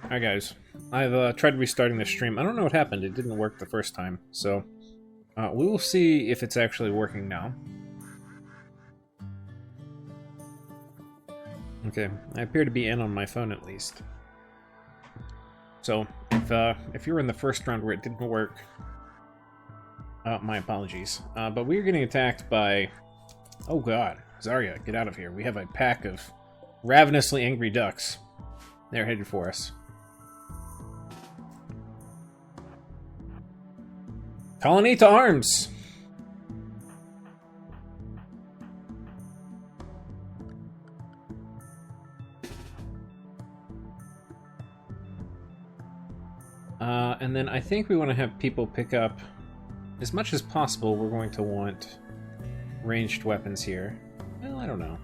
Alright guys, I've tried restarting the stream. I don't know what happened, it didn't work the first time, so we will see if it's actually working now. Okay, I appear to be in on my phone at least. So, if you were in the first round where it didn't work, my apologies. But we are getting attacked by... Oh god, Zarya, get out of here. We have a pack of ravenously angry ducks. They're headed for us. Colony to arms! And then I think we want to have people pick up, as much as possible, we're going to want ranged weapons here. Well, I don't know.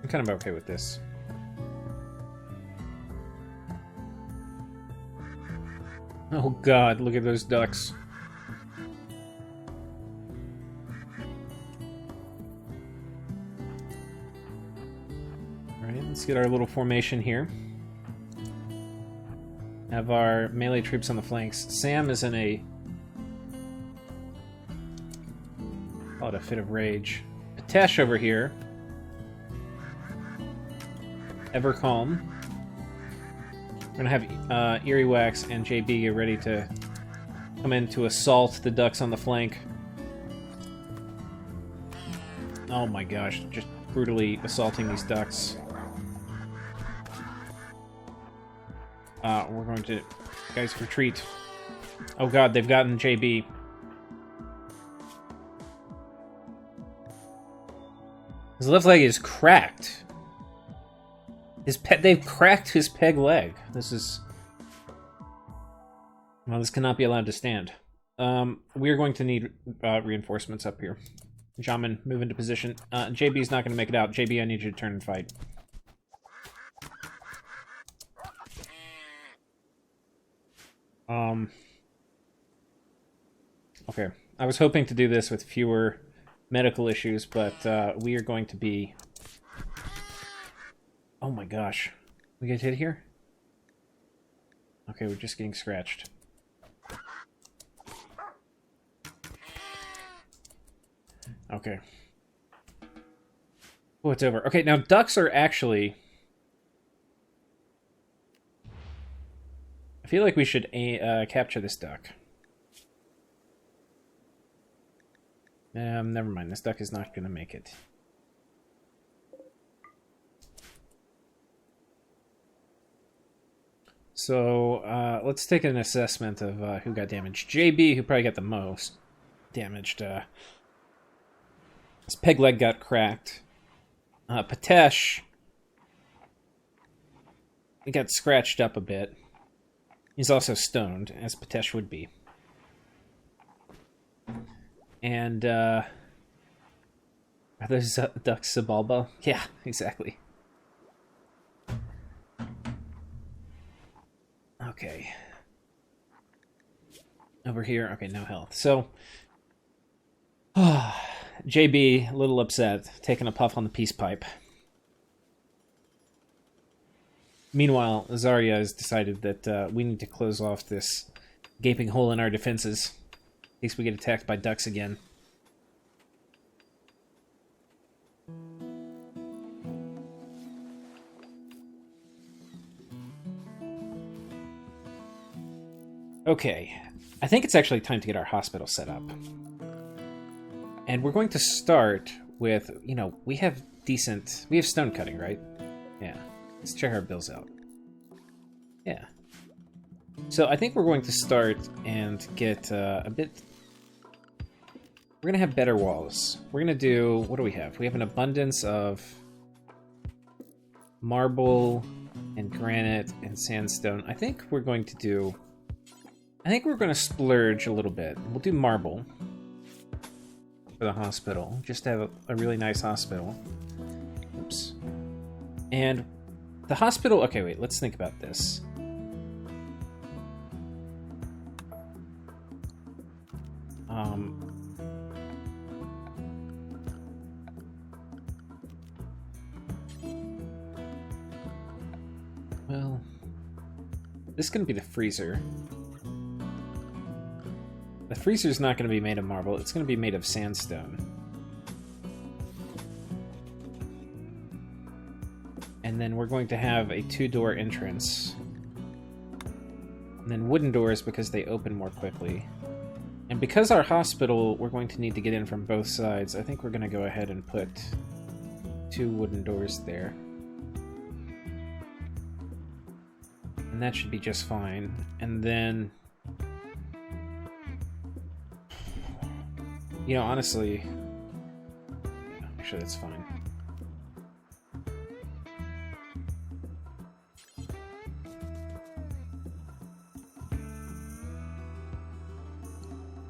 I'm kind of okay with this. Oh god, look at those ducks. Alright, let's get our little formation here. Have our melee troops on the flanks. Sam is in a... call it a fit of rage. Patesh over here. Ever calm. We're gonna have Earwax and JB get ready to come in to assault the ducks on the flank. Oh my gosh, just brutally assaulting these ducks. We're going to... Guys, retreat. Oh god, they've gotten JB. His left leg is cracked. They've cracked his peg leg. This is... Well, this cannot be allowed to stand. We are going to need reinforcements up here. Jamin, move into position. JB's not going to make it out. JB, I need you to turn and fight. Okay. I was hoping to do this with fewer medical issues, but we are going to be... Oh my gosh. We get hit here? Okay, we're just getting scratched. Okay. Oh, it's over. Okay, now ducks are actually... I feel like we should capture this duck. Never mind. This duck is not going to make it. So, let's take an assessment of who got damaged. JB, who probably got the most damaged. His peg leg got cracked. Patesh, he got scratched up a bit. He's also stoned, as Patesh would be. And, are those ducks Sabalba? Yeah, exactly. Okay. Over here. Okay, no health. So, JB, a little upset, taking a puff on the peace pipe. Meanwhile, Zarya has decided that we need to close off this gaping hole in our defenses in case we get attacked by ducks again. Okay, I think it's actually time to get our hospital set up. And we're going to start with, you know, we have stone cutting, right? Yeah. Let's check our bills out. Yeah. So I think we're going to start and get a bit... We're going to have better walls. We're going to do... What do we have? We have an abundance of marble and granite and sandstone. I think we're going to do... I think we're going to splurge a little bit. We'll do marble for the hospital, just to have a really nice hospital. Oops. And the hospital... Okay, wait, let's think about this. Well, this is going to be the freezer. The freezer's not going to be made of marble. It's going to be made of sandstone. And then we're going to have a 2-door entrance. And then wooden doors because they open more quickly. And because our hospital, we're going to need to get in from both sides, I think we're going to go ahead and put 2 wooden doors there. And that should be just fine. And then... You know, honestly... Yeah, actually, that's fine.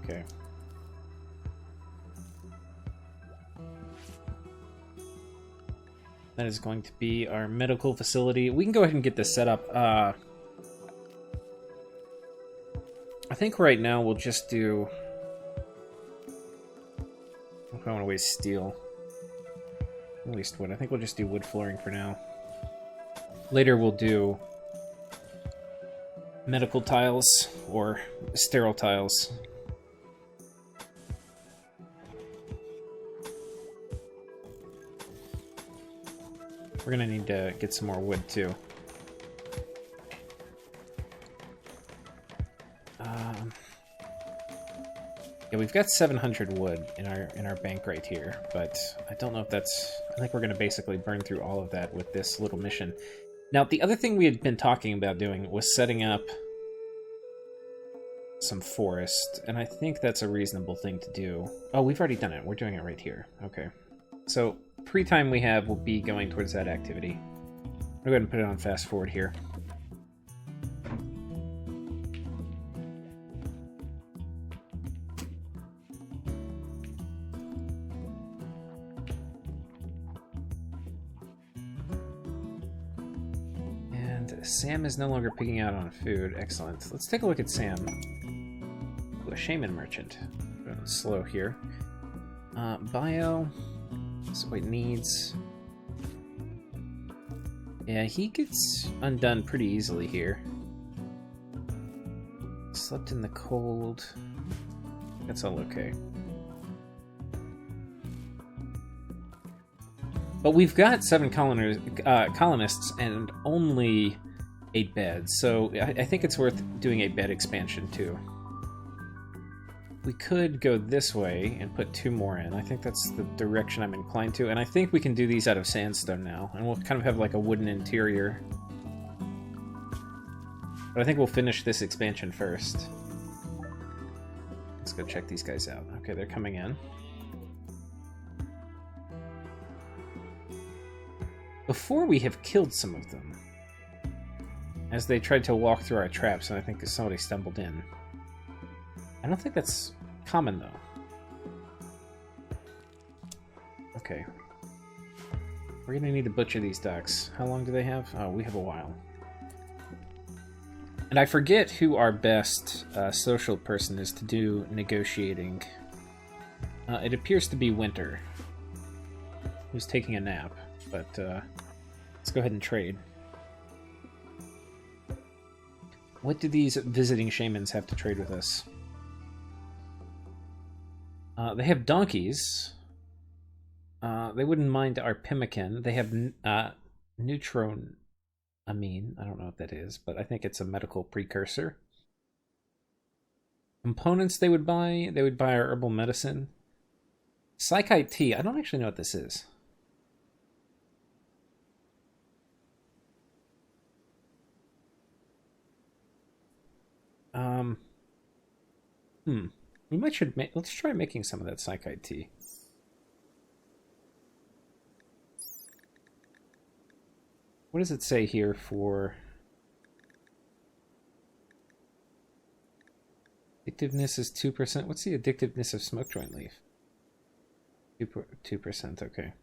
Okay. That is going to be our medical facility. We can go ahead and get this set up. I think right now we'll just do... I don't want to waste steel. Waste wood. I think we'll just do wood flooring for now. Later we'll do medical tiles or sterile tiles. We're gonna need to get some more wood too. Yeah, we've got 700 wood in our bank right here, but I don't know if that's... I think we're gonna basically burn through all of that with this little mission. Now, the other thing we had been talking about doing was setting up some forest, and I think that's a reasonable thing to do. Oh, we've already done it. We're doing it right here. Okay. So, free time we have will be going towards that activity. I'll go ahead and put it on fast forward here. Sam is no longer picking out on food. Excellent. Let's take a look at Sam. Ooh, a shaman merchant. Slow here. Bio. So it needs... Yeah, he gets undone pretty easily here. Slept in the cold. That's all okay. But we've got 7 colonists and only 8 beds, so I think it's worth doing a bed expansion too. We could go this way and put 2 more in. I think that's the direction I'm inclined to, and I think we can do these out of sandstone now, and we'll kind of have like a wooden interior. But I think we'll finish this expansion first. Let's go check these guys out. Okay, they're coming in. Before we have killed some of them, as they tried to walk through our traps, and I think somebody stumbled in. I don't think that's common, though. Okay. We're gonna need to butcher these ducks. How long do they have? Oh, we have a while. And I forget who our best social person is to do negotiating. It appears to be Winter, who's taking a nap, but let's go ahead and trade. What do these visiting shamans have to trade with us? They have donkeys. They wouldn't mind our pemmican. They have neutronamine. I don't know what that is, but I think it's a medical precursor. Components they would buy. They would buy our herbal medicine. Psychite tea. I don't actually know what this is. We might should make. Let's try making some of that psychite tea. What does it say here for addictiveness is 2%? What's the addictiveness of smoke joint leaf? 2%, okay.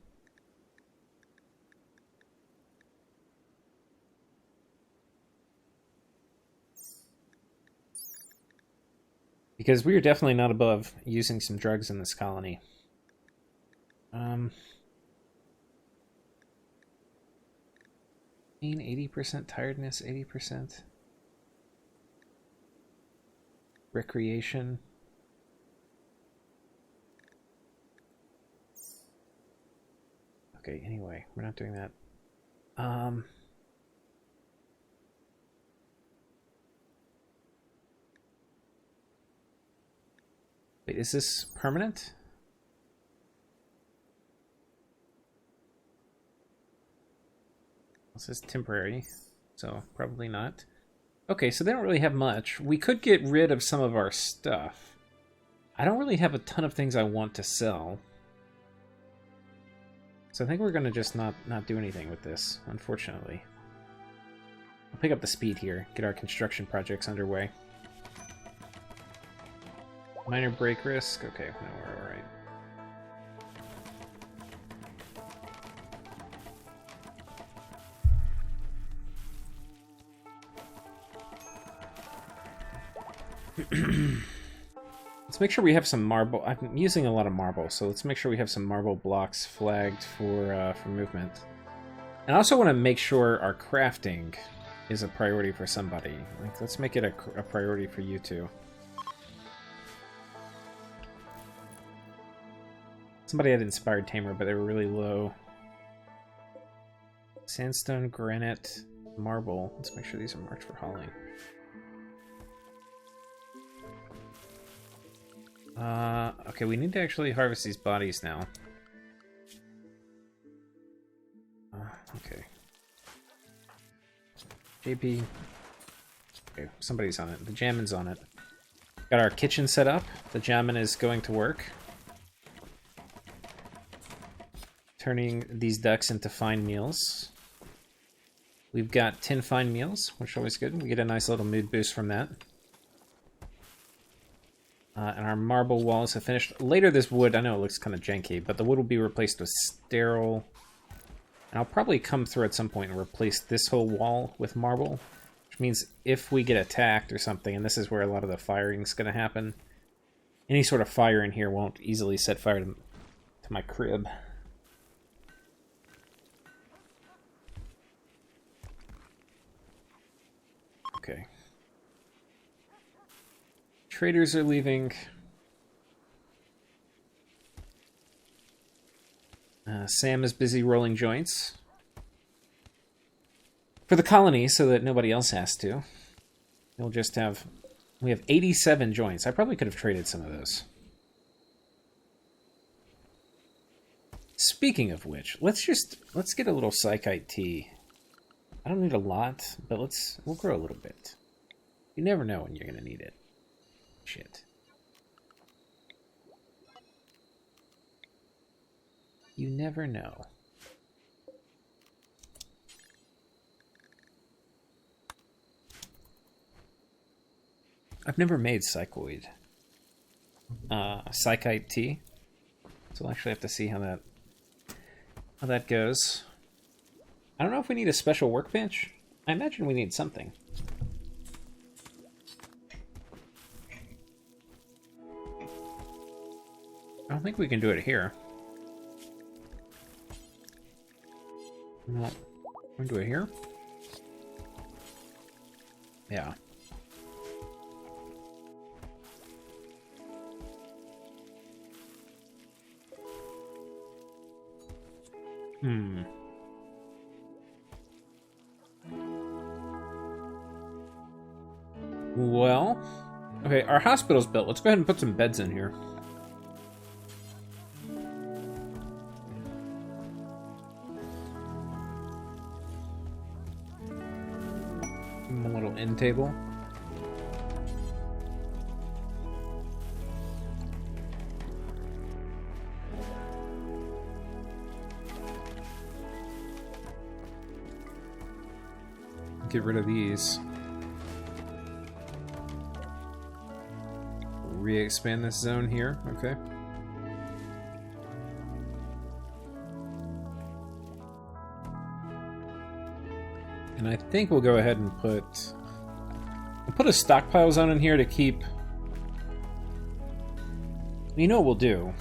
Because we are definitely not above using some drugs in this colony. 80%, tiredness 80%. Recreation. Okay, anyway, we're not doing that. Wait, is this permanent? This is temporary, so probably not. Okay, so they don't really have much. We could get rid of some of our stuff. I don't really have a ton of things I want to sell. So I think we're going to just not do anything with this, unfortunately. I'll pick up the speed here, get our construction projects underway. Minor break risk. Okay, no, we're alright. Let's make sure we have some marble. I'm using a lot of marble, so let's make sure we have some marble blocks flagged for movement. And I also want to make sure our crafting is a priority for somebody. Like, let's make it a priority for you two. Somebody had inspired tamer, but they were really low. Sandstone, granite, marble. Let's make sure these are marked for hauling. Okay, we need to actually harvest these bodies now. Okay. JP. Okay, somebody's on it. The Jammin's on it. Got our kitchen set up. The Jammin is going to work. Turning these ducks into fine meals. We've got 10 fine meals, which is always good. We get a nice little mood boost from that. And our marble walls have finished. Later this wood, I know it looks kind of janky, but the wood will be replaced with sterile. And I'll probably come through at some point and replace this whole wall with marble. Which means if we get attacked or something, and this is where a lot of the firing is going to happen, any sort of fire in here won't easily set fire to my crib. Okay. Traders are leaving. Sam is busy rolling joints for the colony so that nobody else has to. We'll just have... We have 87 joints. I probably could have traded some of those. Speaking of which, let's get a little psychite tea. I don't need a lot, but we'll grow a little bit. You never know when you're going to need it. Shit. You never know. I've never made psychoid. Psychite tea. So we'll actually have to see how that goes. I don't know if we need a special workbench. I imagine we need something. I don't think we can do it here. No. Can we do it here? Yeah. Well, okay, our hospital's built. Let's go ahead and put some beds in here. A little end table. Get rid of these. Re-expand this zone here, okay. And I think we'll go ahead and we'll put a stockpile zone in here to keep... You know what we'll do?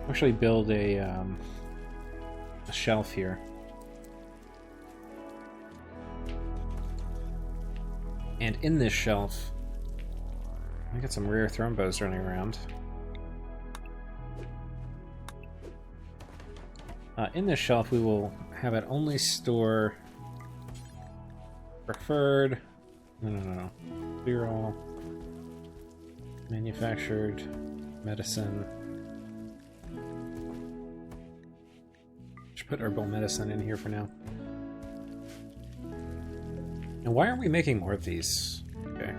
Actually build a shelf here. And in this shelf, I got some rare thrombos running around. In this shelf, we will have it only store preferred. No. Clear all. Manufactured. Medicine. Should put herbal medicine in here for now. And why aren't we making more of these? Okay.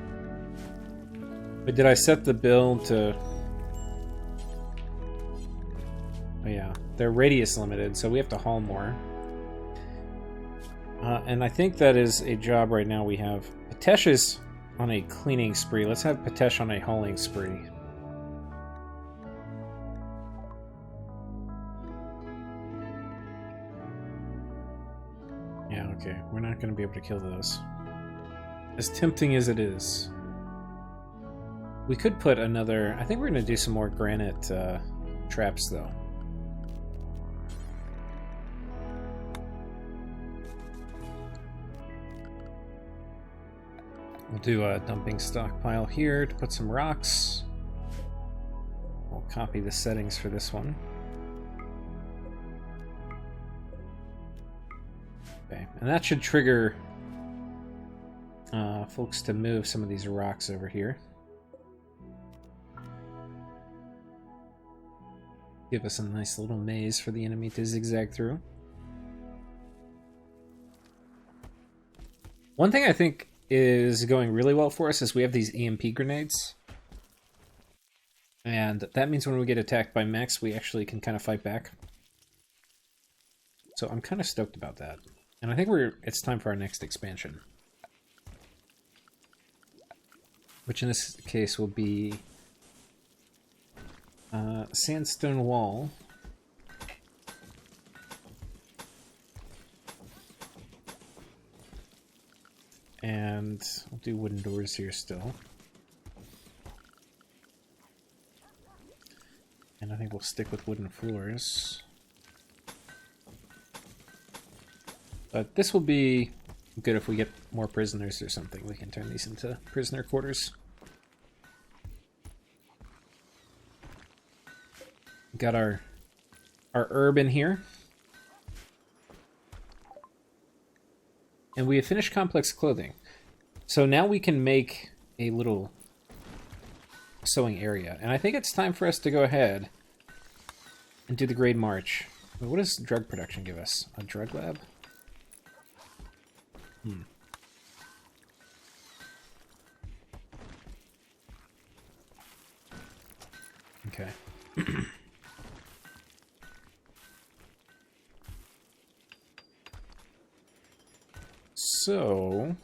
But did I set the build to... Oh yeah, they're radius limited, so we have to haul more. And I think that is a job right now we have. Patesh is on a cleaning spree. Let's have Patesh on a hauling spree. Yeah, okay. We're not going to be able to kill those. As tempting as it is. We could put another... I think we're going to do some more granite traps, though. We'll do a dumping stockpile here to put some rocks. We'll copy the settings for this one. Okay, and that should trigger folks to move some of these rocks over here. Give us a nice little maze for the enemy to zigzag through. One thing I think is going really well for us is we have these EMP grenades. And that means when we get attacked by mechs, we actually can kind of fight back. So I'm kind of stoked about that. And I think it's time for our next expansion. Which in this case will be sandstone wall. And we'll do wooden doors here still. And I think we'll stick with wooden floors. But this will be good if we get more prisoners or something. We can turn these into prisoner quarters. Got our herb in here. And we have finished complex clothing. So now we can make a little sewing area. And I think it's time for us to go ahead and do the Great March. What does drug production give us? A drug lab? Okay. So...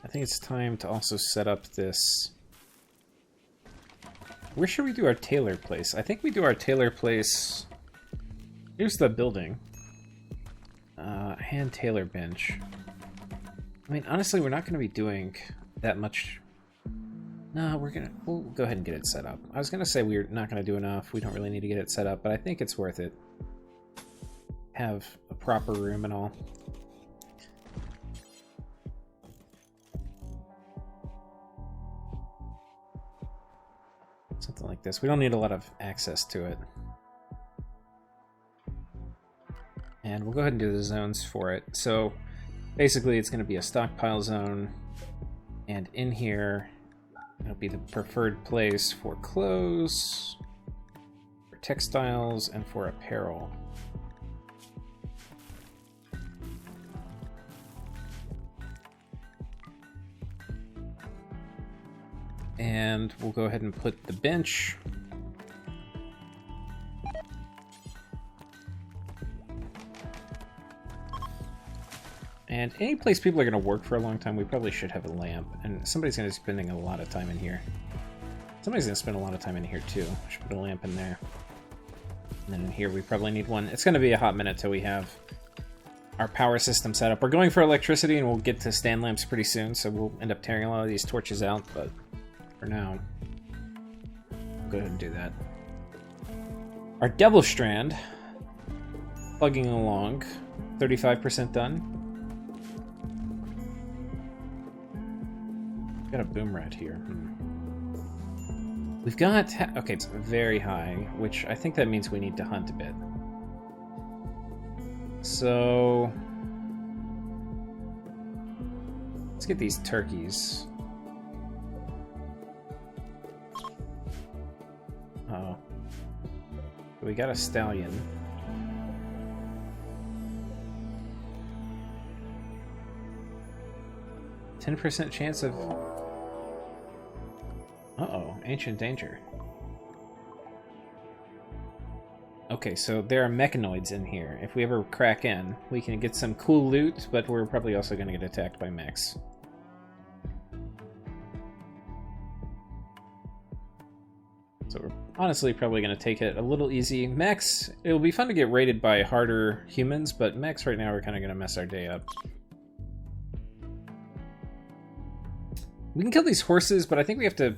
I think it's time to also set up this... Where should we do our tailor place? I think we do our tailor place... Here's the building. Hand tailor bench. I mean, honestly, we're not going to be doing that much... No, we'll go ahead and get it set up. I was going to say we're not going to do enough. We don't really need to get it set up, but I think it's worth it. Have a proper room and all. Something like this. We don't need a lot of access to it. And we'll go ahead and do the zones for it. So basically it's going to be a stockpile zone. And in here, it'll be the preferred place for clothes, for textiles, and for apparel. And we'll go ahead and put the bench. And any place people are going to work for a long time, we probably should have a lamp. And somebody's going to be spending a lot of time in here. Somebody's going to spend a lot of time in here too. I should put a lamp in there. And then in here we probably need one. It's going to be a hot minute till we have our power system set up. We're going for electricity and we'll get to stand lamps pretty soon, so we'll end up tearing a lot of these torches out, but for now, we'll go ahead and do that. Our Devil Strand, plugging along. 35% done. Got a boom rat here. We've got... Okay, it's very high, which I think that means we need to hunt a bit. So... let's get these turkeys. Uh-oh. We got a stallion. %10 chance of... uh-oh, ancient danger. Okay, so there are mechanoids in here. If we ever crack in, we can get some cool loot, but we're probably also going to get attacked by mechs. So we're honestly probably going to take it a little easy. Mechs, it'll be fun to get raided by harder humans, but mechs right now are kind of going to mess our day up. We can kill these horses, but I think we have to...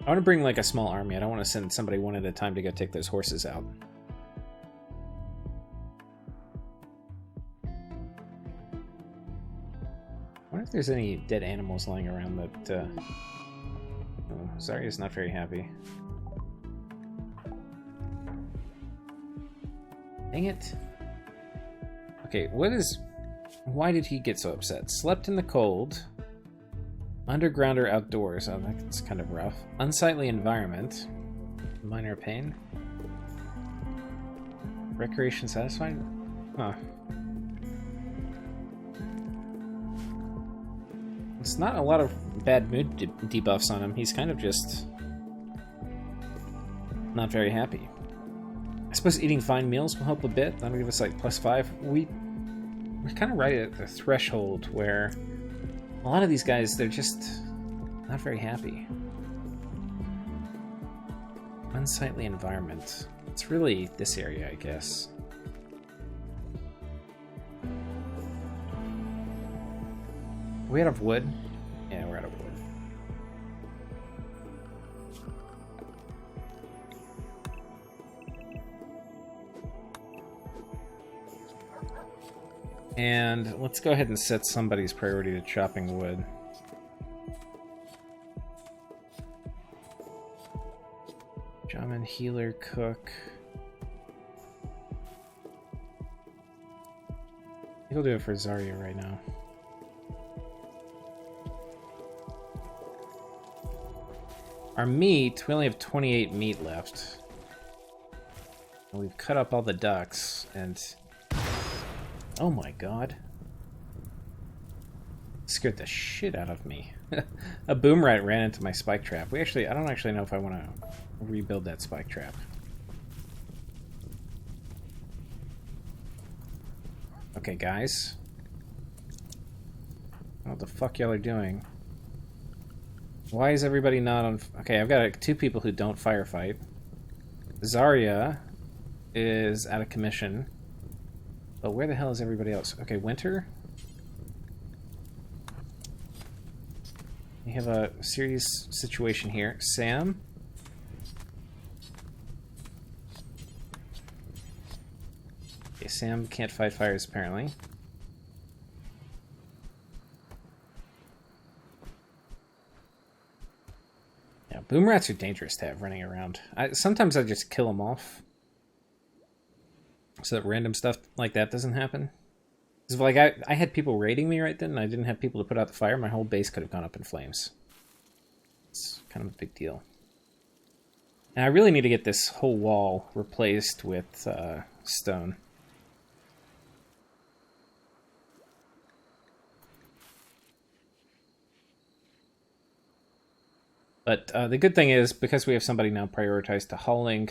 I want to bring like a small army. I don't want to send somebody one at a time to go take those horses out. I wonder if there's any dead animals lying around that... Oh, Zarya's not very happy. Dang it. Okay, what is... why did he get so upset? Slept in the cold... underground or outdoors. Oh, that's kind of rough. Unsightly environment. Minor pain. Recreation satisfied? Huh. It's not a lot of bad mood debuffs on him. He's kind of just not very happy. I suppose eating fine meals will help a bit. That'll give us like +5. We're kind of right at the threshold where a lot of these guys, they're just not very happy. Unsightly environment. It's really this area, I guess. Are we out of wood? Yeah, we're out of wood. And let's go ahead and set somebody's priority to chopping wood. Shaman, healer, cook. I think I'll do it for Zarya right now. Our meat, we only have 28 meat left. And we've cut up all the ducks, and... oh my god. Scared the shit out of me. A boom rat ran into my spike trap. I don't actually know if I want to rebuild that spike trap. Okay, guys. What the fuck y'all are doing? Why is everybody not on... okay, I've got 2 people who don't firefight. Zarya is out of commission. But where the hell is everybody else? Okay, Winter. We have a serious situation here. Sam. Okay, Sam can't fight fires, apparently. Yeah, boom rats are dangerous to have running around. Sometimes I just kill them off, so that random stuff like that doesn't happen. Because like I had people raiding me right then, and I didn't have people to put out the fire. My whole base could have gone up in flames. It's kind of a big deal. And I really need to get this whole wall replaced with stone. But the good thing is, because we have somebody now prioritized to hauling,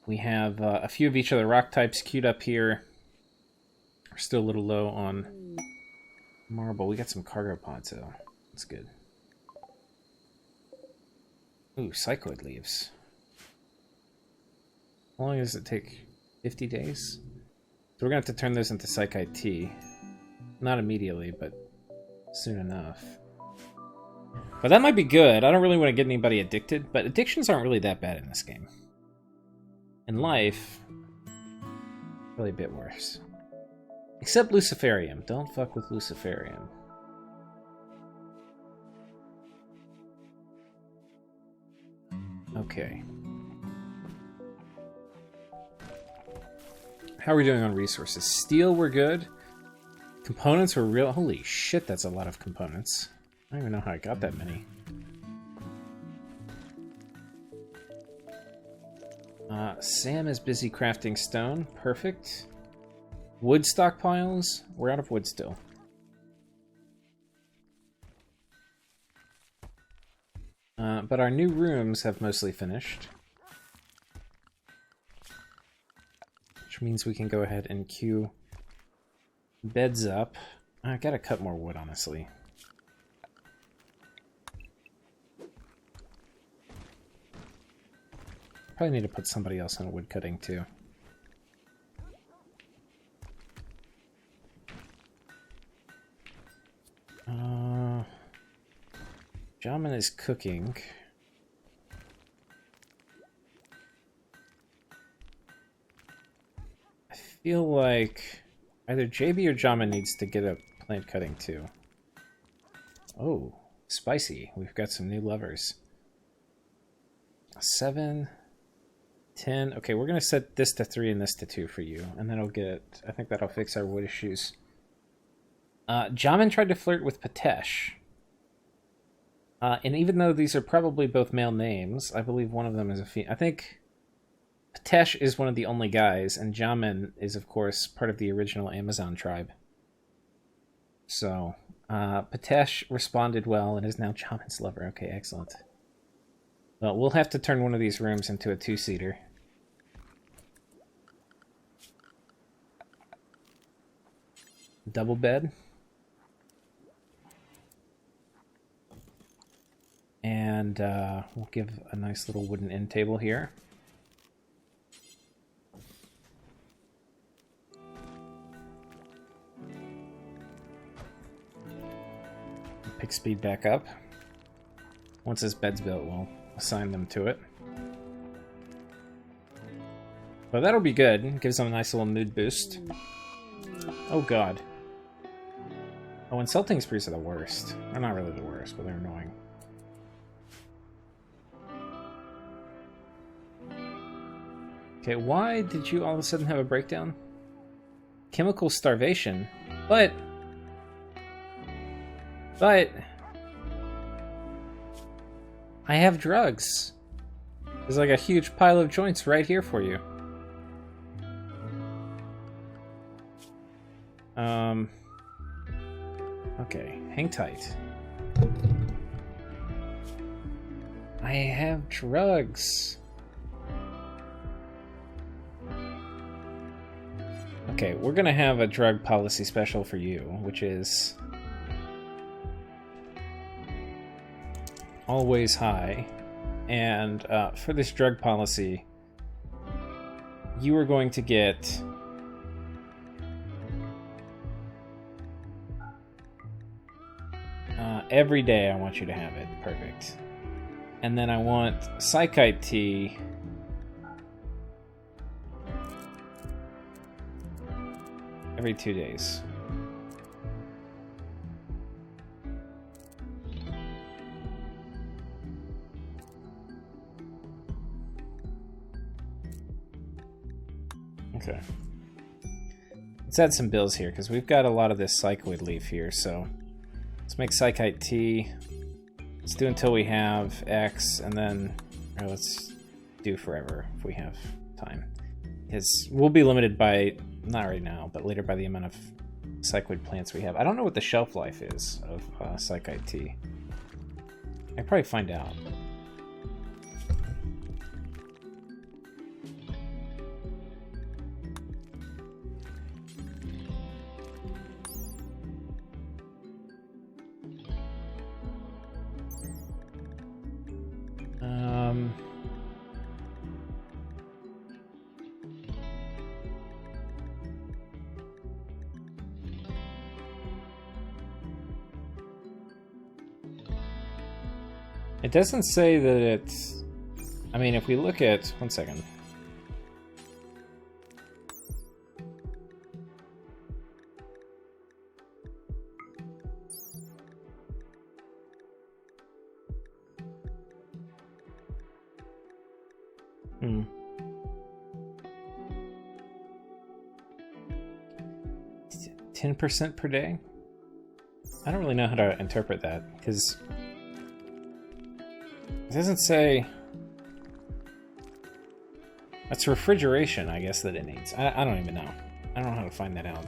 we have a few of each of the rock types queued up here. We're still a little low on marble. We got some cargo pods, though. That's good. Ooh, cycloid leaves. How long does it take? 50 days? So we're going to have to turn those into Psychite tea. Not immediately, but soon enough. But that might be good. I don't really want to get anybody addicted, but addictions aren't really that bad in this game. In life, really a bit worse. Except Luciferium. Don't fuck with Luciferium. Okay. How are we doing on resources? Steel, we're good. Components were real. Holy shit, that's a lot of components. I don't even know how I got that many. Sam is busy crafting stone. Perfect. Wood stockpiles. We're out of wood still. But our new rooms have mostly finished. Which means we can go ahead and queue beds up. I gotta cut more wood, honestly. Probably need to put somebody else on wood cutting too. Jamin is cooking. I feel like either JB or Jamin needs to get a plant cutting too. Oh, spicy. We've got some new levers. 7, 10. Okay, we're going to set this to 3 and this to 2 for you. And then I'll get... I think that'll fix our wood issues. Jamin tried to flirt with Patesh. And even though these are probably both male names, I believe one of them is a female. I think Patesh is one of the only guys, and Jamin is, of course, part of the original Amazon tribe. So, Patesh responded well and is now Jamin's lover. Okay, excellent. Well, we'll have to turn one of these rooms into a 2-seater. Double bed. And we'll give a nice little wooden end table here. Pick speed back up. Once this bed's built, we'll assign them to it. But that'll be good. Gives them a nice little mood boost. Oh god. Oh, insulting sprees are the worst. They're not really the worst, but they're annoying. Okay, why did you all of a sudden have a breakdown? Chemical starvation? But... I have drugs. There's like a huge pile of joints right here for you. Okay, hang tight. I have drugs. Okay, we're gonna have a drug policy special for you, which is always high. And for this drug policy, you are going to get every day. I want you to have it. Perfect. And then I want Psychite tea every 2 days. Okay. Let's add some bills here, because we've got a lot of this psychoid leaf here, so let's make Psychite tea. Let's do until we have X, and then let's do forever if we have time. Because we'll be limited by, not right now, but later by the amount of psychoid plants we have. I don't know what the shelf life is of Psychite tea. I'll probably find out. It doesn't say that it's... I mean, if we look at... One second. Hmm. 10% per day? I don't really know how to interpret that, because it doesn't say... That's refrigeration, I guess, that it needs. I don't even know. I don't know how to find that out.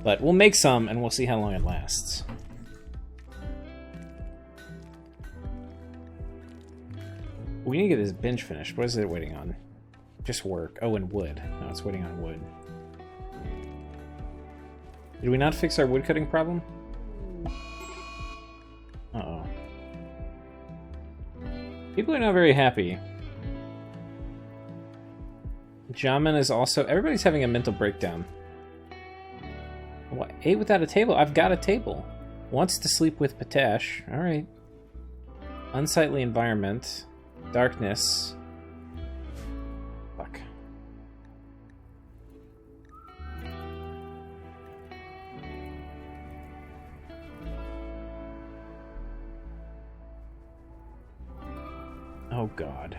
But we'll make some, and we'll see how long it lasts. We need to get this bench finished. What is it waiting on? Just work. Oh, and wood. No, it's waiting on wood. Did we not fix our woodcutting problem? Uh-oh. People are not very happy. Jamin is also... Everybody's having a mental breakdown. What? 8 without a table? I've got a table. Wants to sleep with Patash. Alright. Unsightly environment. Darkness. Fuck. Oh god.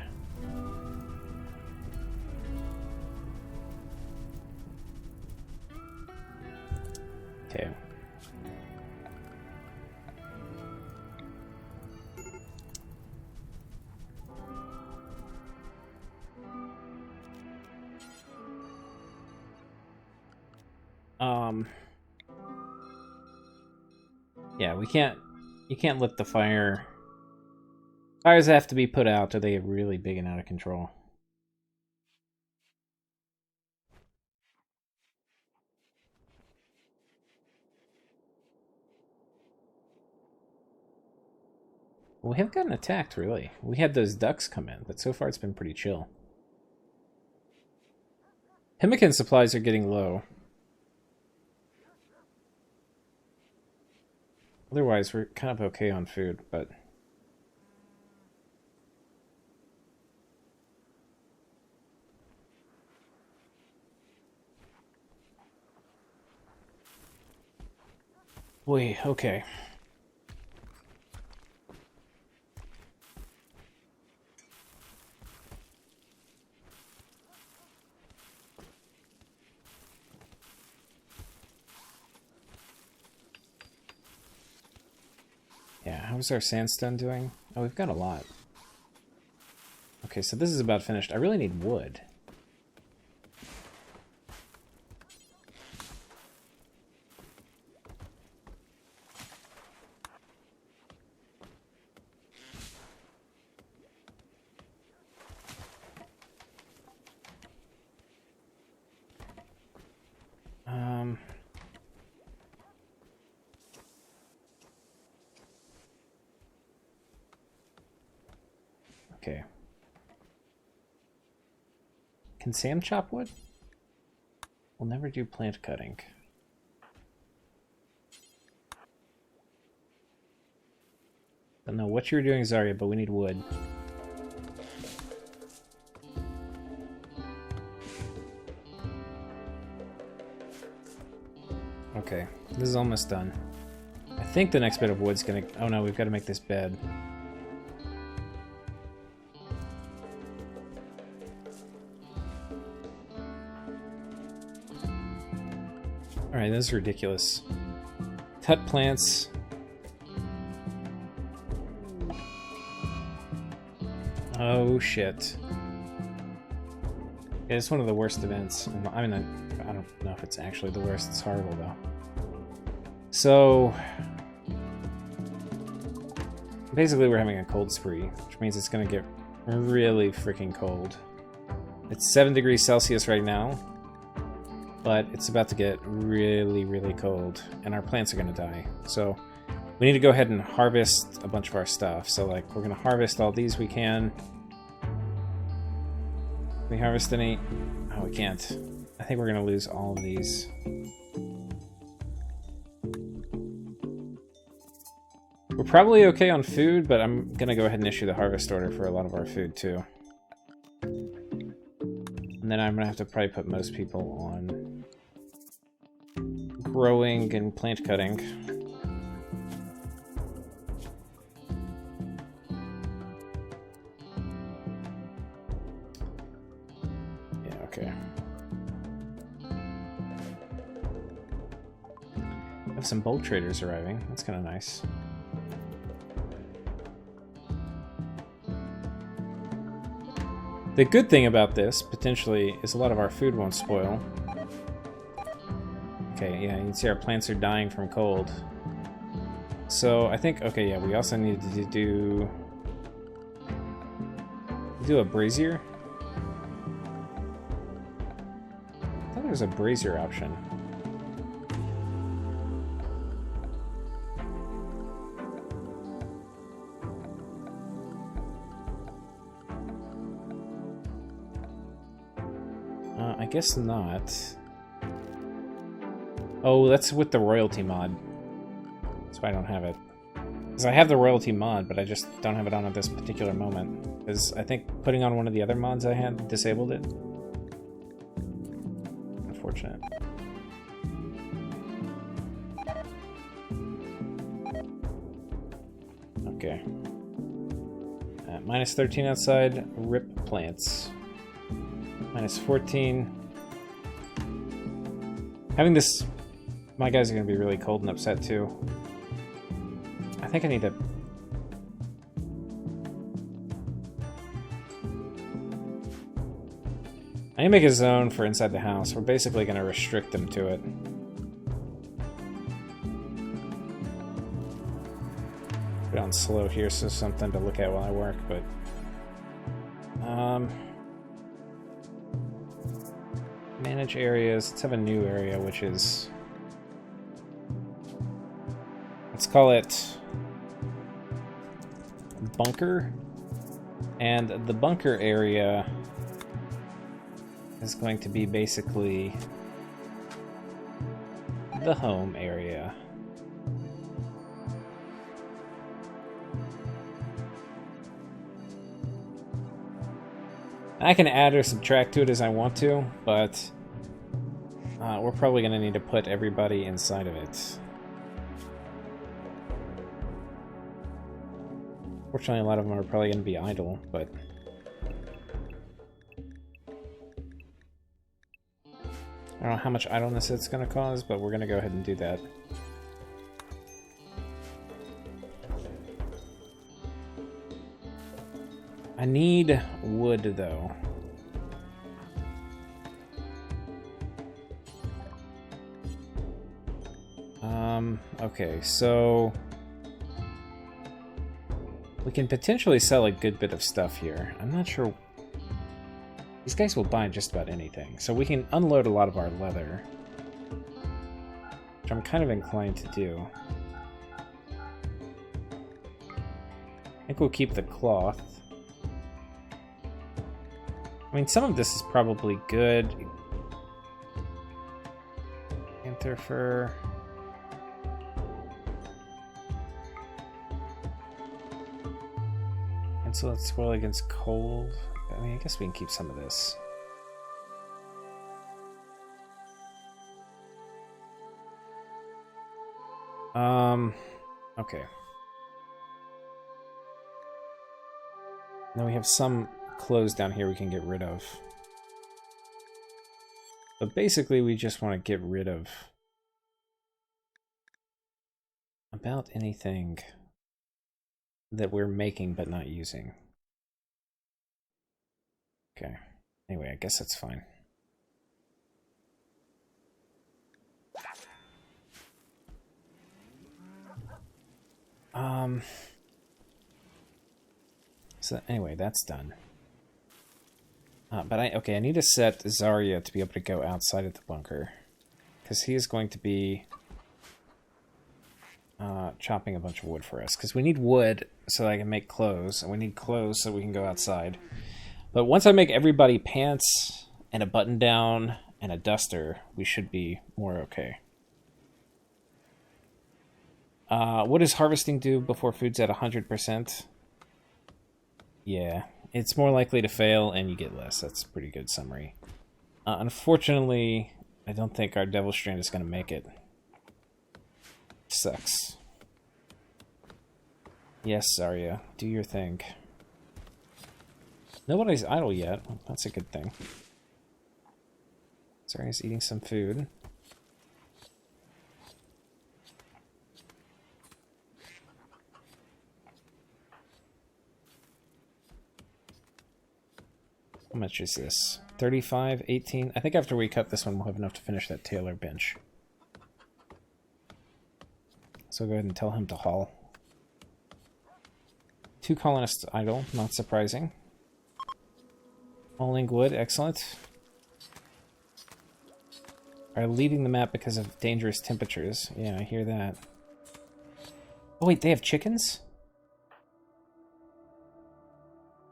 Okay. Yeah, you can't let the fires have to be put out or they get really big and out of control. Well, we haven't gotten attacked, really. We had those ducks come in, but so far it's been pretty chill. Pemmican supplies are getting low. Otherwise, we're kind of okay on food, but... Wait, okay. Yeah, how's our sandstone doing? Oh, we've got a lot. Okay, so this is about finished. I really need wood. Okay. Can Sam chop wood? We'll never do plant cutting. Don't know what you're doing, Zarya, but we need wood. Okay, this is almost done. I think the next bit of wood's gonna... Oh no, we've got to make this bed. Alright, this is ridiculous. Cut plants. Oh shit. Yeah, it's one of the worst events. I mean, I don't know if it's actually the worst. It's horrible though. So... basically we're having a cold spree, which means it's gonna get really freaking cold. It's 7 degrees Celsius right now. But it's about to get really, really cold, and our plants are going to die. So we need to go ahead and harvest a bunch of our stuff. So, like, we're going to harvest all these we can. Can we harvest any? Oh, we can't. I think we're going to lose all of these. We're probably okay on food, but I'm going to go ahead and issue the harvest order for a lot of our food, too. And then I'm going to have to probably put most people on growing and plant cutting. Okay. Have some bolt traders arriving. That's kind of nice. The good thing about this, potentially, is a lot of our food won't spoil. Okay, yeah, you can see our plants are dying from cold. So, I think, okay, yeah, we also need to do a brazier. I thought there was a brazier option. I guess not. Oh, that's with the royalty mod. That's why I don't have it. Because I have the royalty mod, but I just don't have it on at this particular moment. Because I think putting on one of the other mods I had disabled it. Unfortunate. Okay. Minus 13 outside, rip plants. Minus 14. Having this... My guys are going to be really cold and upset too. I think I need to... I need to make a zone for inside the house. We're basically going to restrict them to it. Put it on slow here so something to look at while I work, but... Manage areas. Let's have a new area, which is... Let's call it... Bunker. And the bunker area is going to be basically the home area. I can add or subtract to it as I want to, but we're probably going to need to put everybody inside of it. Fortunately, a lot of them are probably going to be idle, but... I don't know how much idleness it's going to cause, but we're going to go ahead and do that. I need wood, though. Okay, so... We can potentially sell a good bit of stuff here. I'm not sure... These guys will buy just about anything. So we can unload a lot of our leather. Which I'm kind of inclined to do. I think we'll keep the cloth. I mean, some of this is probably good. Panther fur. And so let's spoil against cold. I mean, I guess we can keep some of this. Okay. Now we have some clothes down here we can get rid of. But basically we just want to get rid of about anything that we're making but not using. Okay. Anyway, I guess that's fine. So anyway, that's done. But I need to set Zarya to be able to go outside of the bunker. Because he is going to be chopping a bunch of wood for us. Because we need wood so that I can make clothes. And we need clothes so we can go outside. But once I make everybody pants and a button down and a duster, we should be more okay. What does harvesting do before food's at 100%? Yeah, it's more likely to fail and you get less. That's a pretty good summary. Unfortunately, I don't think our Devil Strand is going to make it. Sucks. Yes, Zarya, do your thing. Nobody's idle yet. That's a good thing. Zarya's eating some food. How much is this? 35, 18? I think after we cut this one, we'll have enough to finish that Tailor bench. So go ahead and tell him to haul. 2 colonists idle, not surprising. Hauling wood, excellent. Are leaving the map because of dangerous temperatures. Yeah, I hear that. Oh wait, they have chickens?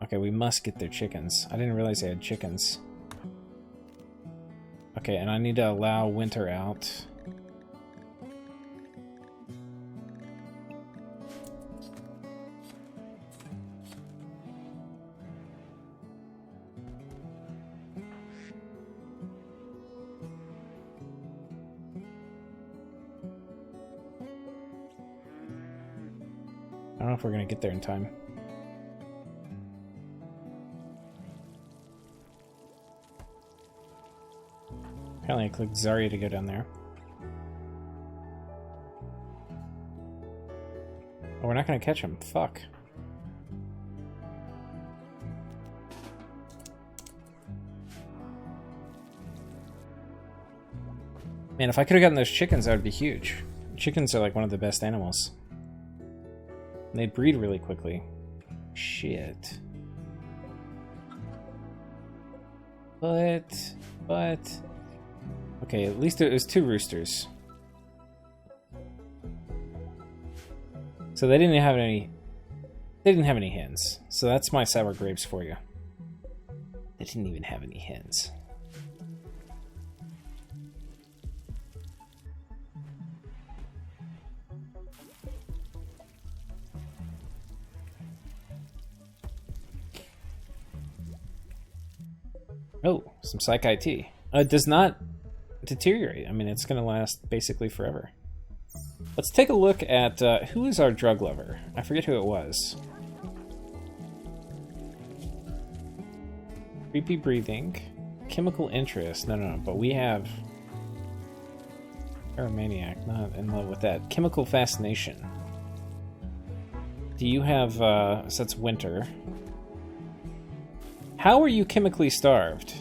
Okay, we must get their chickens. I didn't realize they had chickens. Okay, and I need to allow winter out. I don't know if we're going to get there in time. Apparently I clicked Zarya to go down there. Oh, we're not going to catch him. Fuck. Man, if I could have gotten those chickens, that would be huge. Chickens are like one of the best animals. And they breed really quickly. Shit. But... Okay, at least it was 2 roosters. So they didn't have any... They didn't have any hens. So that's my sour grapes for you. They didn't even have any hens. Oh, some Psych IT. It does not deteriorate. I mean, it's going to last basically forever. Let's take a look at who is our drug lover. I forget who it was. Creepy breathing. Chemical interest. No, but we have... Pyromaniac, not in love with that. Chemical fascination. Do you have... so that's winter. How are you chemically starved?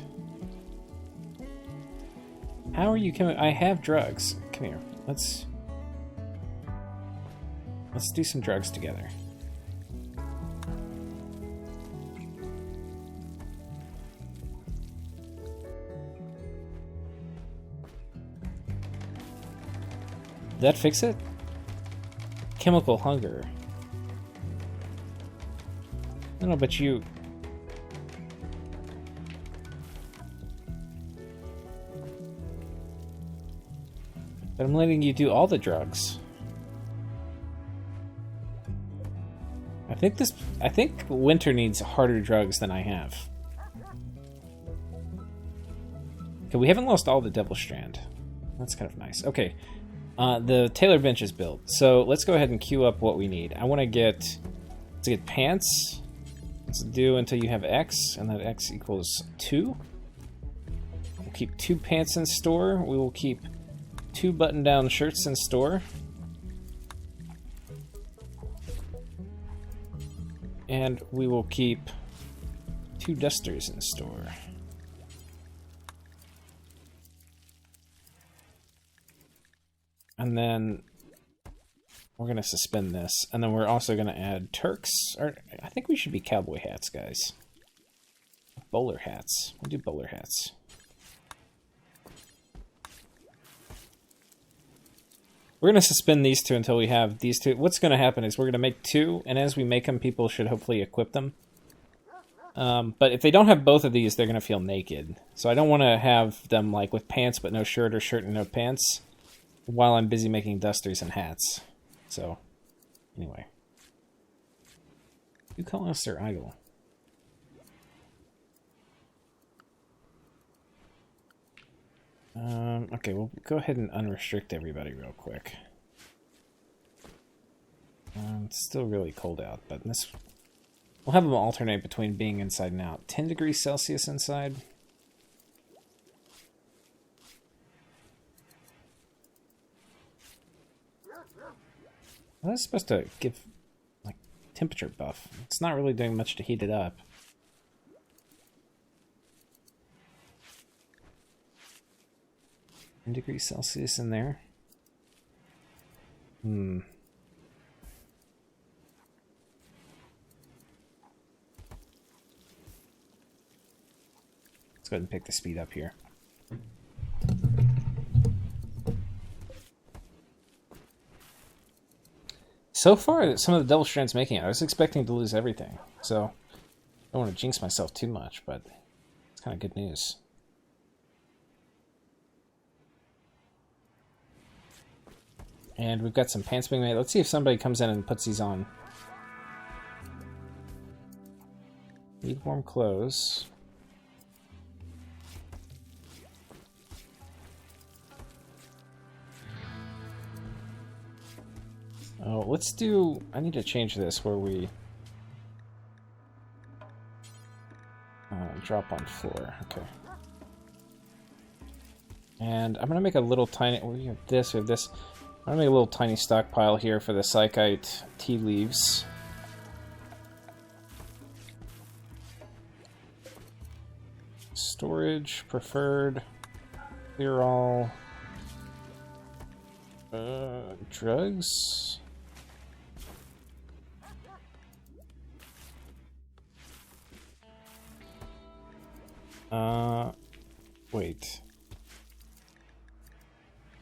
How are you I have drugs. Come here. Let's do some drugs together. Did that fix it? Chemical hunger. No, but you... But I'm letting you do all the drugs. I think Winter needs harder drugs than I have. Okay, we haven't lost all the Devil Strand. That's kind of nice. Okay, the Tailor bench is built. So let's go ahead and queue up what we need. I want to get pants. Let's do until you have X, and that X equals 2. We'll keep 2 pants in store. We will keep 2 button-down shirts in store. And we will keep 2 dusters in store. And then we're going to suspend this. And then we're also going to add Turks. Or I think we should be cowboy hats, guys. Bowler hats. We'll do bowler hats. We're going to suspend these 2 until we have these 2. What's going to happen is we're going to make 2, and as we make them, people should hopefully equip them. But if they don't have both of these, they're going to feel naked. So I don't want to have them like with pants but no shirt, or shirt and no pants, while I'm busy making dusters and hats. So, anyway. You call us their idol. Okay, we'll go ahead and unrestrict everybody real quick. It's still really cold out, but this... We'll have them alternate between being inside and out. 10 degrees Celsius inside. Well, that's supposed to give, like, temperature buff. It's not really doing much to heat it up. Degrees Celsius in there. Let's go ahead and pick the speed up here. So far, some of the double strand's making it. I was expecting to lose everything, so I don't want to jinx myself too much, but it's kind of good news. And we've got some pants being made. Let's see if somebody comes in and puts these on. Need warm clothes. Oh, let's do... I need to change this where we... drop on floor. Okay. And I'm going to make a little tiny... We have this, we have this... I'm going to make a little tiny stockpile here for the Psychite tea leaves. Storage, preferred, clear all. Drugs? Wait.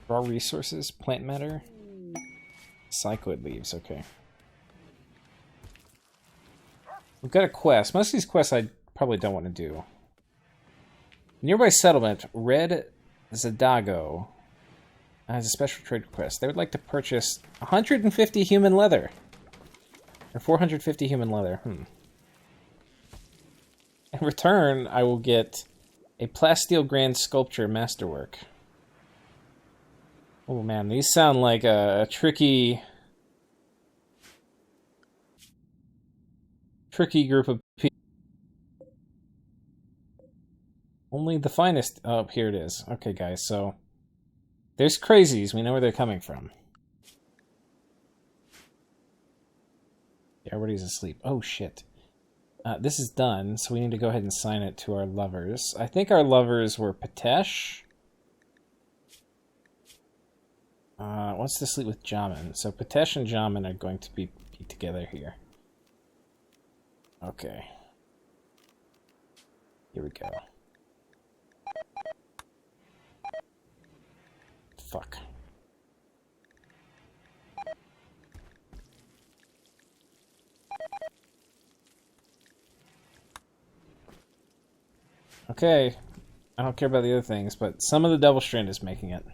Raw resources, plant matter, cyclid leaves, okay. We've got a quest. Most of these quests I probably don't want to do. Nearby settlement, Red Zadago has a special trade request. They would like to purchase 150 human leather. Or 450 human leather. In return, I will get a plasteel grand sculpture masterwork. Oh man, these sound like a tricky group of people. Only the finest. Oh, here it is. Okay, guys, so there's crazies. We know where they're coming from. Everybody's asleep. Oh, shit. This is done, so we need to go ahead and sign it to our lovers. I think our lovers were Patesh. Wants to sleep with Jamin. So Patesh and Jamin are going to be together here. Okay. Here we go. Fuck. Okay. I don't care about the other things, but some of the double strand is making it.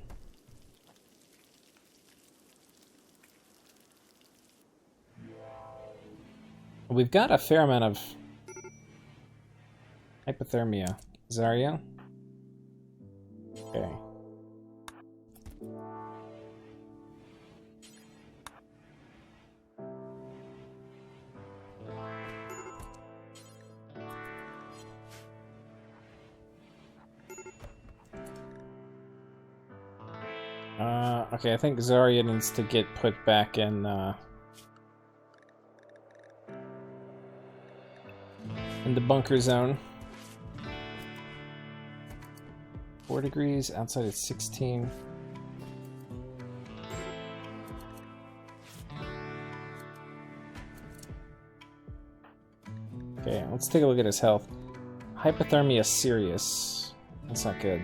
We've got a fair amount of hypothermia. Zarya? Okay. Okay, I think Zarya needs to get put back in the bunker zone. 4 degrees, outside it's 16. Okay, let's take a look at his health. Hypothermia serious. That's not good.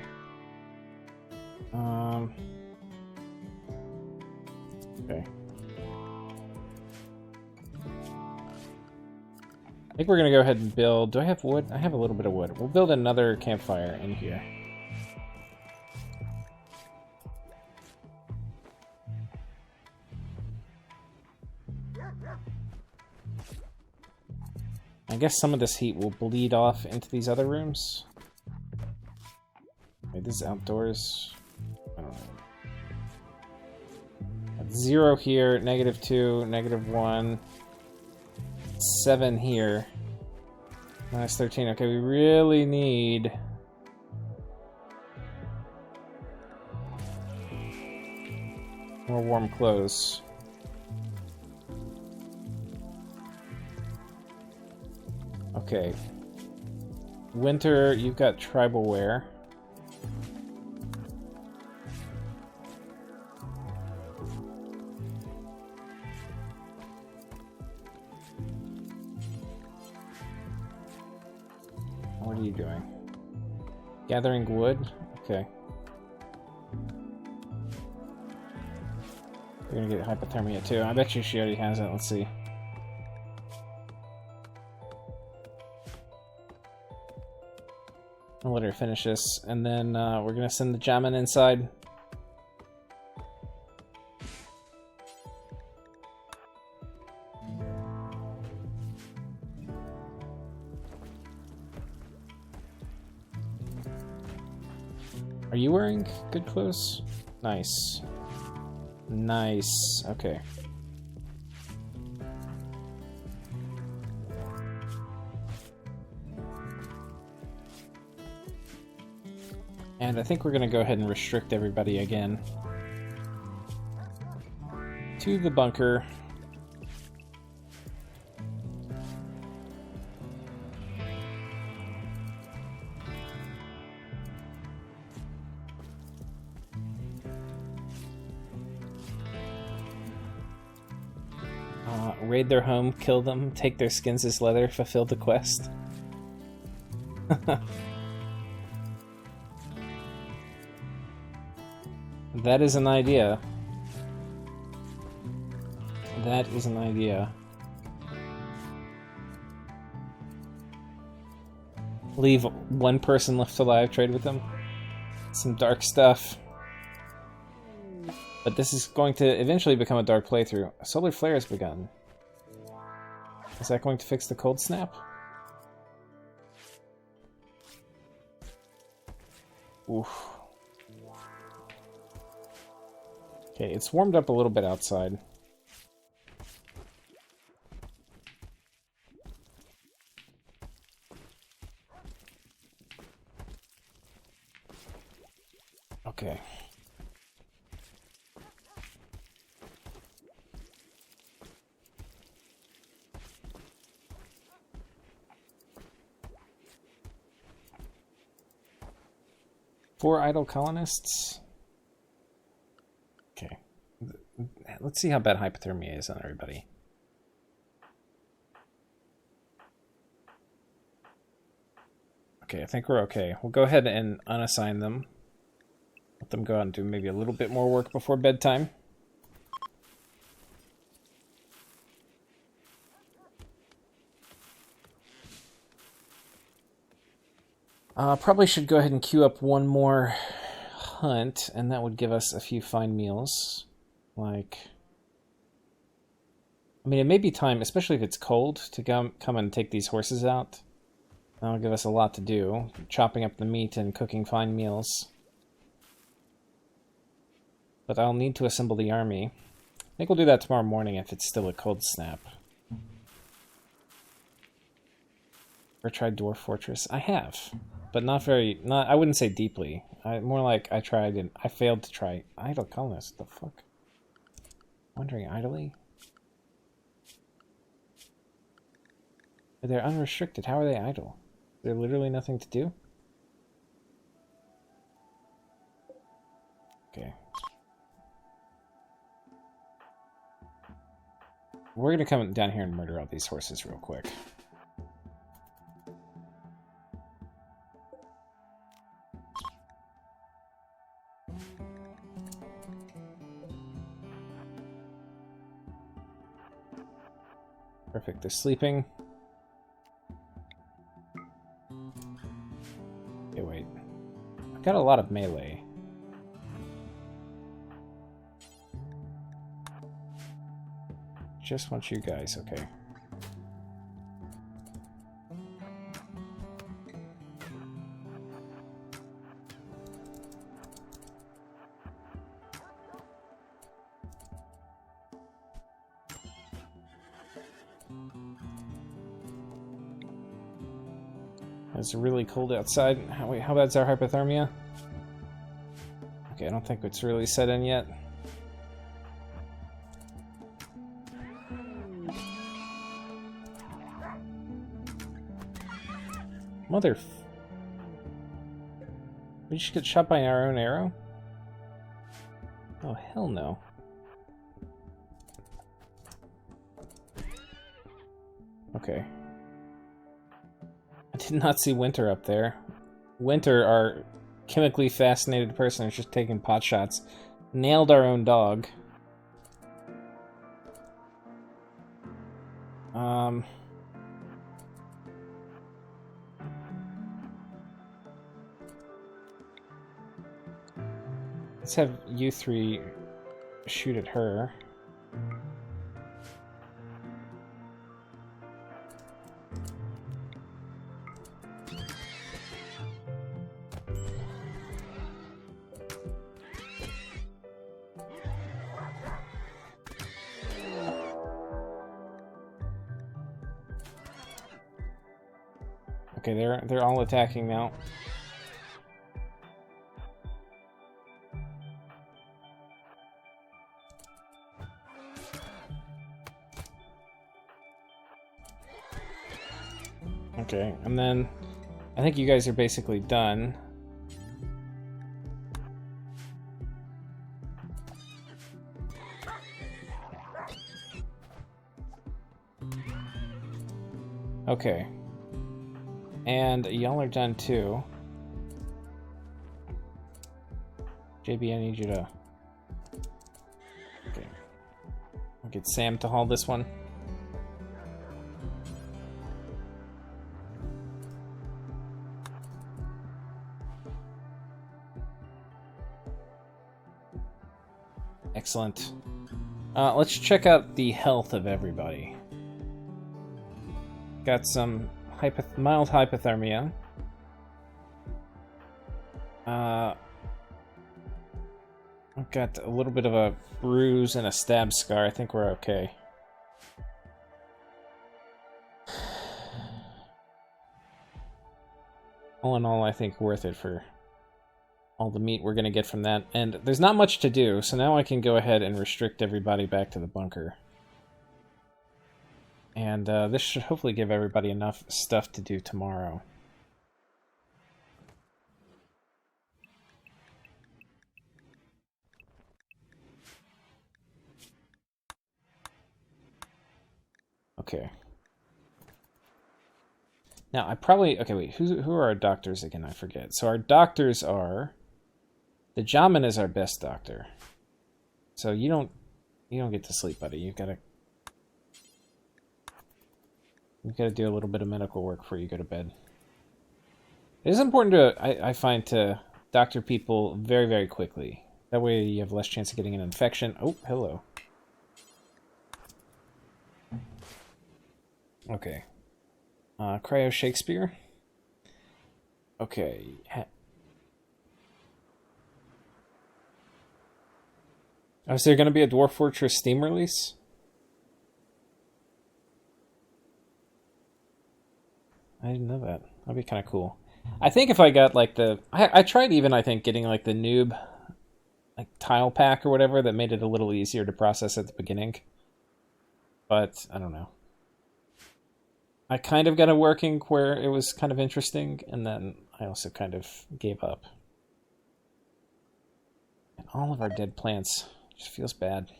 Okay. I think we're gonna go ahead and build... Do I have wood? I have a little bit of wood. We'll build another campfire in here. I guess some of this heat will bleed off into these other rooms. Wait, this is outdoors. I don't know. 0 here, -2, -1. 7 here. -13. Okay, we really need... more warm clothes. Okay. Winter, you've got tribal wear. What are you doing? Gathering wood? Okay. You're gonna get hypothermia too. I bet you she already has it. Let's see. I'll let her finish this, and then we're gonna send the Jamin inside. Are you wearing good clothes? Nice. Nice. Okay. And I think we're going to go ahead and restrict everybody again to the bunker. Raid their home, kill them, take their skins as leather, fulfill the quest. That is an idea. That is an idea. Leave one person left alive, trade with them. Some dark stuff. But this is going to eventually become a dark playthrough. A solar flare has begun. Is that going to fix the cold snap? Oof. Okay, it's warmed up a little bit outside. Okay. Four idle colonists. Okay. Let's see how bad hypothermia is on everybody. Okay, I think we're okay. We'll go ahead and unassign them. Let them go out and do maybe a little bit more work before bedtime. Probably should go ahead and queue up one more hunt, and that would give us a few fine meals. Like, I mean, it may be time, especially if it's cold, to come and take these horses out. That'll give us a lot to do, chopping up the meat and cooking fine meals. But I'll need to assemble the army. I think we'll do that tomorrow morning if it's still a cold snap. Ever tried Dwarf Fortress? I have, but I wouldn't say deeply. More like I tried and I failed to try. Idle colonist, the fuck? Wandering idly? They're unrestricted. How are they idle? There's literally nothing to do? Okay. We're gonna come down here and murder all these horses real quick. Perfect, they're sleeping. Okay, wait. I've got a lot of melee. Just want you guys, okay. It's really cold outside. How bad's our hypothermia? Okay, I don't think it's really set in yet. Mother... We just get shot by our own arrow? Oh, hell no. Okay. I did not see Winter up there. Winter, our chemically fascinated person, is just taking pot shots. Nailed our own dog. Let's have you three shoot at her. Okay, they're all attacking now. Okay, and then I think you guys are basically done. Okay. And y'all are done too. JB, I need you to... Okay. I'll get Sam to haul this one. Excellent. Let's check out the health of everybody. Got some mild hypothermia. I've got a little bit of a bruise and a stab scar. I think we're okay. All in all, I think worth it for all the meat we're going to get from that. And there's not much to do, so now I can go ahead and restrict everybody back to the bunker. And this should hopefully give everybody enough stuff to do tomorrow. Okay. Now, I probably... Okay, wait. Who are our doctors again? I forget. So our doctors are... The Jamin is our best doctor. So you don't get to sleep, buddy. You've got to do a little bit of medical work before you go to bed. It is important to, I find, to doctor people very, very quickly. That way you have less chance of getting an infection. Oh, hello. Okay. Cryo Shakespeare. Okay. Oh, is there going to be a Dwarf Fortress Steam release? I didn't know that. That'd be kind of cool. I think if I got like the... I tried even, I think, getting like the noob like tile pack or whatever that made it a little easier to process at the beginning. But, I don't know. I kind of got it working where it was kind of interesting, and then I also kind of gave up. And all of our dead plants. Just feels bad.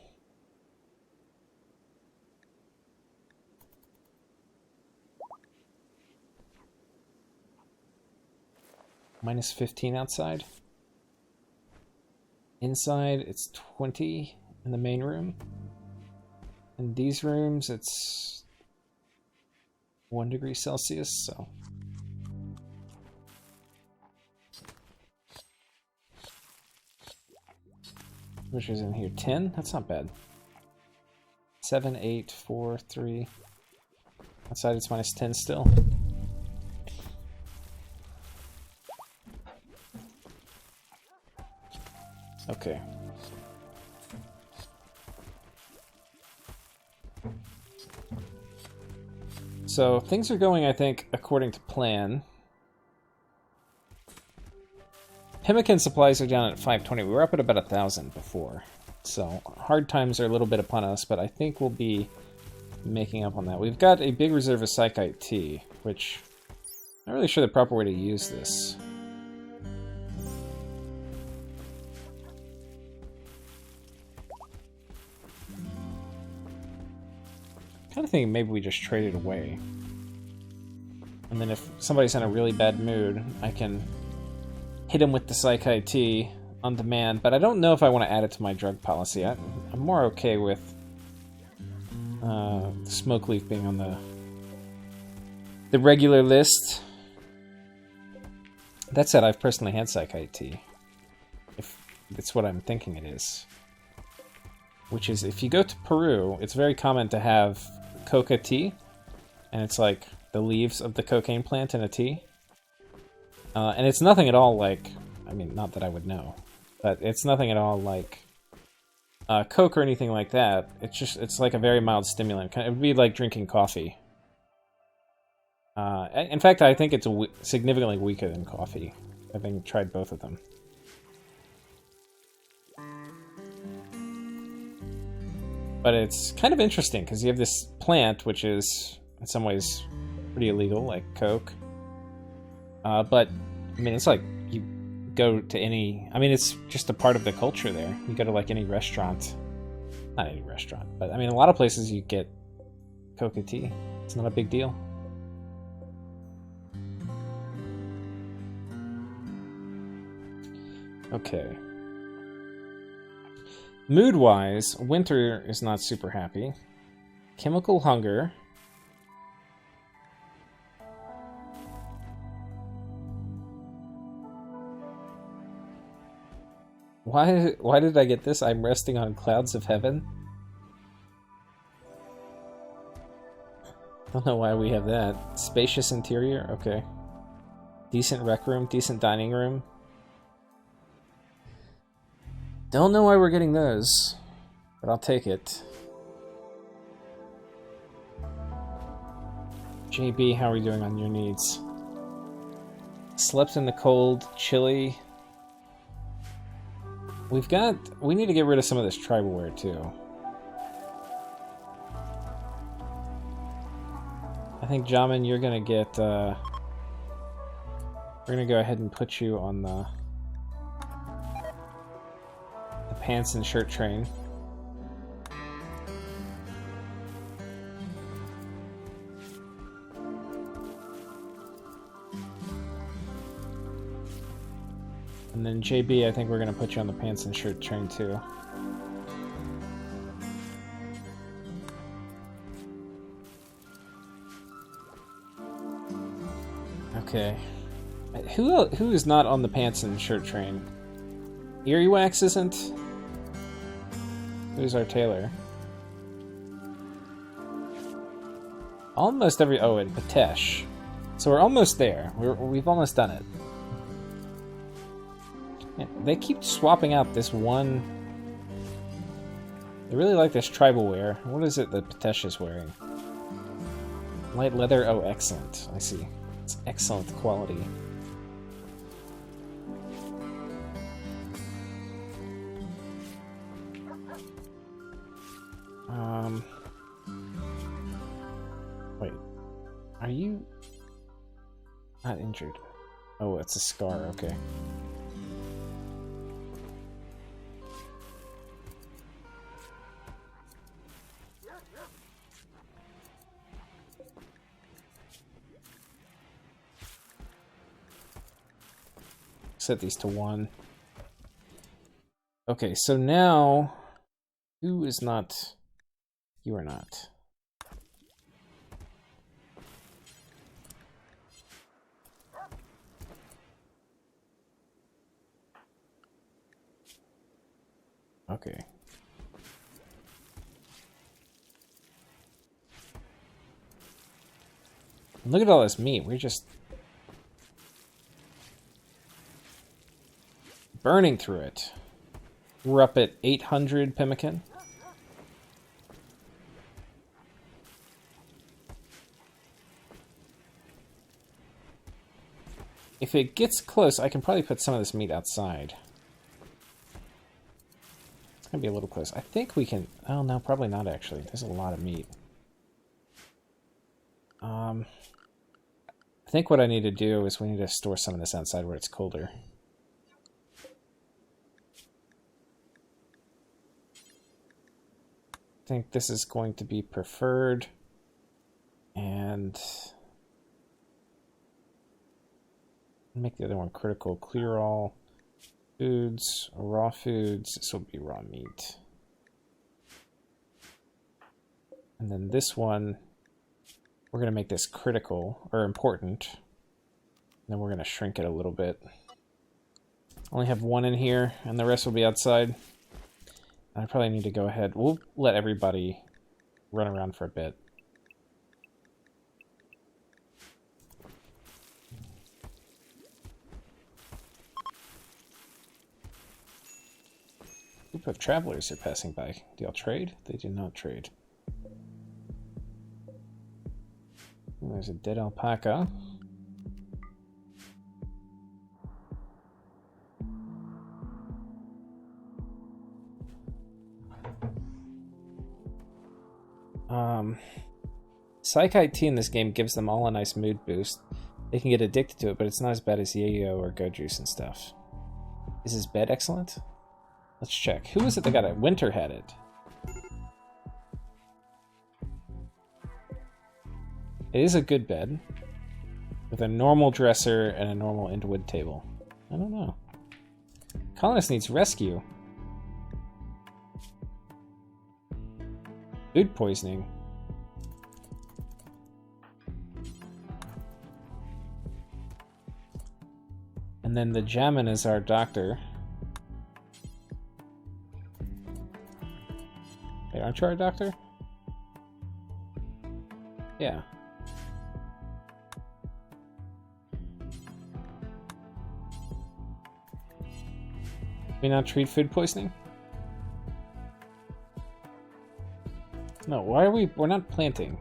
Minus 15 outside. Inside, it's 20 in the main room. In these rooms, it's 1 degree Celsius, so... Which is in here? 10? That's not bad. 7, 8, 4, 3. Outside it's minus 10 still. Okay. So things are going, I think, according to plan. Pemmican supplies are down at 520. We were up at about 1,000 before. So hard times are a little bit upon us, but I think we'll be making up on that. We've got a big reserve of Psychite tea, which Not really sure the proper way to use this. Kind of thinking maybe we just trade it away. And then if somebody's in a really bad mood, I can hit him with the Psychi Tea on demand. But I don't know if I want to add it to my drug policy. I'm more okay with Smoke Leaf being on the regular list. That said, I've personally had Psychi Tea. If it's what I'm thinking it is. Which is, if you go to Peru, it's very common to have coca tea, and it's like the leaves of the cocaine plant in a tea. And it's nothing at all like, I mean, not that I would know, but it's nothing at all like Coke or anything like that. It's like a very mild stimulant. It would be like drinking coffee. In fact, I think it's significantly weaker than coffee, having tried both of them. But it's kind of interesting, because you have this plant, which is, in some ways, pretty illegal, like Coke. But, I mean, it's like, you go to any... I mean, it's just a part of the culture there. You go to, like, any restaurant. Not any restaurant, but, I mean, a lot of places you get Coca tea. It's not a big deal. Okay. Mood-wise, Winter is not super happy. Chemical hunger. Why did I get this? I'm resting on clouds of heaven. Don't know why we have that. Spacious interior, okay. Decent rec room, decent dining room. Don't know why we're getting those, but I'll take it. JB, how are we doing on your needs? Slept in the cold, chilly. We need to get rid of some of this tribalware too. I think, Jamin, you're gonna get, we're gonna go ahead and put you on the pants and shirt train. And then JB, I think we're gonna put you on the pants and shirt train too. Okay. Who is not on the pants and shirt train? Earwax isn't? Who's our Tailor? Almost every... Oh, and Patesh. So we're almost there. We've almost done it. Yeah, they keep swapping out this one... They really like this tribal wear. What is it that Patesh is wearing? Light leather? Oh, excellent. I see. It's excellent quality. Wait. Are you... not injured? Oh, it's a scar, okay. Set these to 1. Okay, so now... Who is not... You are not. Okay. Look at all this meat. We're just burning through it. We're up at 800 pemmican. If it gets close, I can probably put some of this meat outside. It's gonna be a little close. I think we can... Oh, no, probably not, actually. There's a lot of meat. I think what I need to do is we need to store some of this outside where it's colder. I think this is going to be preferred. And make the other one critical. Clear all foods, raw foods. This will be raw meat. And then this one, we're going to make this critical, or important. And then we're going to shrink it a little bit. Only have one in here, and the rest will be outside. I probably need to go ahead. We'll let everybody run around for a bit. A group of travelers are passing by. Do y'all trade? They do not trade. And there's a dead alpaca. Psych IT in this game gives them all a nice mood boost. They can get addicted to it, but it's not as bad as Yayo or Go Juice and stuff. Is his bed excellent? Let's check. Who was it that got it? Winter had it. It is a good bed. With a normal dresser and a normal Endwood table. I don't know. Colonist needs rescue. Food poisoning. And then the Jamin is our doctor. Wait, aren't you our doctor? Yeah. We not treat food poisoning? No, why are we're not planting.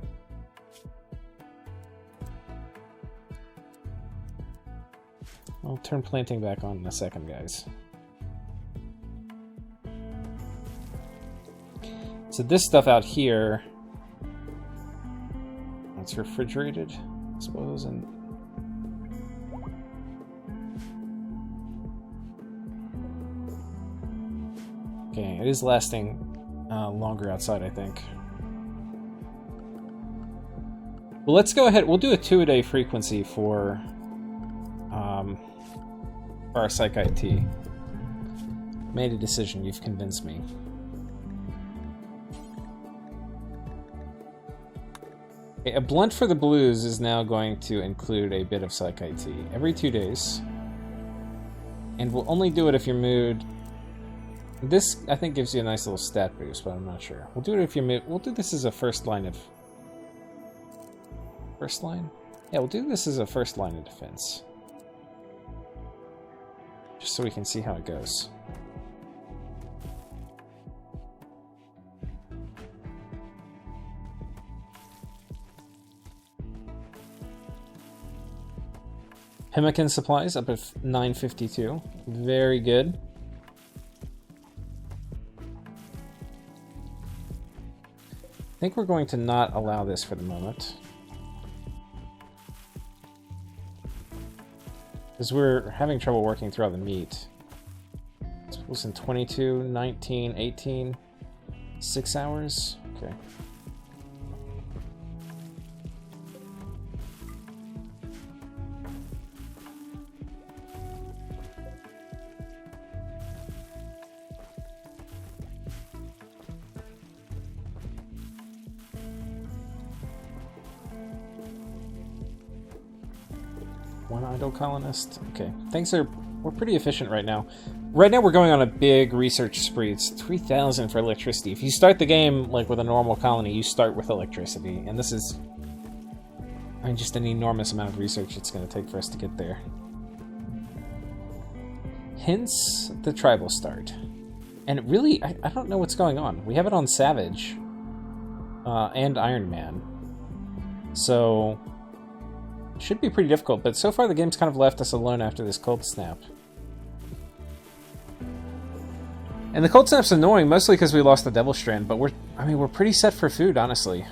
I'll turn planting back on in a second, guys. So this stuff out here, it's refrigerated, I suppose, and okay, it is lasting longer outside, I think. Well, let's go ahead. We'll do a 2-a-day frequency for our Psych IT. Made a decision. You've convinced me. Okay, a blunt for the blues is now going to include a bit of Psych IT every 2 days, and we'll only do it if your mood. This I think gives you a nice little stat boost, but I'm not sure. We'll do it if your mood. We'll do this as a first line of. First line? Yeah, we'll do this as a first line of defense. Just so we can see how it goes. Pemmican supplies up at 952. Very good. I think we're going to not allow this for the moment. Because we're having trouble working through all the meat. Suppose in 22, 19, 18, 6 hours? Okay. One idle colonist. Okay, we're pretty efficient right now. Right now we're going on a big research spree. It's 3,000 for electricity. If you start the game like with a normal colony, you start with electricity, and this is, I mean, just an enormous amount of research it's going to take for us to get there. Hence the tribal start. And really, I don't know what's going on. We have it on Savage and Iron Man, so should be pretty difficult, but so far the game's kind of left us alone after this cold snap. And the cold snap's annoying, mostly because we lost the Devil Strand, but we're pretty set for food, honestly.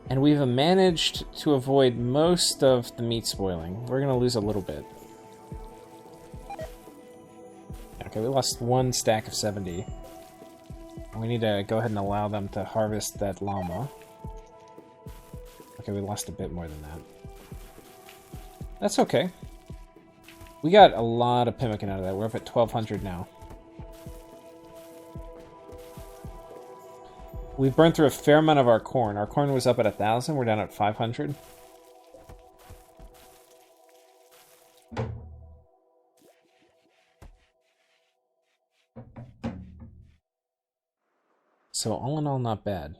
And we've managed to avoid most of the meat spoiling. We're going to lose a little bit. Okay, we lost 1 stack of 70. We need to go ahead and allow them to harvest that llama. Okay, we lost a bit more than that. That's okay. We got a lot of pemmican out of that. We're up at 1,200 now. We've burned through a fair amount of our corn. Our corn was up at 1,000. We're down at 500. So all in all, not bad.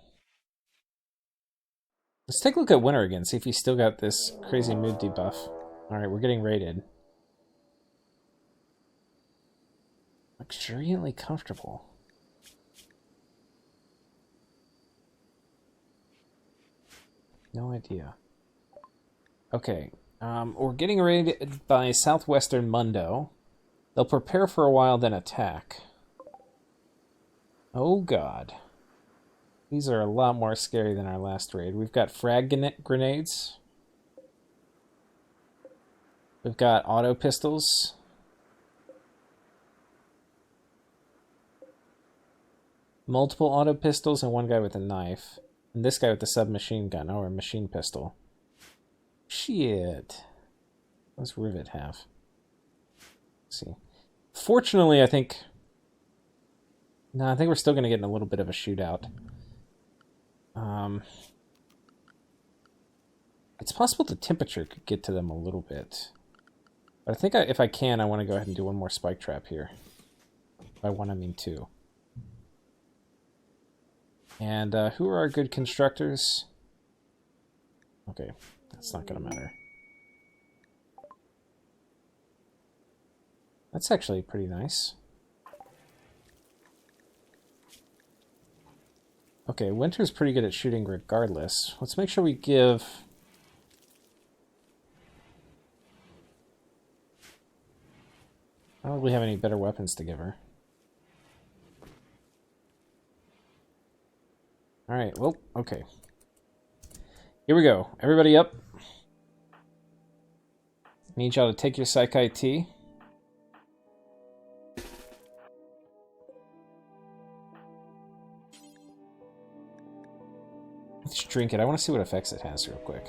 Let's take a look at Winter again, see if he's still got this crazy mood debuff. Alright, we're getting raided. Luxuriantly comfortable. No idea. Okay, we're getting raided by Southwestern Mundo. They'll prepare for a while, then attack. Oh god. These are a lot more scary than our last raid. We've got frag grenades. We've got auto pistols. Multiple auto pistols and 1 guy with a knife. And this guy with the submachine gun, or a machine pistol. Shit. What does Rivet have? Let's see. Fortunately, I think... No, I think we're still going to get in a little bit of a shootout. It's possible the temperature could get to them a little bit. But I think if I can, I want to go ahead and do 1 more spike trap here. By 1, I mean 2. And who are our good constructors? Okay, that's not going to matter. That's actually pretty nice. Okay, Winter's pretty good at shooting regardless. Let's make sure we give... I don't really have any better weapons to give her. Alright, well, okay. Here we go. Everybody up. Need y'all to take your Psych IT. Let's drink it. I want to see what effects it has real quick.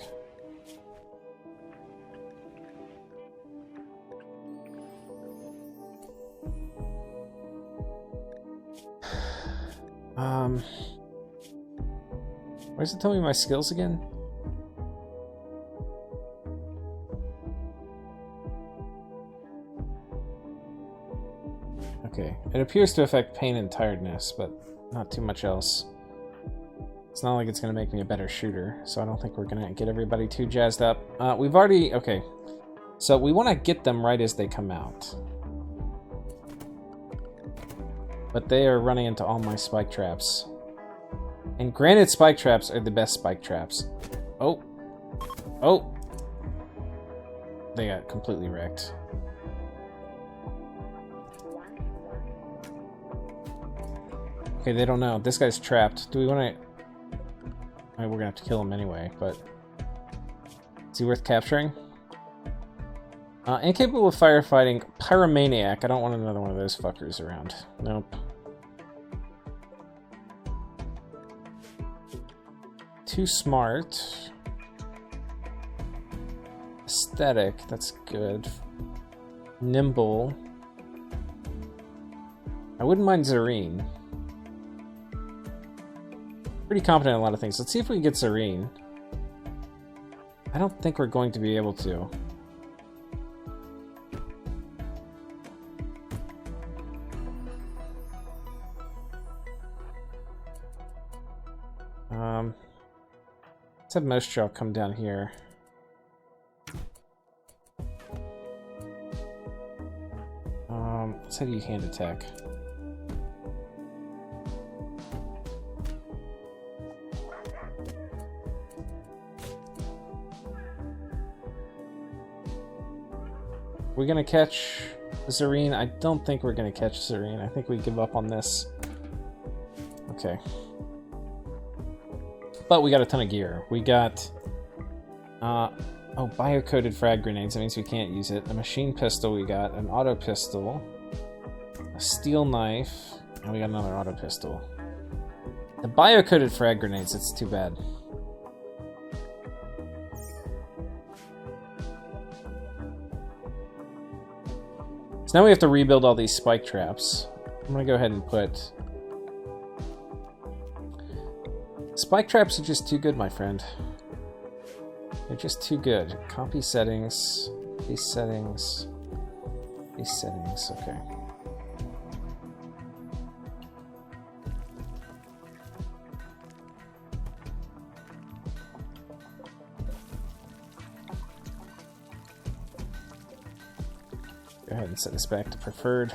Why does it tell me my skills again? Okay, it appears to affect pain and tiredness, but not too much else. It's not like it's going to make me a better shooter, so I don't think we're going to get everybody too jazzed up. We've already... Okay, so we want to get them right as they come out. But they are running into all my spike traps. And granted, spike traps are the best spike traps. Oh. Oh. They got completely wrecked. Okay, they don't know. This guy's trapped. Do we want to... I mean, we're going to have to kill him anyway, but... Is he worth capturing? Incapable of firefighting. Pyromaniac. I don't want another one of those fuckers around. Nope. Too smart. Aesthetic. That's good. Nimble. I wouldn't mind Zareen. Pretty competent in a lot of things. Let's see if we can get Zareen. I don't think we're going to be able to. Let's have most y'all come down here. Let's have you hand attack. We're gonna catch Zareen. I don't think we're gonna catch Zareen. I think we give up on this. Okay. But we got a ton of gear. We got... bio-coated frag grenades. That means we can't use it. A machine pistol we got. An auto pistol. A steel knife. And we got another auto pistol. The bio-coated frag grenades, it's too bad. So now we have to rebuild all these spike traps. I'm gonna go ahead and put... Spike traps are just too good, my friend. They're just too good. Copy settings. These settings. These settings, okay. Go ahead and set this back to preferred.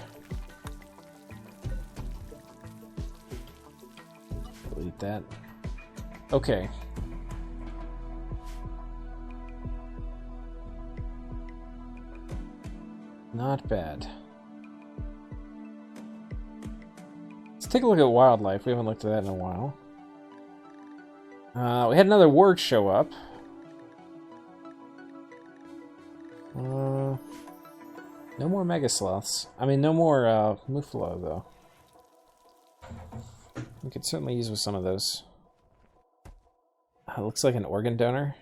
Delete that. Okay. Not bad. Let's take a look at wildlife. We haven't looked at that in a while. We had another word show up. No more mega sloths. I mean, no more Muffalo, though. We could certainly use with some of those. Looks like an organ donor.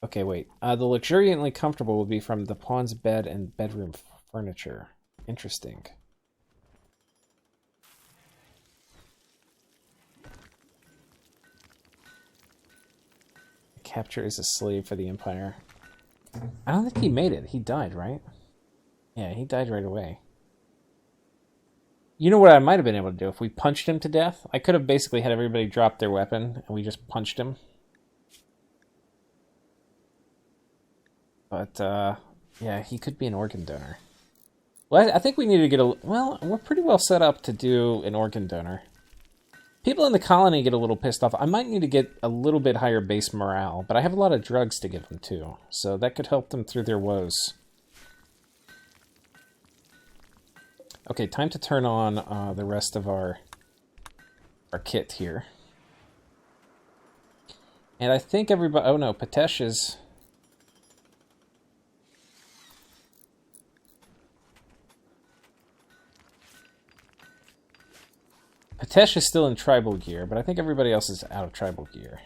Okay, wait. The luxuriantly comfortable will be from the pawn's bed and bedroom furniture. Interesting. Capture is a slave for the Empire. I don't think he made it. He died, right? Yeah, he died right away. You know what I might have been able to do? If we punched him to death, I could have basically had everybody drop their weapon and we just punched him. But, yeah, he could be an organ donor. Well, I think we need to get a... Well, we're pretty well set up to do an organ donor. People in the colony get a little pissed off. I might need to get a little bit higher base morale, but I have a lot of drugs to give them, too. So that could help them through their woes. Okay, time to turn on the rest of our kit here. And I think everybody... Oh, no, Patesh is... Patesh is still in tribal gear, but I think everybody else is out of tribal gear.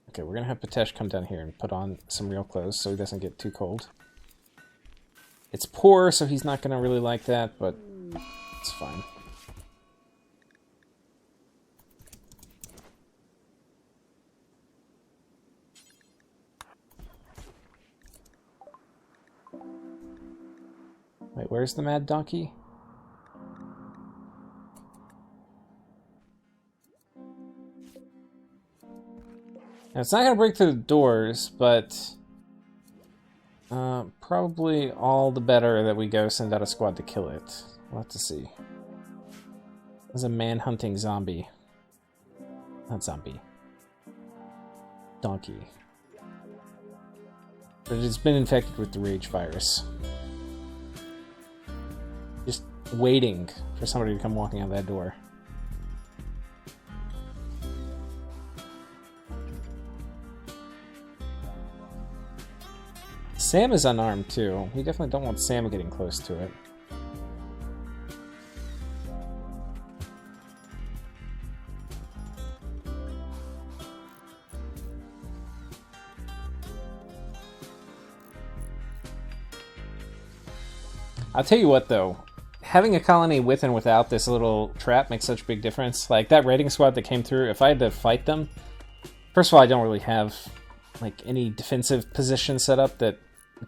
Okay, we're going to have Patesh come down here and put on some real clothes so he doesn't get too cold. It's poor, so he's not going to really like that, but it's fine. Wait, where's the mad donkey? Now, it's not going to break through the doors, but probably all the better that we go send out a squad to kill it. We'll have to see. There's a man-hunting zombie. Not zombie. Donkey. But it's been infected with the rage virus. Just waiting for somebody to come walking out that door. Sam is unarmed too. We definitely don't want Sam getting close to it. I'll tell you what though, having a colony with and without this little trap makes such a big difference. Like that raiding squad that came through, if I had to fight them, first of all, I don't really have like any defensive position set up that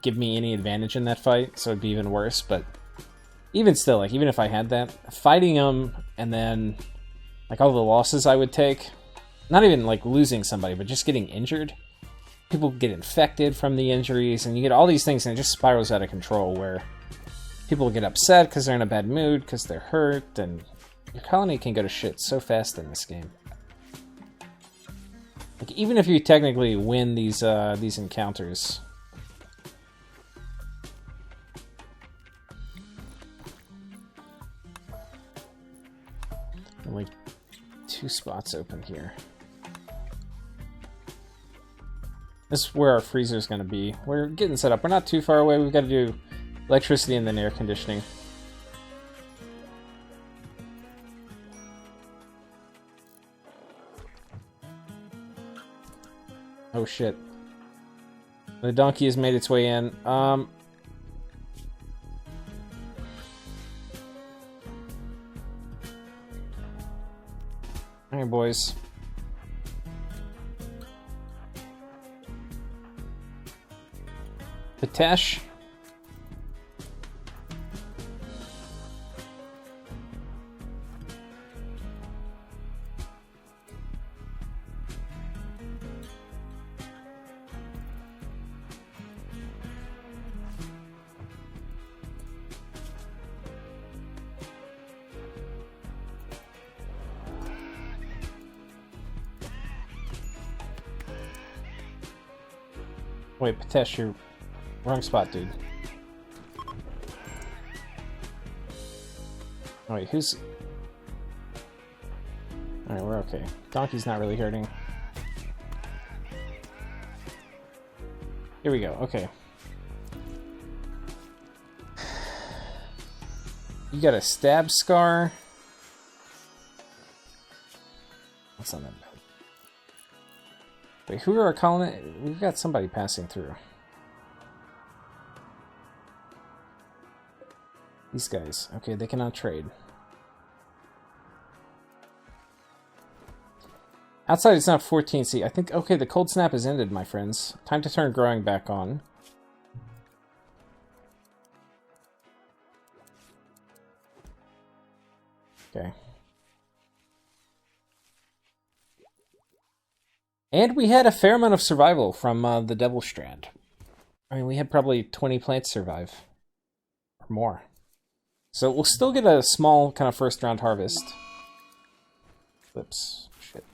give me any advantage in that fight, so it'd be even worse. But even still, like even if I had that, fighting them and then like all the losses I would take, not even like losing somebody, but just getting injured. People get infected from the injuries, and you get all these things, and it just spirals out of control where people get upset because they're in a bad mood, because they're hurt, and your colony can go to shit so fast in this game. Like even if you technically win these encounters. 2 spots open here. This is where our freezer is going to be. We're getting set up. We're not too far away. We've got to do electricity and then air conditioning. Oh shit. The donkey has made its way in. Alright, boys. Patesh. Wait, Patesh, you're wrong spot, dude. Oh, wait, who's... Alright, we're okay. Donkey's not really hurting. Here we go, okay. You got a stab scar. What's on that? Wait, who are our colonists? We've got somebody passing through. These guys. Okay, they cannot trade. Outside it's not 14C. I think, okay, the cold snap has ended, my friends. Time to turn growing back on. Okay. And we had a fair amount of survival from the Devil Strand. I mean, we had probably 20 plants survive. Or more. So we'll still get a small kind of first round harvest. Whoops. Shit.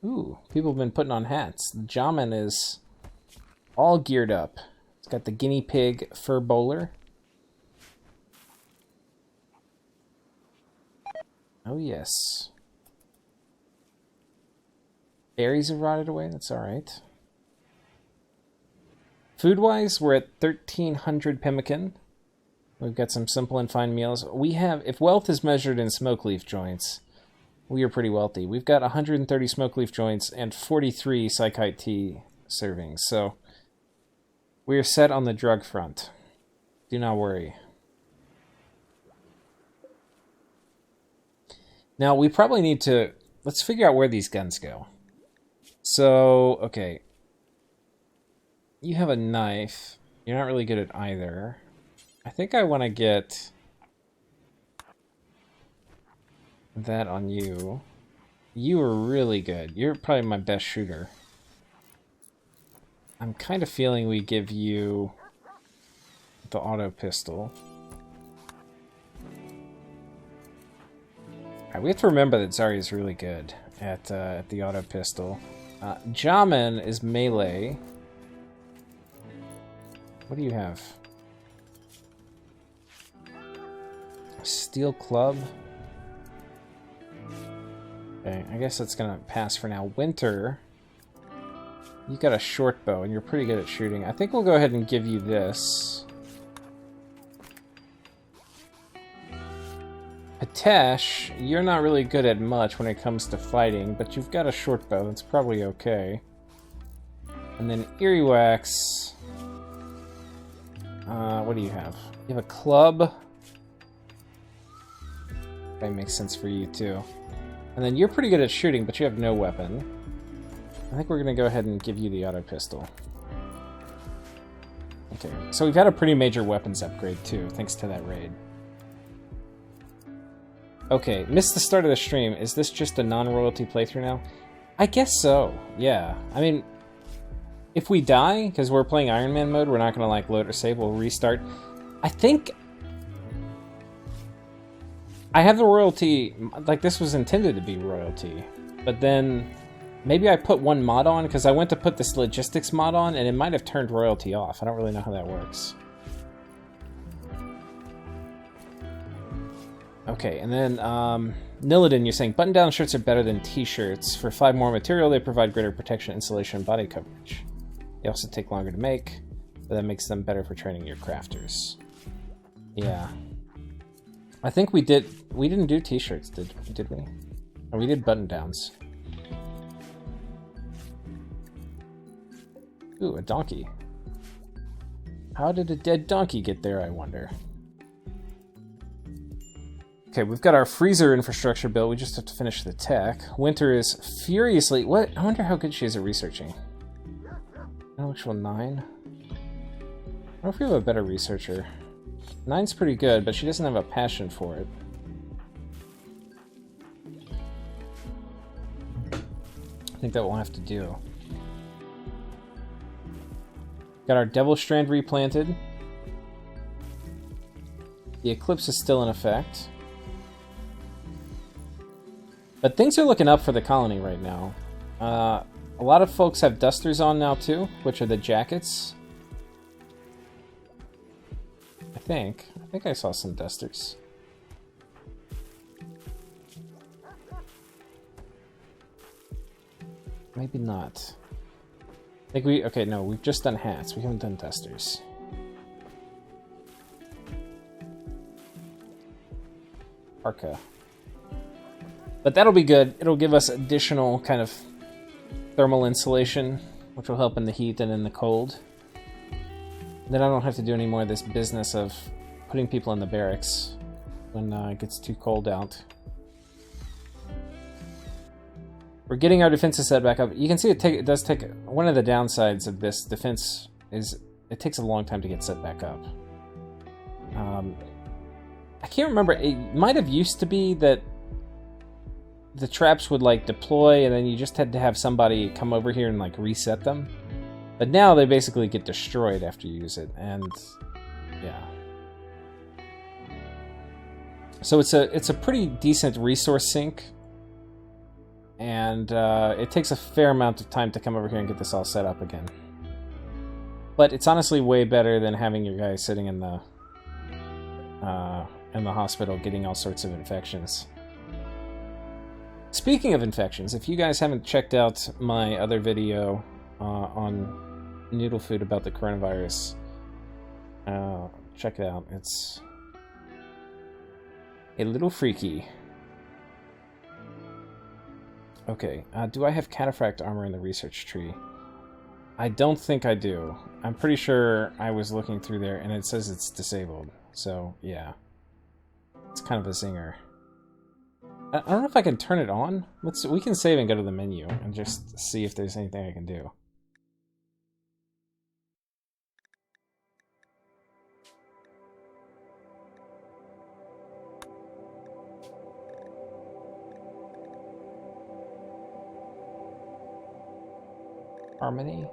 Ooh, people have been putting on hats. The Jamin is all geared up. It's got the guinea pig fur bowler. Oh, yes. Berries have rotted away. That's alright. Food-wise, we're at 1,300 pemmican. We've got some simple and fine meals. We have, if wealth is measured in smoke leaf joints, we are pretty wealthy. We've got 130 smoke leaf joints and 43 psychite tea servings. So we are set on the drug front. Do not worry. Now, we probably need to... Let's figure out where these guns go. So, okay. You have a knife. You're not really good at either. I think I want to get that on you. You are really good. You're probably my best shooter. I'm kind of feeling we give you the auto pistol. Alright, we have to remember that Zarya is really good at the auto pistol. Jamin is melee. What do you have? Steel club. Okay, I guess that's gonna pass for now. Winter, you got a short bow and you're pretty good at shooting. I think we'll go ahead and give you this. Patesh, you're not really good at much when it comes to fighting, but you've got a short bow, that's probably okay. And then Earwax, what do you have? You have a club. That makes sense for you too. And then you're pretty good at shooting, but you have no weapon. I think we're gonna go ahead and give you the auto pistol. Okay, so we've had a pretty major weapons upgrade too, thanks to that raid. Okay, missed the start of the stream. Is this just a non-royalty playthrough now? I guess so, yeah. I mean, if we die, because we're playing Iron Man mode, we're not going to like load or save, we'll restart. I think I have the royalty, like this was intended to be royalty, but then maybe I put one mod on because I went to put this logistics mod on and it might have turned royalty off. I don't really know how that works. Okay, and then Nillidan, you're saying button-down shirts are better than t-shirts. For 5 more material, they provide greater protection, insulation, and body coverage. They also take longer to make, but that makes them better for training your crafters. Yeah. I think we didn't do t-shirts, did we? Or we did button-downs. Ooh, a donkey. How did a dead donkey get there, I wonder? Okay, we've got our freezer infrastructure built. We just have to finish the tech. Winter is furiously... What? I wonder how good she is at researching. Intellectual 9? I wonder if we have a better researcher. 9's pretty good, but she doesn't have a passion for it. I think that we'll have to do. Got our Devil Strand replanted. The Eclipse is still in effect. But things are looking up for the colony right now. A lot of folks have dusters on now too, which are the jackets. I think I saw some dusters. Maybe not. I think okay, no, we've just done hats. We haven't done dusters. Parka. But that'll be good. It'll give us additional kind of thermal insulation, which will help in the heat and in the cold. Then I don't have to do any more of this business of putting people in the barracks when it gets too cold out. We're getting our defenses set back up. You can see it does take... One of the downsides of this defense is it takes a long time to get set back up. I can't remember. It might have used to be that the traps would like deploy and then you just had to have somebody come over here and like reset them. But now they basically get destroyed after you use it, and yeah. So it's a pretty decent resource sink, and it takes a fair amount of time to come over here and get this all set up again. But it's honestly way better than having your guys sitting in the hospital getting all sorts of infections. Speaking of infections, if you guys haven't checked out my other video on Noodle Food about the coronavirus, check it out. It's a little freaky. Okay, do I have cataphract armor in the research tree? I don't think I do. I'm pretty sure I was looking through there and it says it's disabled. So, yeah. It's kind of a zinger. I don't know if I can turn it on. We can save and go to the menu and just see if there's anything I can do. Harmony.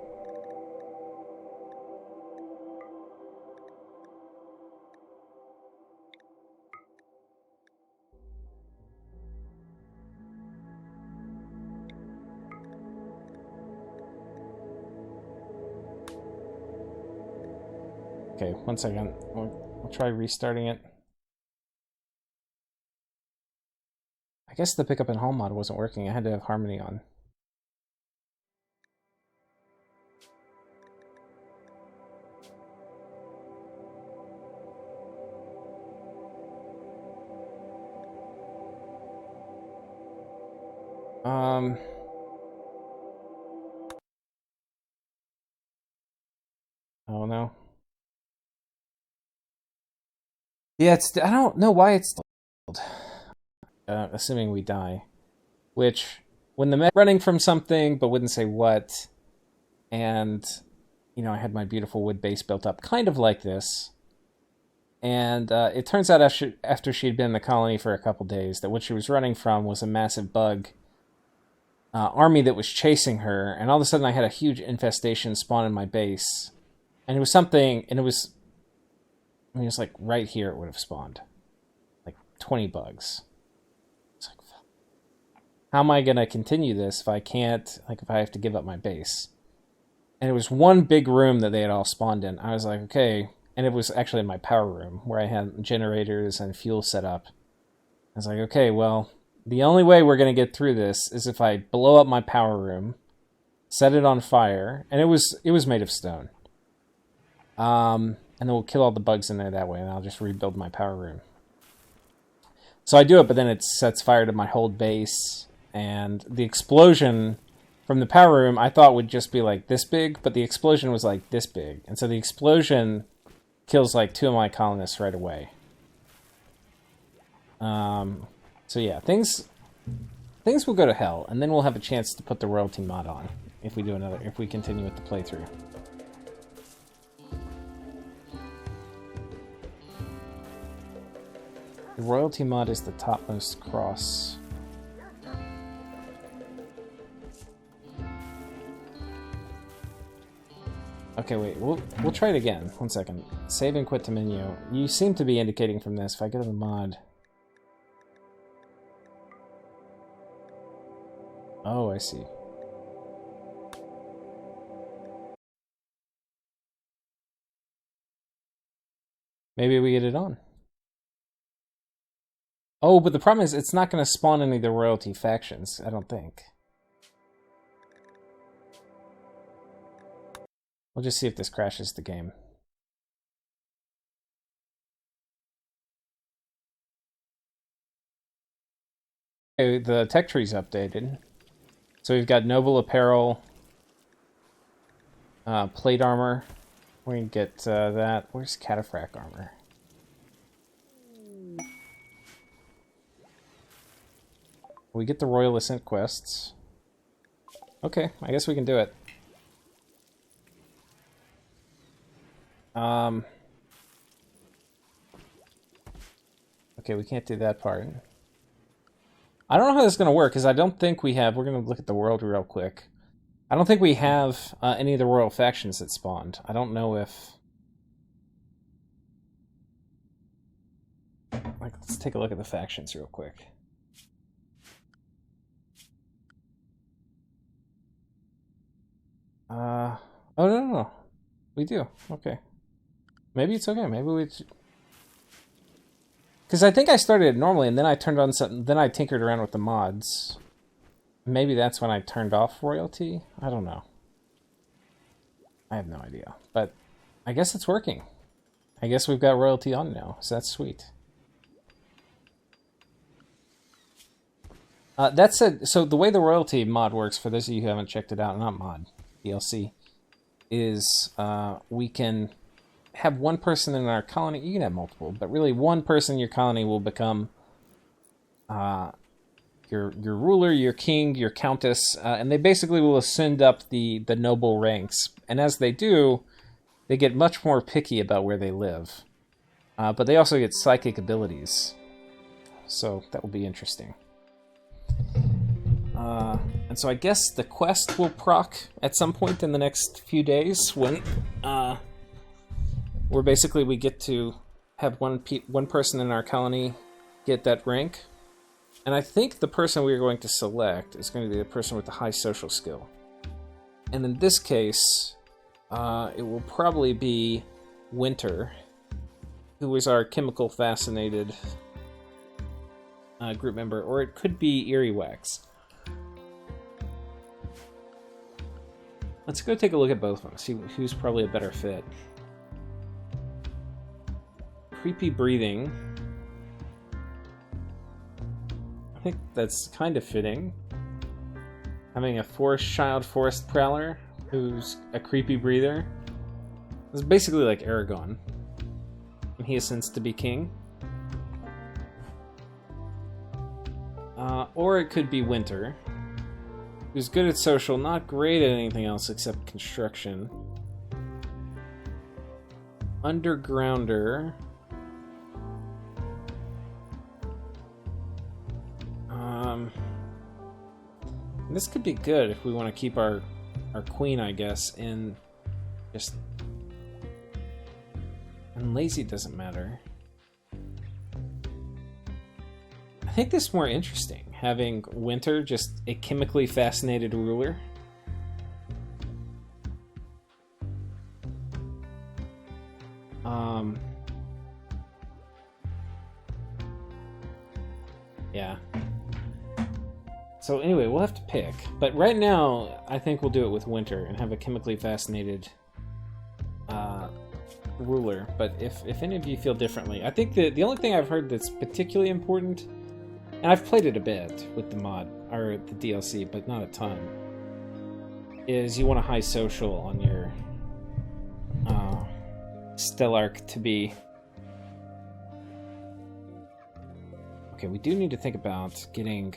Okay, 1 second. We'll try restarting it. I guess the pickup and haul mod wasn't working. I had to have Harmony on. Oh no. Yeah, I don't know why it's assuming we die. Which, when the mech running from something, but wouldn't say what, and, you know, I had my beautiful wood base built up, kind of like this, and it turns out after she'd been in the colony for a couple days, that what she was running from was a massive bug army that was chasing her, and all of a sudden I had a huge infestation spawn in my base, and it was something, and it was, I mean, it's like right here it would have spawned. Like 20 bugs. It's like, how am I going to continue this if I can't, like, if I have to give up my base? And it was one big room that they had all spawned in. I was like, okay. And it was actually in my power room where I had generators and fuel set up. I was like, okay, well, the only way we're going to get through this is if I blow up my power room, set it on fire, and it was made of stone. And then we'll kill all the bugs in there that way, and I'll just rebuild my power room. So I do it, but then it sets fire to my whole base, and the explosion from the power room I thought would just be like this big, but the explosion was like this big. And so the explosion kills like 2 of my colonists right away. So yeah, things will go to hell, and then we'll have a chance to put the royalty mod on if we continue with the playthrough. The royalty mod is the topmost cross. Okay, wait, we'll try it again. 1 second. Save and quit to menu. You seem to be indicating from this. If I go to the mod... Oh, I see. Maybe we get it on. Oh, but the problem is it's not going to spawn any of the royalty factions, I don't think. We'll just see if this crashes the game. Okay, the tech tree's updated. So we've got noble apparel, plate armor. We can get that. Where's cataphract armor? We get the Royal Ascent quests. Okay, I guess we can do it. Okay, we can't do that part. I don't know how this is going to work, because I don't think we have... We're going to look at the world real quick. I don't think we have any of the royal factions that spawned. I don't know if... Like, let's take a look at the factions real quick. Oh, no. We do. Okay. Maybe it's okay. Maybe we... Because I think I started it normally, and then I turned on something... Then I tinkered around with the mods. Maybe that's when I turned off royalty? I don't know. I have no idea. But I guess it's working. I guess we've got royalty on now, so that's sweet. That said, so the way the royalty mod works, for those of you who haven't checked it out, not mod, DLC, is we can have one person in our colony. You can have multiple, but really one person in your colony will become your ruler, your king, your countess, and they basically will ascend up the noble ranks. And as they do, they get much more picky about where they live. But they also get psychic abilities. So that will be interesting. And so I guess the quest will proc at some point in the next few days when where basically we get to have one person in our colony get that rank. And I think the person we're going to select is going to be the person with the high social skill. And in this case, it will probably be Winter, who is our chemical fascinated group member, or it could be Earwax. Let's go take a look at both of them, see who's probably a better fit. Creepy breathing. I think that's kind of fitting. Having a forest prowler who's a creepy breather. It's basically like Aragon. And he ascends to be king. Or it could be Winter, who's good at social, not great at anything else except construction. Undergrounder. This could be good if we want to keep our queen, I guess, in just... And lazy doesn't matter. think this is more interesting, having Winter just a chemically fascinated ruler. Yeah. So anyway, we'll have to pick. But right now, I think we'll do it with Winter and have a chemically fascinated ruler. But if any of you feel differently, I think the only thing I've heard that's particularly important, and I've played it a bit with the mod, or the DLC, but not a ton, is you want a high social on your Stellarch to be... Okay, we do need to think about getting...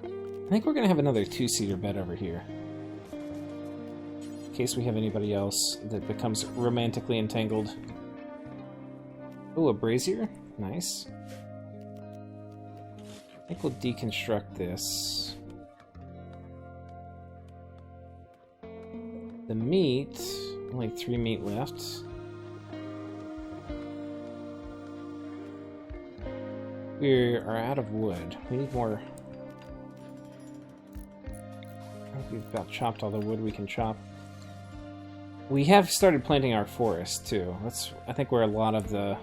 I think we're going to have another two-seater bed over here. In case we have anybody else that becomes romantically entangled. Oh, a brazier? Nice. I think we'll deconstruct this. The meat... Only 3 meat left. We are out of wood. We need more... I think we've about chopped all the wood we can chop. We have started planting our forest, too. That's, I think, where a lot of the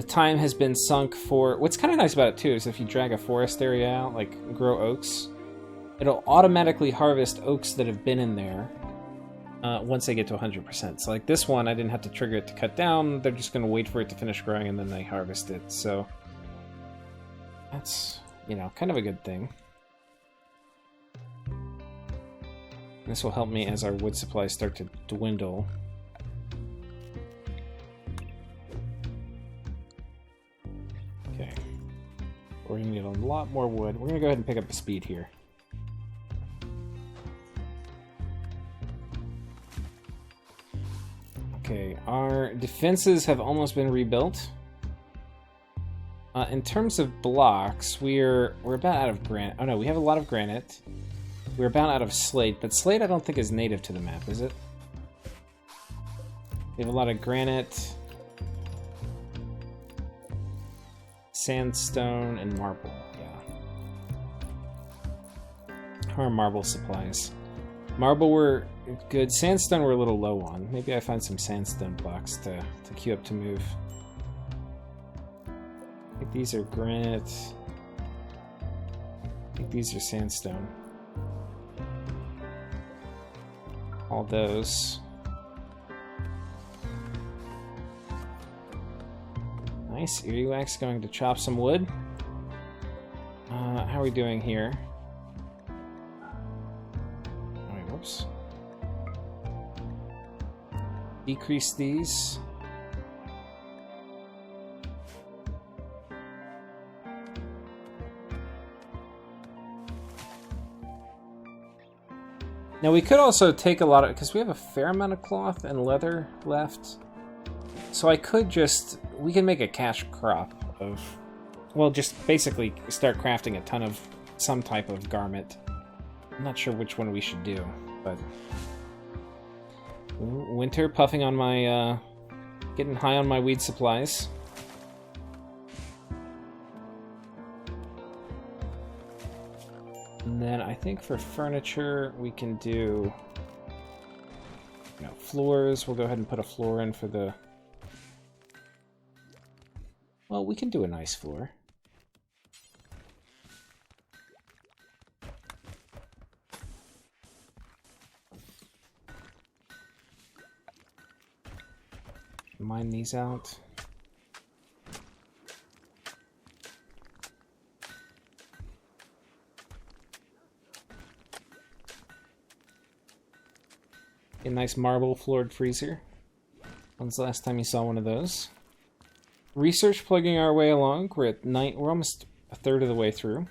time has been sunk for... What's kind of nice about it, too, is if you drag a forest area out, like grow oaks, it'll automatically harvest oaks that have been in there once they get to 100%. So like this one, I didn't have to trigger it to cut down. They're just going to wait for it to finish growing, and then they harvest it. So that's, you know, kind of a good thing. This will help me as our wood supplies start to dwindle. Okay. We're going to need a lot more wood. We're going to go ahead and pick up the speed here. Okay, our defenses have almost been rebuilt. In terms of blocks, we're about out of granite. Oh no, we have a lot of granite. We're about out of slate, but slate I don't think is native to the map, is it? We have a lot of granite, sandstone, and marble. Yeah. Our marble supplies. Marble were good. Sandstone we're a little low on. Maybe I find some sandstone blocks to queue up to move. I think these are granite. I think these are sandstone. All those. Nice. Earwax going to chop some wood. How are we doing here? Whoops. Decrease these. Now we could also take a lot of, because we have a fair amount of cloth and leather left. So I could just, we can make a cash crop of, well, just basically start crafting a ton of some type of garment. I'm not sure which one we should do, but Winter puffing on my, getting high on my weed supplies. And then I think for furniture we can do, you know, floors. We'll go ahead and put a floor in for the, well, we can do a nice floor. Mine these out. A nice marble floored freezer. When's the last time you saw one of those? Research plugging our way along. We're at we're almost a third of the way through.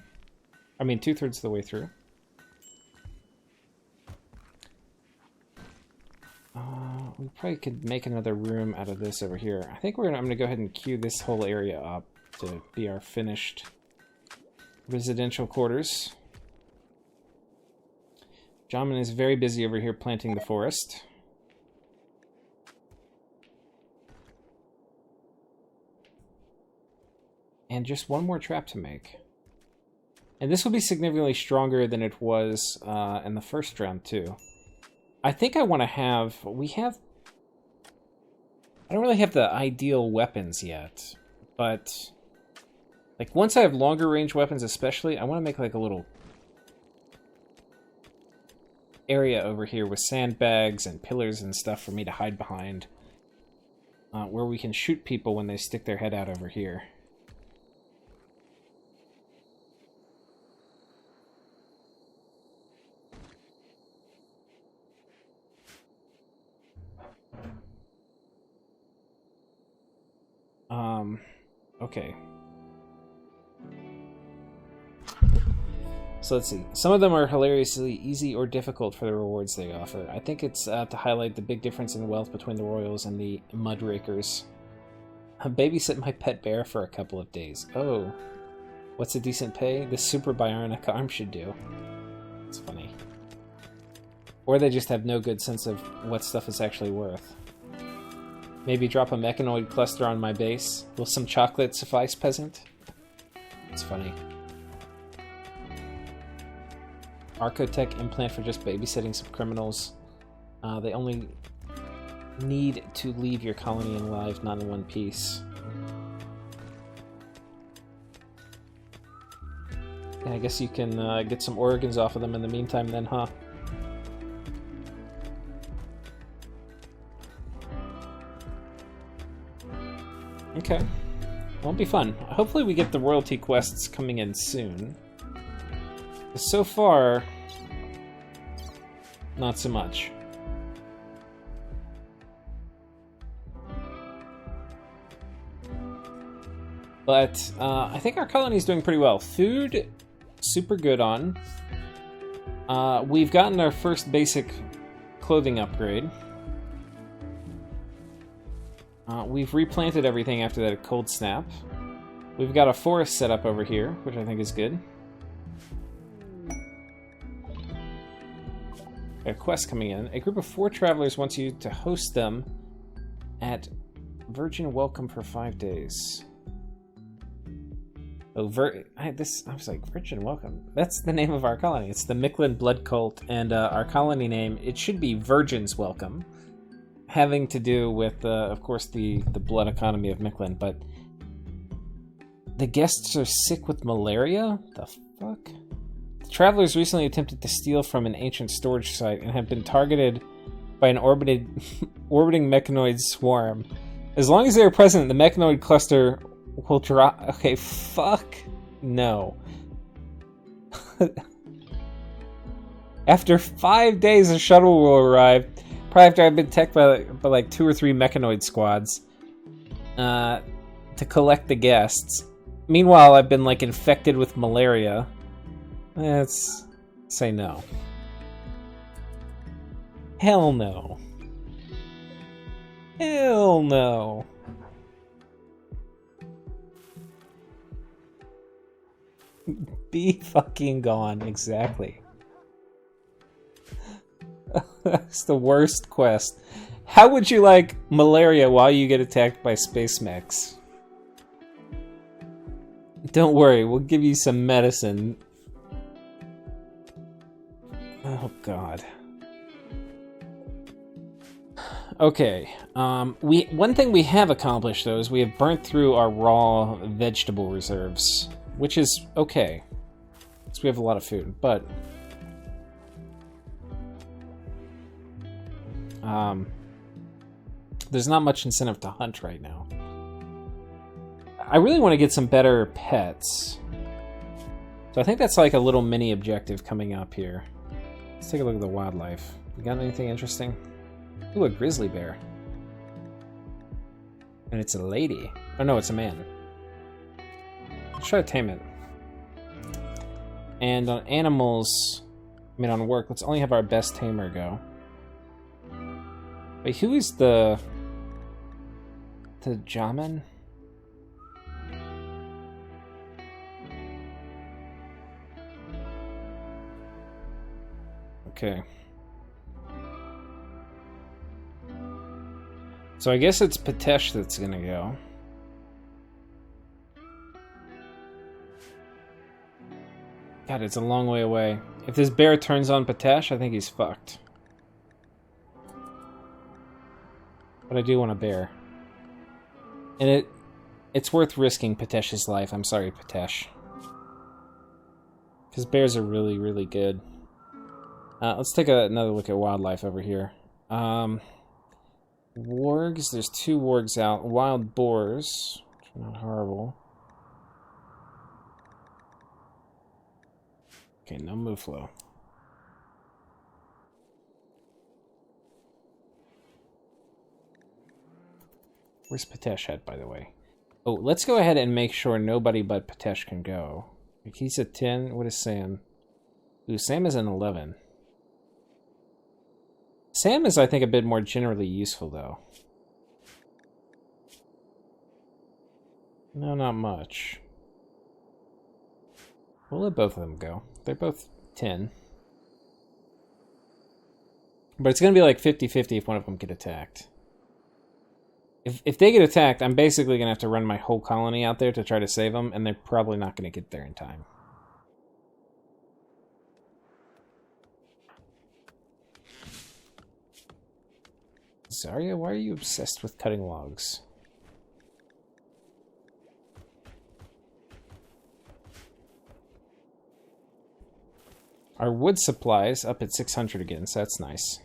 I mean, 2/3 of the way through. We probably could make another room out of this over here. I think I'm gonna go ahead and queue this whole area up to be our finished residential quarters. Jamin is very busy over here planting the forest. And just one more trap to make. And this will be significantly stronger than it was in the first round, too. I think I want to have... I don't really have the ideal weapons yet. But... like, once I have longer range weapons especially, I want to make, like, a little... area over here with sandbags and pillars and stuff for me to hide behind. Where we can shoot people when they stick their head out over here. Okay. So let's see. Some of them are hilariously easy or difficult for the rewards they offer. I think it's to highlight the big difference in wealth between the royals and the mudrakers. Babysit my pet bear for a couple of days. Oh. What's a decent pay? This super bionic arm should do. It's funny. Or they just have no good sense of what stuff is actually worth. Maybe drop a mechanoid cluster on my base. Will some chocolate suffice, peasant? It's funny. Archotech implant for just babysitting some criminals. They only need to leave your colony alive, not in one piece. And I guess you can get some organs off of them in the meantime then, huh? Okay. Won't be fun. Hopefully we get the royalty quests coming in soon. So far, not so much. But I think our colony is doing pretty well. Food, super good on. We've gotten our first basic clothing upgrade. We've replanted everything after that cold snap. We've got a forest set up over here, which I think is good. A quest coming in. A group of 4 travelers wants you to host them at Virgin Welcome for 5 days. Oh, I was like, Virgin Welcome. That's the name of our colony. It's the mictlan blood cult, and our colony name, it should be Virgin's Welcome. Having to do with, of course, the blood economy of Mictlan, but the guests are sick with malaria? The fuck? The travelers recently attempted to steal from an ancient storage site and have been targeted by an orbiting mechanoid swarm. As long as they are present, the mechanoid cluster will drop. Okay, fuck no. After 5 days, a shuttle will arrive. Probably after I've been attacked by like 2 or 3 mechanoid squads to collect the guests. Meanwhile, I've been like infected with malaria. Let's say no. Hell no. Hell no. Be fucking gone, exactly. That's the worst quest. How would you like malaria while you get attacked by space mechs? Don't worry, we'll give you some medicine. Oh god. Okay. One thing we have accomplished though is we have burnt through our raw vegetable reserves, which is okay. Because we have a lot of food, but there's not much incentive to hunt right now. I really want to get some better pets. So I think that's like a little mini objective coming up here. Let's take a look at the wildlife. You got anything interesting? Ooh, a grizzly bear. And it's a lady. Oh no, it's a man. Let's try to tame it. And on animals, I mean on work, let's only have our best tamer go. Wait, who is the Jamin? Okay. So I guess it's Patesh that's gonna go. God, it's a long way away. If this bear turns on Patesh, I think he's fucked. But I do want a bear. And it's worth risking Patesh's life. I'm sorry, Patesh. Because bears are really, really good. Let's take another look at wildlife over here. Wargs, there's 2 wargs out. Wild boars, which are not horrible. Okay, no move flow. Where's Patesh at, by the way? Oh, let's go ahead and make sure nobody but Patesh can go. Like, he's at 10. What is Sam? Ooh, Sam is an 11. Sam is, I think, a bit more generally useful, though. No, not much. We'll let both of them go. They're both 10. But it's going to be like 50-50 if one of them get attacked. If they get attacked, I'm basically going to have to run my whole colony out there to try to save them, and they're probably not going to get there in time. Zarya, why are you obsessed with cutting logs? Our wood supply is up at 600 again, so that's nice.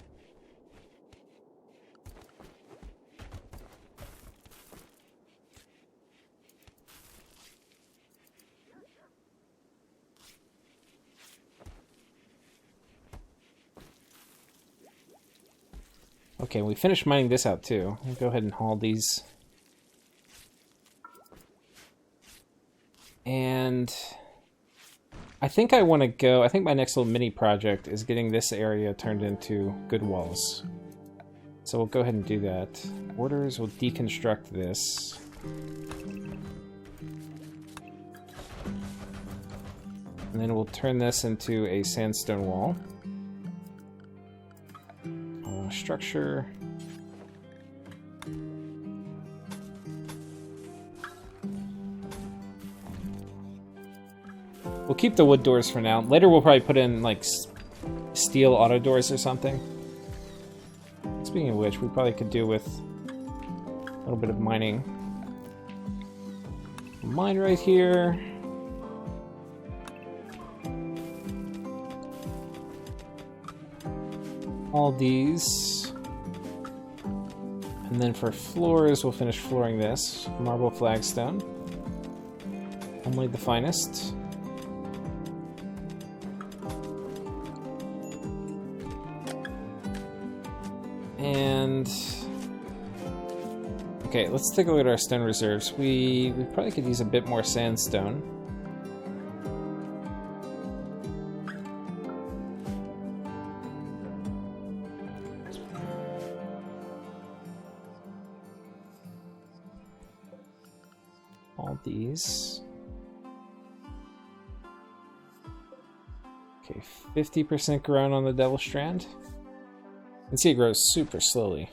Okay, we finished mining this out too. We'll go ahead and haul these. And I think I want to go... I think my next little mini project is getting this area turned into good walls. So we'll go ahead and do that. Orders will deconstruct this. And then we'll turn this into a sandstone wall. Structure. We'll keep the wood doors for now. Later we'll probably put in like steel auto doors or something. Speaking of which, we probably could do with a little bit of mining. Mine right here. All these. And then for floors, we'll finish flooring this. Marble flagstone. Only the finest. And okay, let's take a look at our stone reserves. We probably could use a bit more sandstone. All these. Okay, 50% grown on the Devil Strand. You can see it grows super slowly.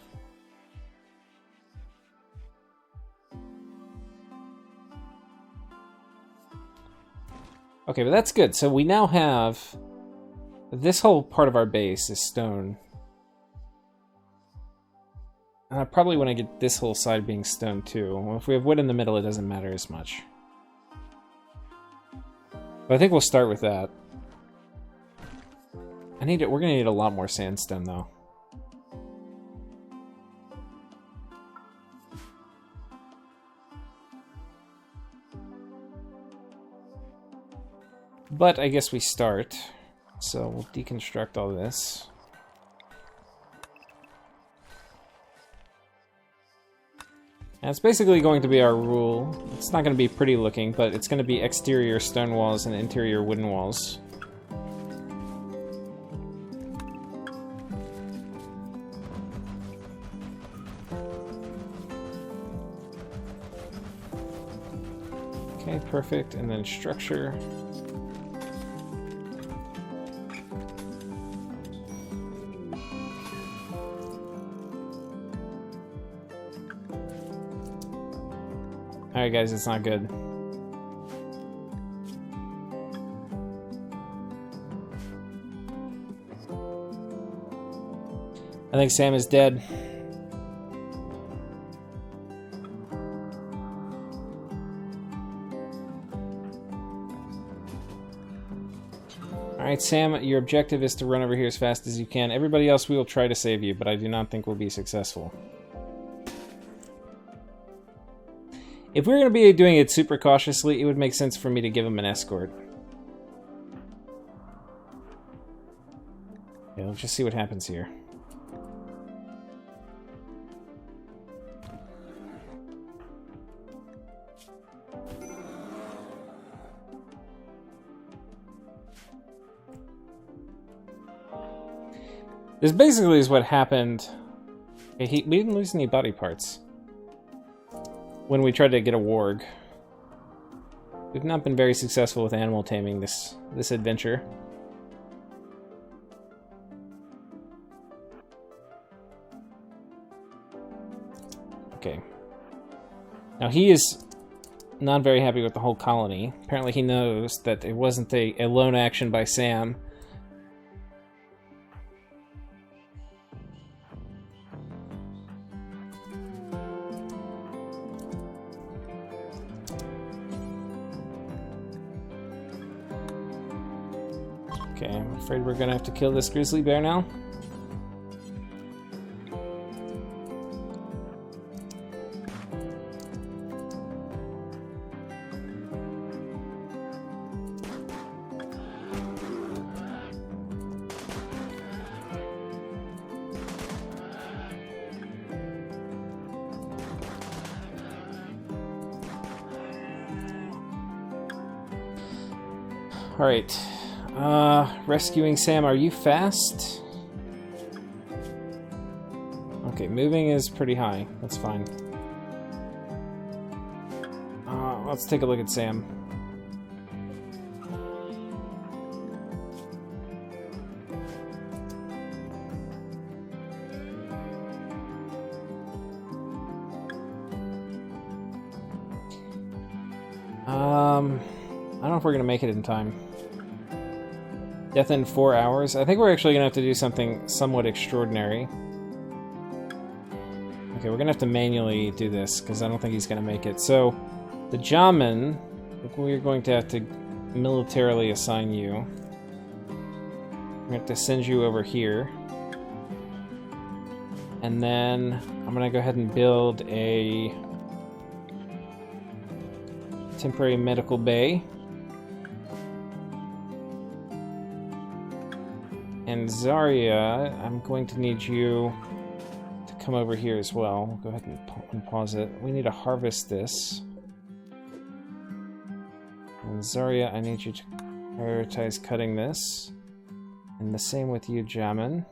Okay, but that's good. So we now have... This whole part of our base is stone. And I probably want to get this whole side being stone too. Well, if we have wood in the middle, it doesn't matter as much. But I think we'll start with that. We're gonna need a lot more sandstone though. But I guess we start. So we'll deconstruct all this. And it's basically going to be our rule. It's not going to be pretty looking, but it's going to be exterior stone walls and interior wooden walls. Okay, perfect. And then structure. Alright guys, it's not good. I think Sam is dead. Alright, Sam, your objective is to run over here as fast as you can. Everybody else, we will try to save you, but I do not think we'll be successful. If we were going to be doing it super cautiously, it would make sense for me to give him an escort. Yeah, let's just see what happens here. This basically is what happened. We didn't lose any body parts when we tried to get a warg. We've not been very successful with animal taming this adventure. Okay. Now he is not very happy with the whole colony. Apparently he knows that it wasn't a lone action by Sam. Okay, I'm afraid we're gonna have to kill this grizzly bear now. Alright. Rescuing Sam, are you fast? Okay, moving is pretty high. That's fine. Let's take a look at Sam. I don't know if we're gonna make it in time. Death in 4 hours. I think we're actually gonna have to do something somewhat extraordinary. Okay, we're gonna have to manually do this because I don't think he's gonna make it. So, the Jamin, we're going to have to militarily assign you. We're gonna have to send you over here, and then I'm gonna go ahead and build a temporary medical bay. And Zarya, I'm going to need you to come over here as well. Go ahead and pause it. We need to harvest this. And Zarya, I need you to prioritize cutting this. And the same with you, Jamin.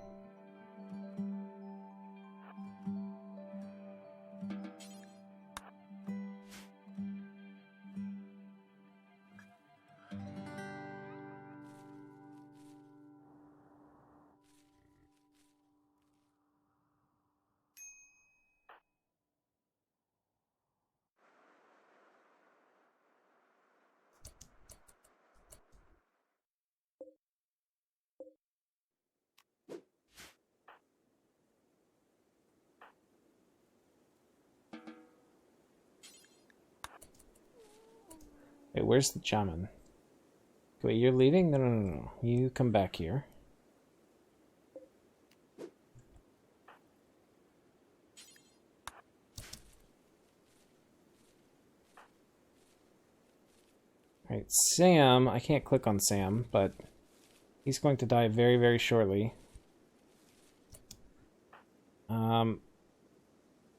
Wait, where's the Jamin? Wait, you're leaving? No. You come back here. Alright, Sam, I can't click on Sam, but he's going to die very, very shortly.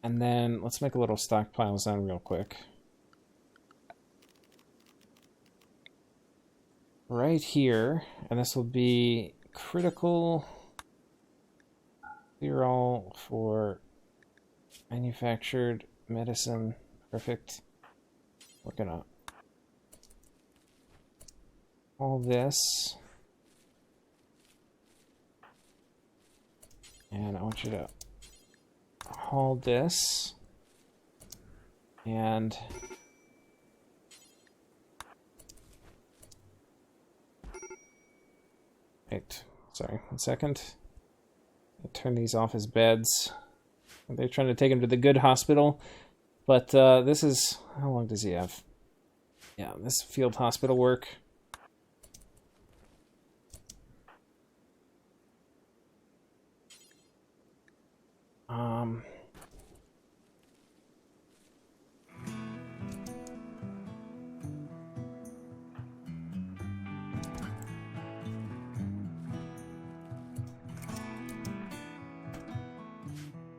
And then let's make a little stockpile zone real quick. Right here, and this will be critical. Clear all for manufactured medicine. Perfect. We're gonna all this, and I want you to haul this, and wait, sorry, 1 second. Turn these off as beds. They're trying to take him to the good hospital, but this is... How long does he have? Yeah, this field hospital work.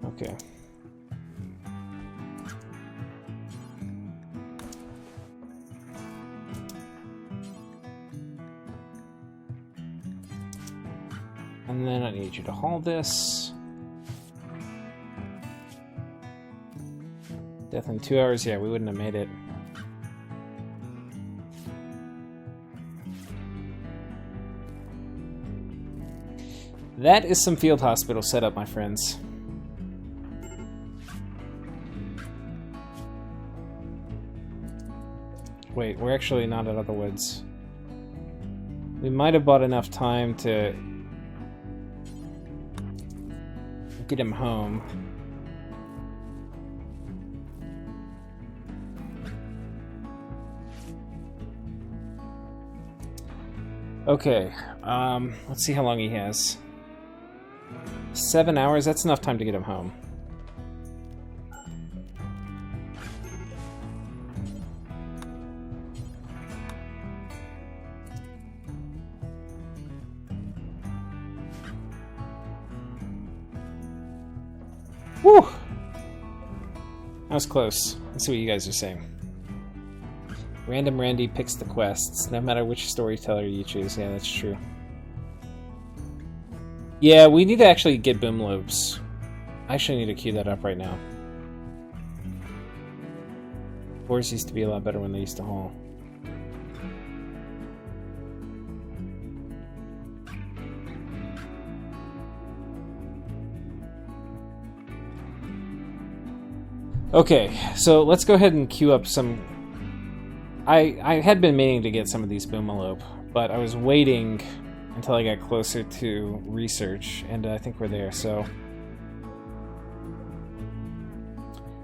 Okay. And then I need you to haul this. Death in 2 hours? Yeah, we wouldn't have made it. That is some field hospital setup, my friends. Wait, we're actually not at Other Woods. We might have bought enough time to get him home. Okay, let's see how long he has. 7 hours, that's enough time to get him home. Woo! That was close. Let's see what you guys are saying. Random Randy picks the quests, no matter which storyteller you choose. Yeah, that's true. Yeah, we need to actually get boom loops. I actually need to queue that up right now. Boars used to be a lot better when they used to haul. Okay, so let's go ahead and queue up some... I had been meaning to get some of these boomalope, but I was waiting until I got closer to research, and I think we're there, so...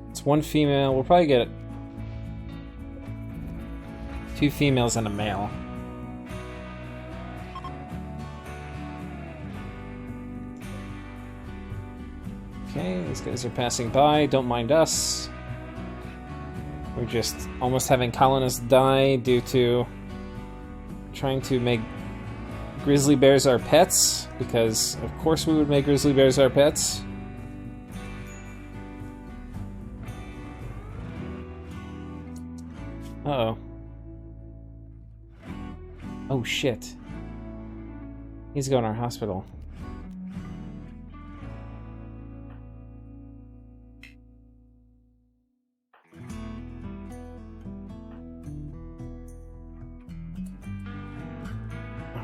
It's one female. We'll probably get 2 females and a male. Okay, these guys are passing by. Don't mind us. We're just almost having colonists die due to trying to make grizzly bears our pets, because of course we would make grizzly bears our pets. Uh-oh. Oh shit. He's going to our hospital.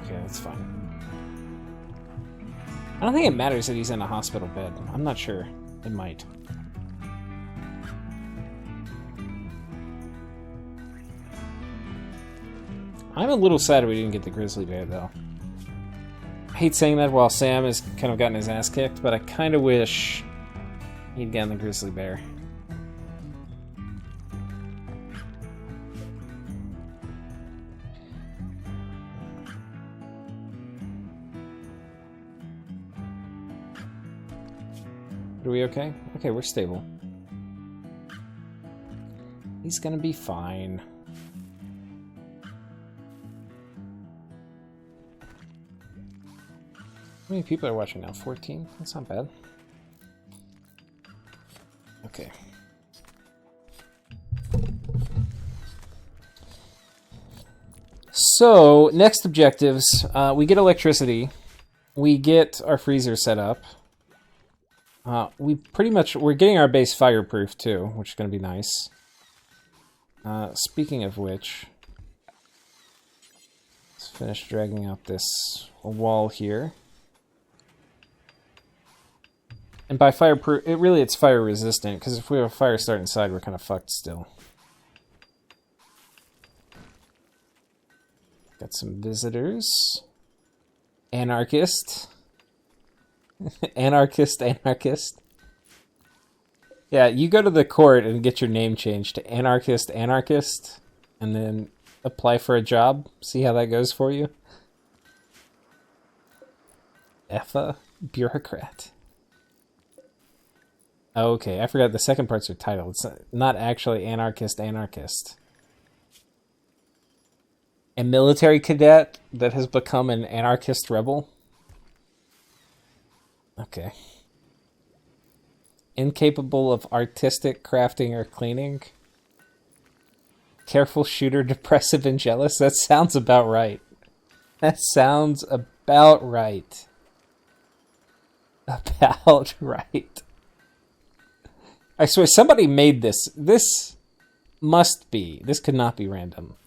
Okay, that's fine. I don't think it matters that he's in a hospital bed. I'm not sure. It might. I'm a little sad we didn't get the grizzly bear, though. I hate saying that while Sam has kind of gotten his ass kicked, but I kind of wish he'd gotten the grizzly bear. Are we okay? Okay, we're stable. He's gonna be fine. How many people are watching now? 14? That's not bad. Okay. So, next objectives. We get electricity. We get our freezer set up. We're getting our base fireproof too, which is going to be nice. Speaking of which, let's finish dragging out this wall here. And by fireproof, it's fire resistant, because if we have a fire start inside, we're kind of fucked still. Got some visitors. Anarchist. Anarchist, anarchist. Yeah, you go to the court and get your name changed to anarchist, anarchist, and then apply for a job. See how that goes for you. Effa, bureaucrat. Okay, I forgot the second parts are titled. It's not actually anarchist, anarchist. A military cadet that has become an anarchist rebel. Okay. Incapable of artistic crafting or cleaning. Careful shooter, depressive and jealous. That sounds about right. That sounds about right. About right. I swear, somebody made this. This could not be random.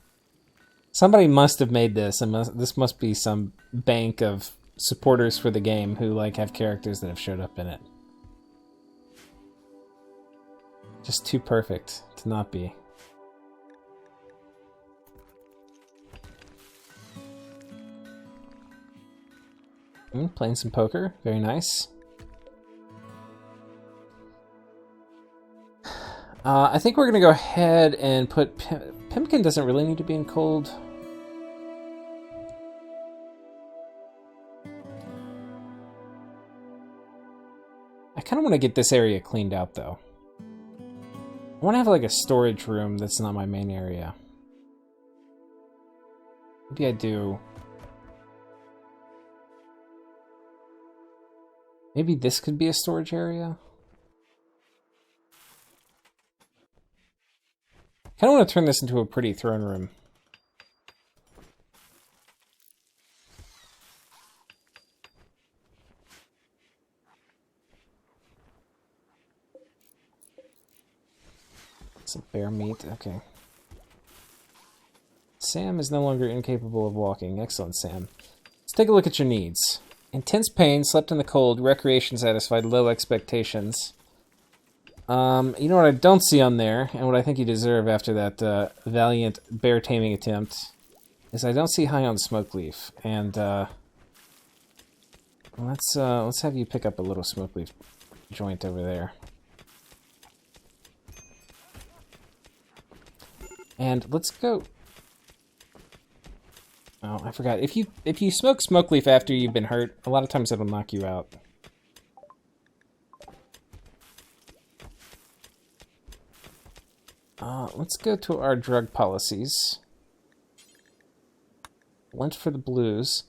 Somebody must have made this, and this must be some bank of supporters for the game who like have characters that have showed up in it. Just too perfect to not be. Playing some poker. Very nice. I think we're going to go ahead and put... Pimkin doesn't really need to be in cold. I kind of want to get this area cleaned out, though. I want to have like a storage room that's not my main area. Maybe I do. Maybe this could be a storage area. I kind of want to turn this into a pretty throne room. Some bear meat, okay. Sam is no longer incapable of walking. Excellent, Sam. Let's take a look at your needs. Intense pain, slept in the cold, recreation satisfied, low expectations. You know what I don't see on there, and what I think you deserve after that valiant bear taming attempt, is I don't see high on smoke leaf. And let's have you pick up a little smoke leaf joint over there. And let's go. Oh, I forgot. If you smoke smoke leaf after you've been hurt, a lot of times it'll knock you out. Let's go to our drug policies. Lunch for the blues.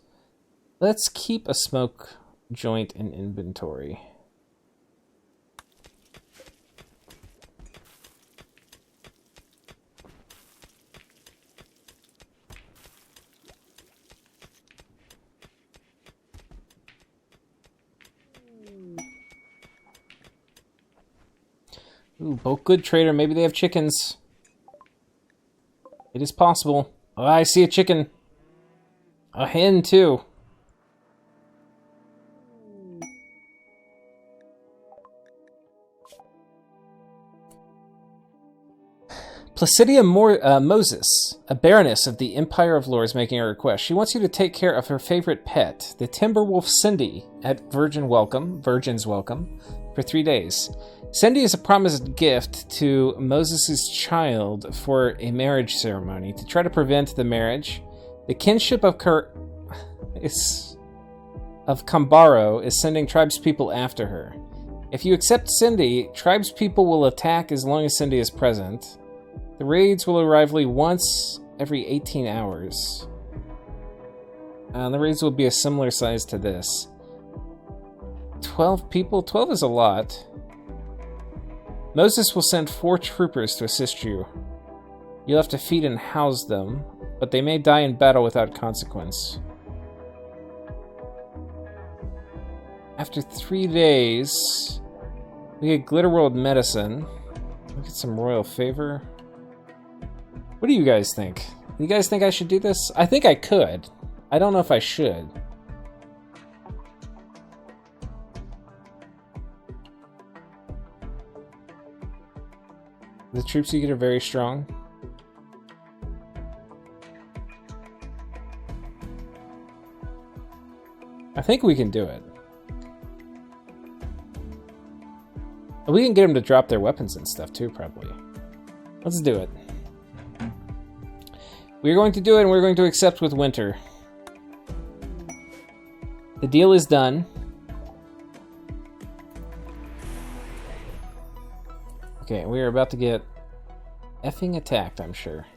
Let's keep a smoke joint in inventory. Ooh, both good trader. Maybe they have chickens. It is possible. Oh, I see a chicken. A hen, too. Placidia Moses, a baroness of the Empire of Lore, is making a request. She wants you to take care of her favorite pet, the Timberwolf Cindy, at Virgin's Welcome, for 3 days. Cindy is a promised gift to Moses' child for a marriage ceremony. To try to prevent the marriage, the kinship of Kambaro is sending tribespeople after her. If you accept Cindy, tribespeople will attack as long as Cindy is present. The raids will arrive once every 18 hours. The raids will be a similar size to this. 12 people? 12 is a lot. Moses will send 4 troopers to assist you. You'll have to feed and house them, but they may die in battle without consequence. After 3 days, we get Glitterworld medicine. We'll get some royal favor. What do you guys think? You guys think I should do this? I think I could. I don't know if I should. The troops you get are very strong. I think we can do it. We can get them to drop their weapons and stuff too, probably. Let's do it. We're going to do it, and we're going to accept with Winter. The deal is done. Okay, we are about to get effing attacked, I'm sure.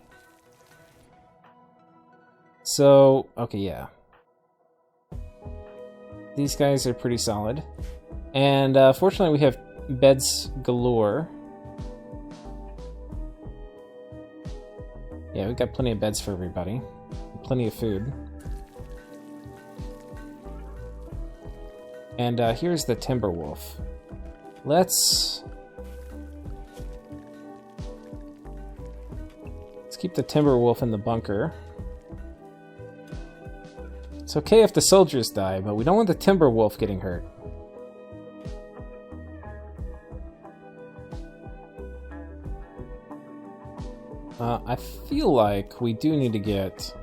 So, okay, yeah. These guys are pretty solid. And fortunately, we have beds galore. Yeah, we've got plenty of beds for everybody. Plenty of food. And here's the Timberwolf. Let's keep the Timberwolf in the bunker. It's okay if the soldiers die, but we don't want the Timberwolf getting hurt. I feel like we do need to get...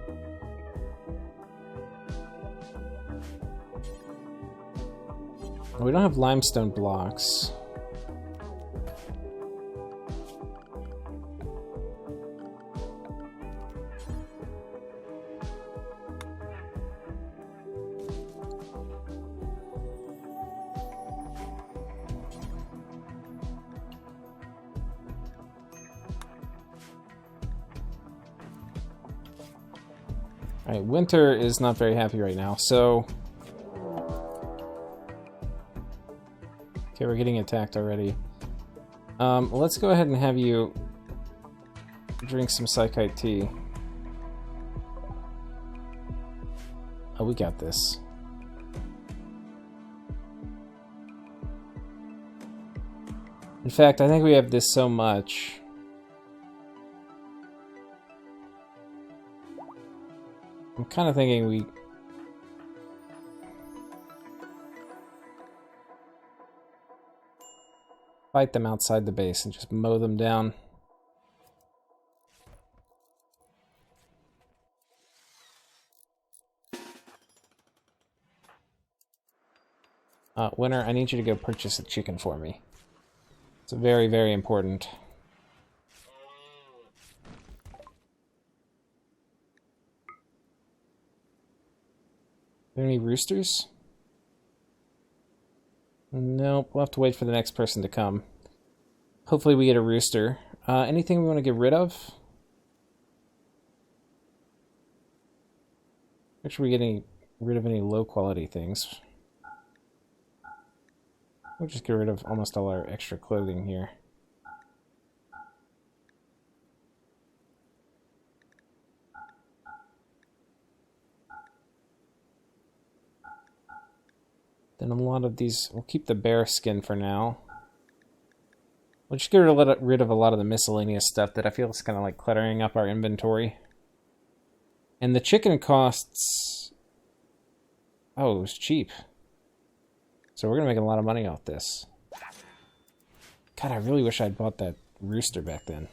We don't have limestone blocks. Alright, Winter is not very happy right now, so... Okay, we're getting attacked already. Let's go ahead and have you drink some Psychite tea. Oh, we got this. In fact, I think we have this so much. I'm kind of thinking we... fight them outside the base and just mow them down. Winter, I need you to go purchase a chicken for me. It's very, very important. Any roosters? Nope, we'll have to wait for the next person to come. Hopefully we get a rooster. Anything we want to get rid of? Make sure we get rid of any low quality things. We'll just get rid of almost all our extra clothing here. Then a lot of these, we'll keep the bear skin for now. We'll just get rid of a lot of the miscellaneous stuff that I feel is kind of like cluttering up our inventory. And the chicken costs... Oh, it was cheap. So we're going to make a lot of money off this. God, I really wish I'd bought that rooster back then.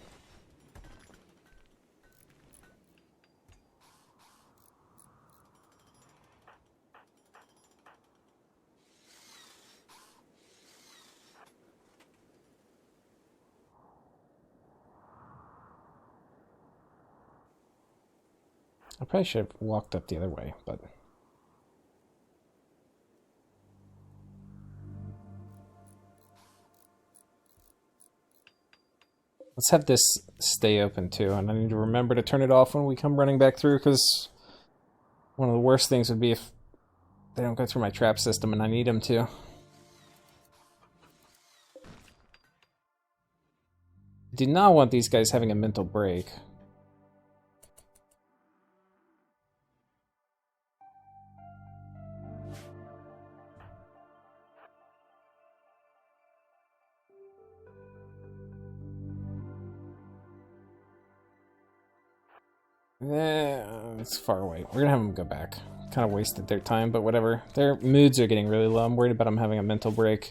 I probably should have walked up the other way, but... Let's have this stay open too, and I need to remember to turn it off when we come running back through, because one of the worst things would be if they don't go through my trap system and I need them to. I do not want these guys having a mental break. It's far away. We're gonna have them go back. Kind of wasted their time, but whatever. Their moods are getting really low. I'm worried about them having a mental break.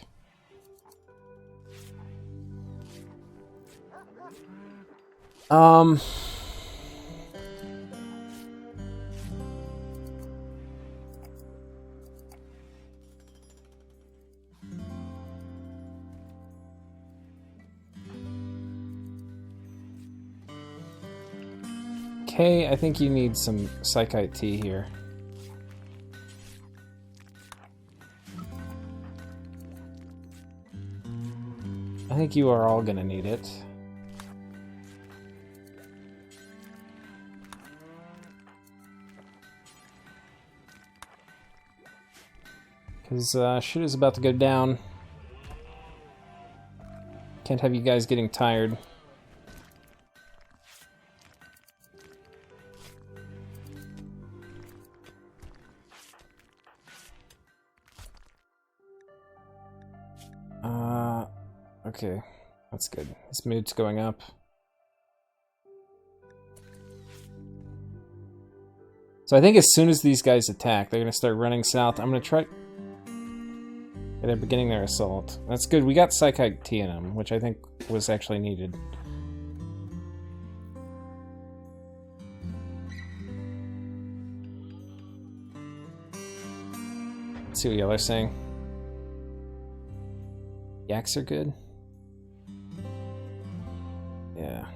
Kay, I think you need some Psychite tea here. I think you are all gonna need it. Because shit is about to go down. Can't have you guys getting tired. Okay, that's good. His mood's going up. So I think as soon as these guys attack, they're going to start running south. I'm going to try... They're beginning their assault. That's good. We got Psychite Tea in them, which I think was actually needed. Let's see what y'all are saying. Yaks are good? Yeah.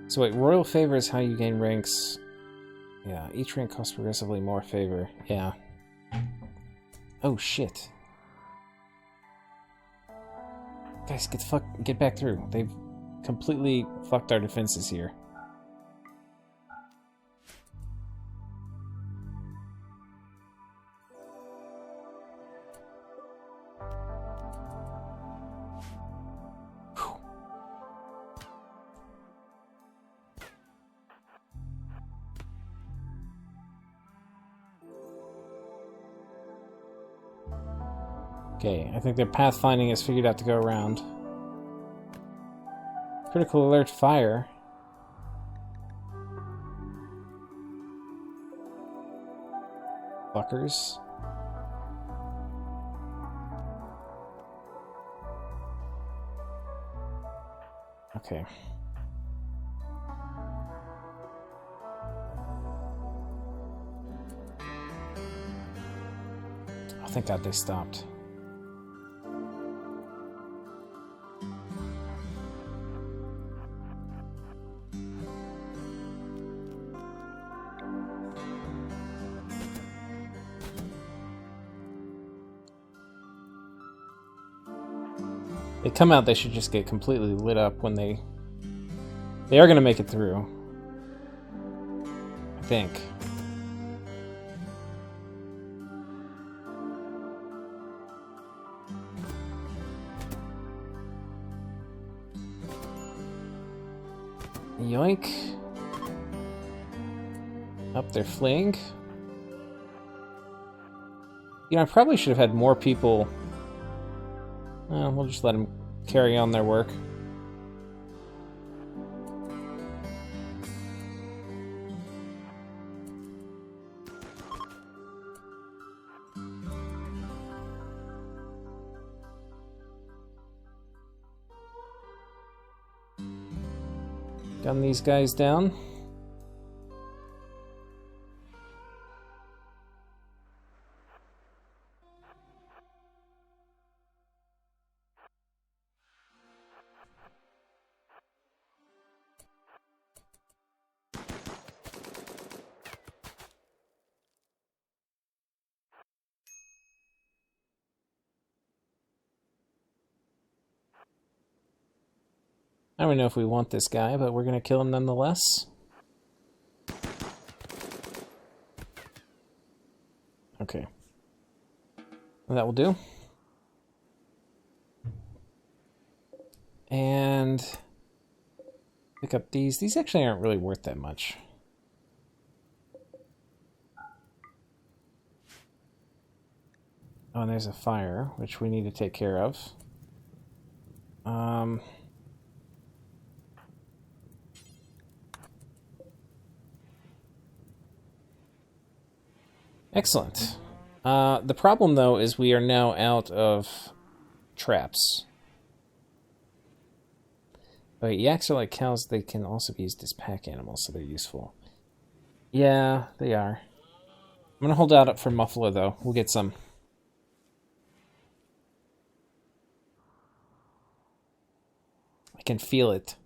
So wait, Royal Favor is how you gain ranks. Yeah, each rank costs progressively more favor. Yeah. Oh shit. Guys, get back through. They've completely fucked our defenses here. Okay, I think their pathfinding is figured out to go around. Critical alert fire. Fuckers. Okay. Oh, thank God they stopped. They come out, they should just get completely lit up when they are going to make it through. I think. Yoink. Up, they're fleeing. You know, I probably should have had more people. We'll just let them carry on their work. Gun these guys down. I don't know if we want this guy, but we're going to kill him nonetheless. Okay. That will do. And pick up these. These actually aren't really worth that much. Oh, and there's a fire, which we need to take care of. Excellent. The problem, though, is we are now out of traps. But yaks are like cows. They can also be used as pack animals, so they're useful. Yeah, they are. I'm going to hold out for Muffalo, though. We'll get some. I can feel it.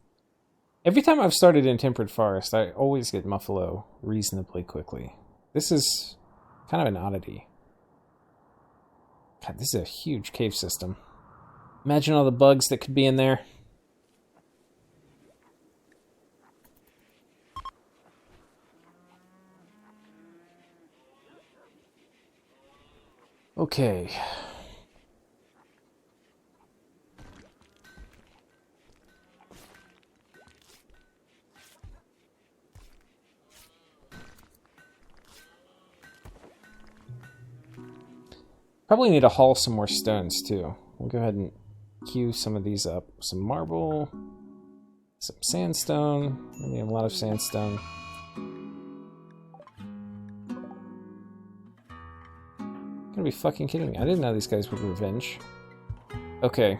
Every time I've started in Temperate Forest, I always get Muffalo reasonably quickly. This is kind of an oddity. God, this is a huge cave system. Imagine all the bugs that could be in there. Okay. Probably need to haul some more stones, too. We'll go ahead and queue some of these up. Some marble, some sandstone. We need a lot of sandstone. Gonna be fucking kidding me. I didn't know these guys would revenge. Okay.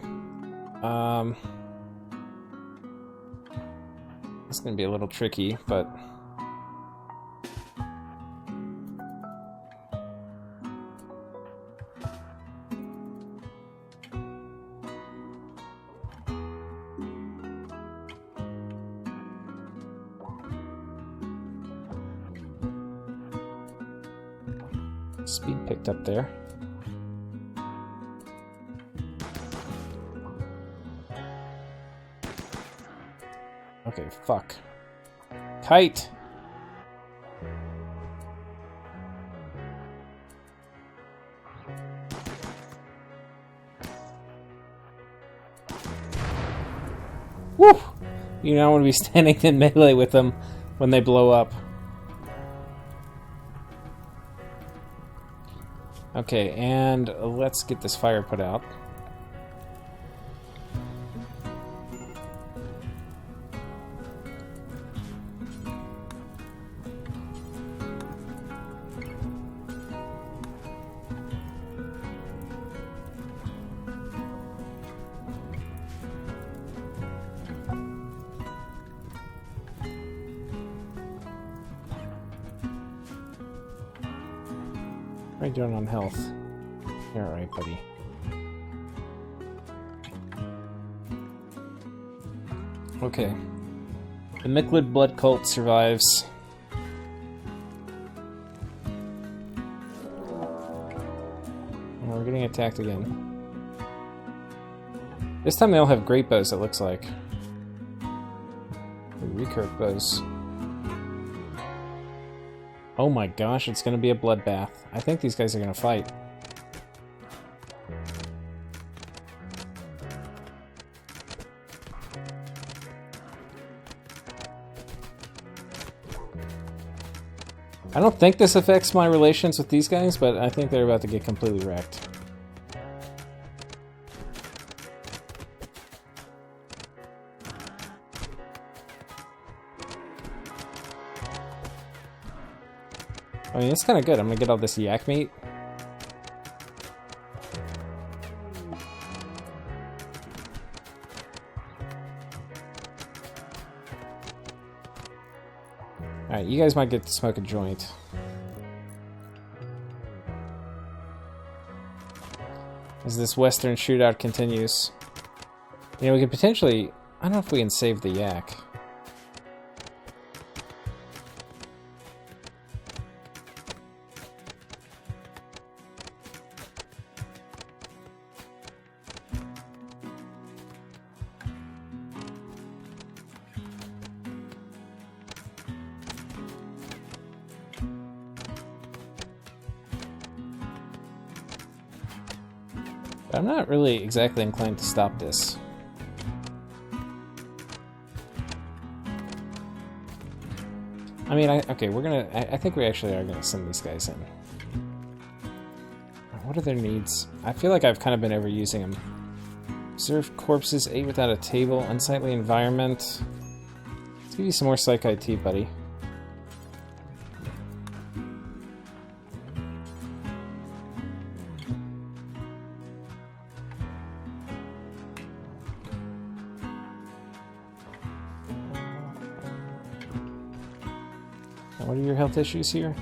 It's gonna be a little tricky, but... Speed picked up there. Okay, fuck. Kite! Woo! You don't want to be standing in melee with them when they blow up. Okay, and let's get this fire put out. How are you doing on health? You're alright, buddy. Okay. The Mictlan blood cult survives. And we're getting attacked again. This time they all have great bows, it looks like. Recurve bows. Oh my gosh, it's gonna be a bloodbath. I think these guys are gonna fight. I don't think this affects my relations with these guys, but I think they're about to get completely wrecked. I mean, it's kind of good. I'm gonna get all this yak meat. Alright, you guys might get to smoke a joint. As this western shootout continues. You know, we could potentially... I don't know if we can save the yak. I'm not really exactly inclined to stop this. I mean, okay, we're gonna... I think we actually are gonna send these guys in. What are their needs? I feel like I've kind of been overusing them. Observe corpses, ate without a table, unsightly environment. Let's give you some more psych IT, buddy. What are your health issues here?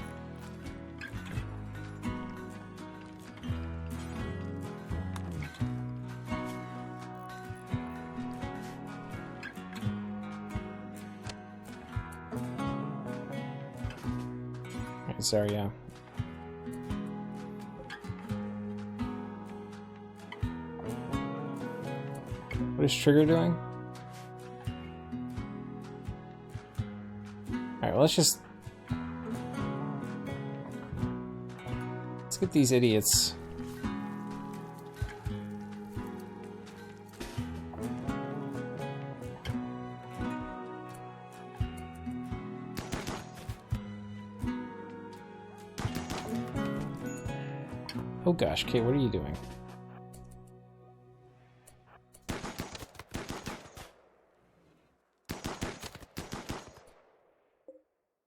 Sorry, yeah. What is Trigger doing? Alright, well, let's get these idiots. Oh gosh, Kate, what are you doing?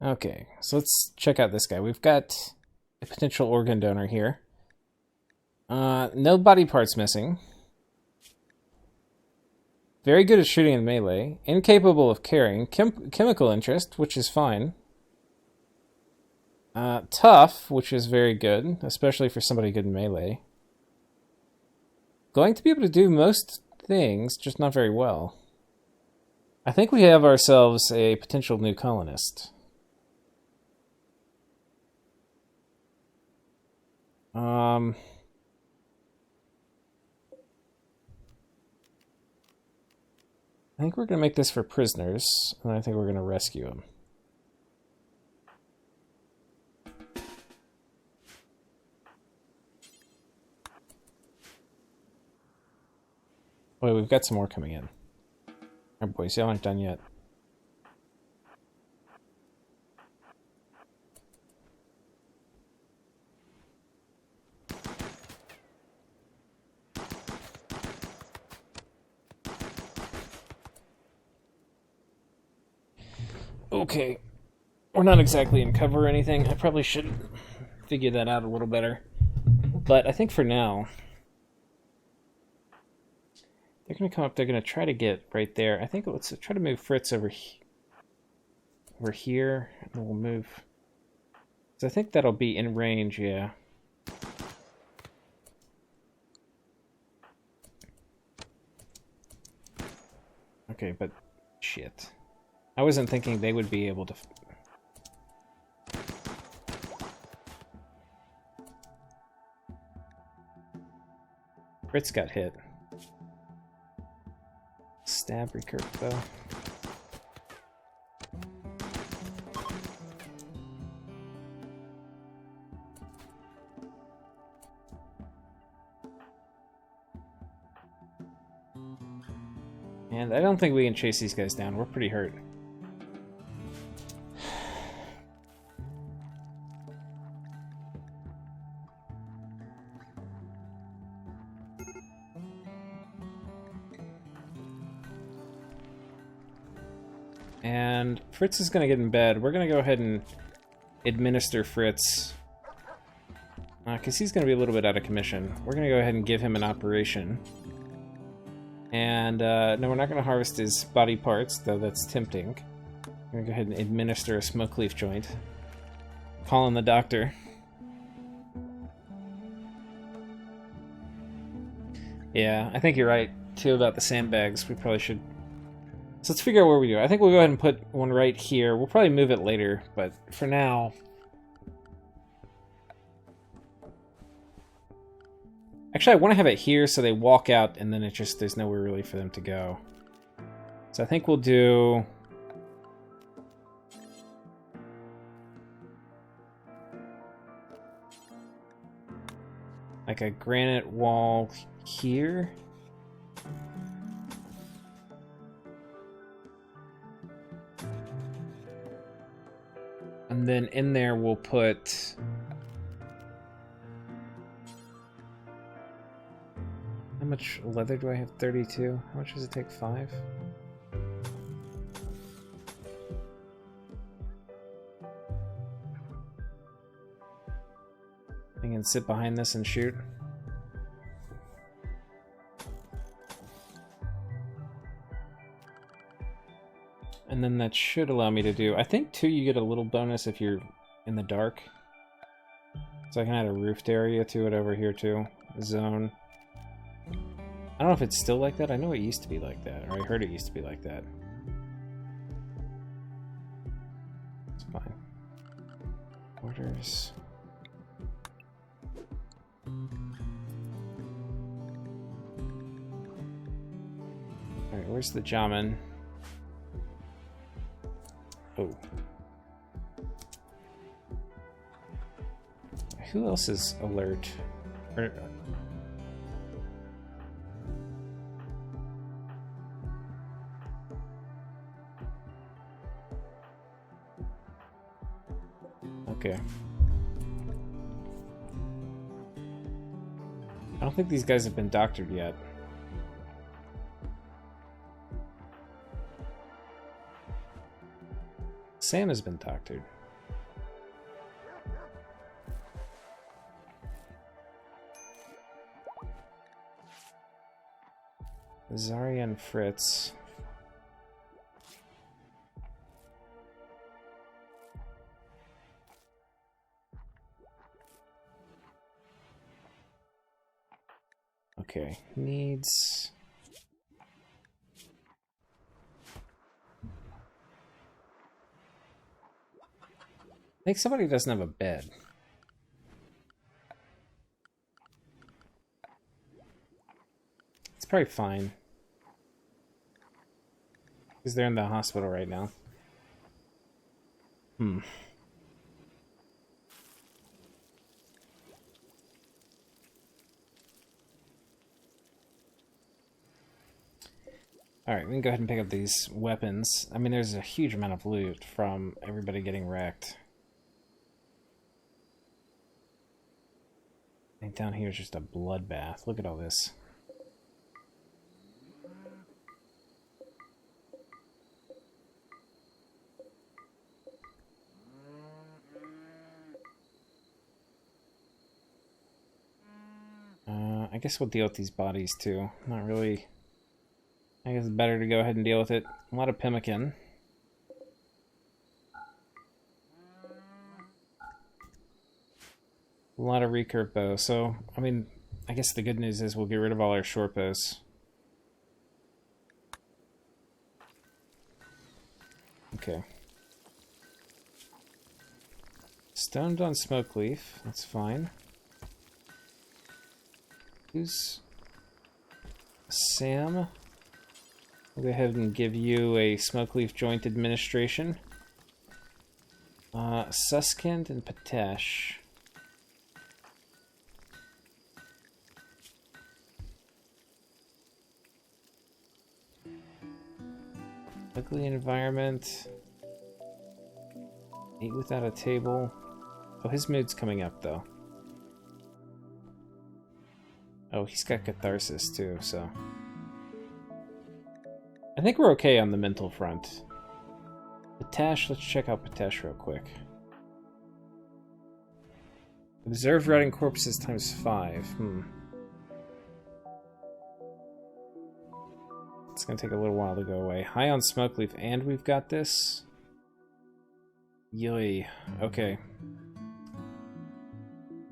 Okay, so let's check out this guy. We've got a potential organ donor here. No body parts missing. Very good at shooting in melee. Incapable of carrying. Chemical interest, which is fine. Tough, which is very good, especially for somebody good in melee. Going to be able to do most things, just not very well. I think we have ourselves a potential new colonist. I think we're going to make this for prisoners, and I think we're going to rescue them. Wait, we've got some more coming in. Alright, boys, y'all aren't done yet. Okay, we're not exactly in cover or anything. I probably should figure that out a little better. But I think for now, they're going to come up, they're going to try to get right there. I think let's try to move Fritz over here, and then we'll move. So I think that'll be in range, yeah. Okay, but shit. I wasn't thinking they would be able to... Fritz got hit. Stab recurve though. And I don't think we can chase these guys down. We're pretty hurt. And Fritz is going to get in bed. We're going to go ahead and administer Fritz. Because he's going to be a little bit out of commission. We're going to go ahead and give him an operation. And no, we're not going to harvest his body parts, though that's tempting. We're going to go ahead and administer a smoke leaf joint. Call in the doctor. Yeah, I think you're right, too, about the sandbags. We probably should... So let's figure out where we go. I think we'll go ahead and put one right here. We'll probably move it later, but for now... Actually, I want to have it here so they walk out and then it just, there's nowhere really for them to go. So I think we'll do... like a granite wall here. And then in there we'll put... How much leather do I have? 32. How much does it take? 5? I can sit behind this and shoot. And then that should allow me to do... I think, too, you get a little bonus if you're in the dark. So I can add a roofed area to it over here, too. Zone. I don't know if it's still like that. I know it used to be like that. Or I heard it used to be like that. It's fine. Orders. Alright, where's the Jamin? Oh. Who else is alert? Okay. I don't think these guys have been doctored yet. Sam has been doctored. Zarya and Fritz. Okay, needs... I think somebody doesn't have a bed. It's probably fine. Because they're in the hospital right now. Alright, we can go ahead and pick up these weapons. I mean, there's a huge amount of loot from everybody getting wrecked. I think down here is just a bloodbath. Look at all this. I guess we'll deal with these bodies too. Not really... I guess it's better to go ahead and deal with it. A lot of pemmican. A lot of recurve bow. So, I mean, I guess the good news is we'll get rid of all our short bows. Okay. Stoned on smoke leaf. That's fine. Who's... Sam? I'll go ahead and give you a smoke leaf joint administration. Suskind and Patesh. Ugly environment. Eat without a table. Oh, his mood's coming up though. Oh, he's got catharsis too, so... I think we're okay on the mental front. Patesh, let's check out Patesh real quick. Observe rotting corpses times 5. It's gonna take a little while to go away. High on smoke leaf, and we've got this? Yoy. Okay.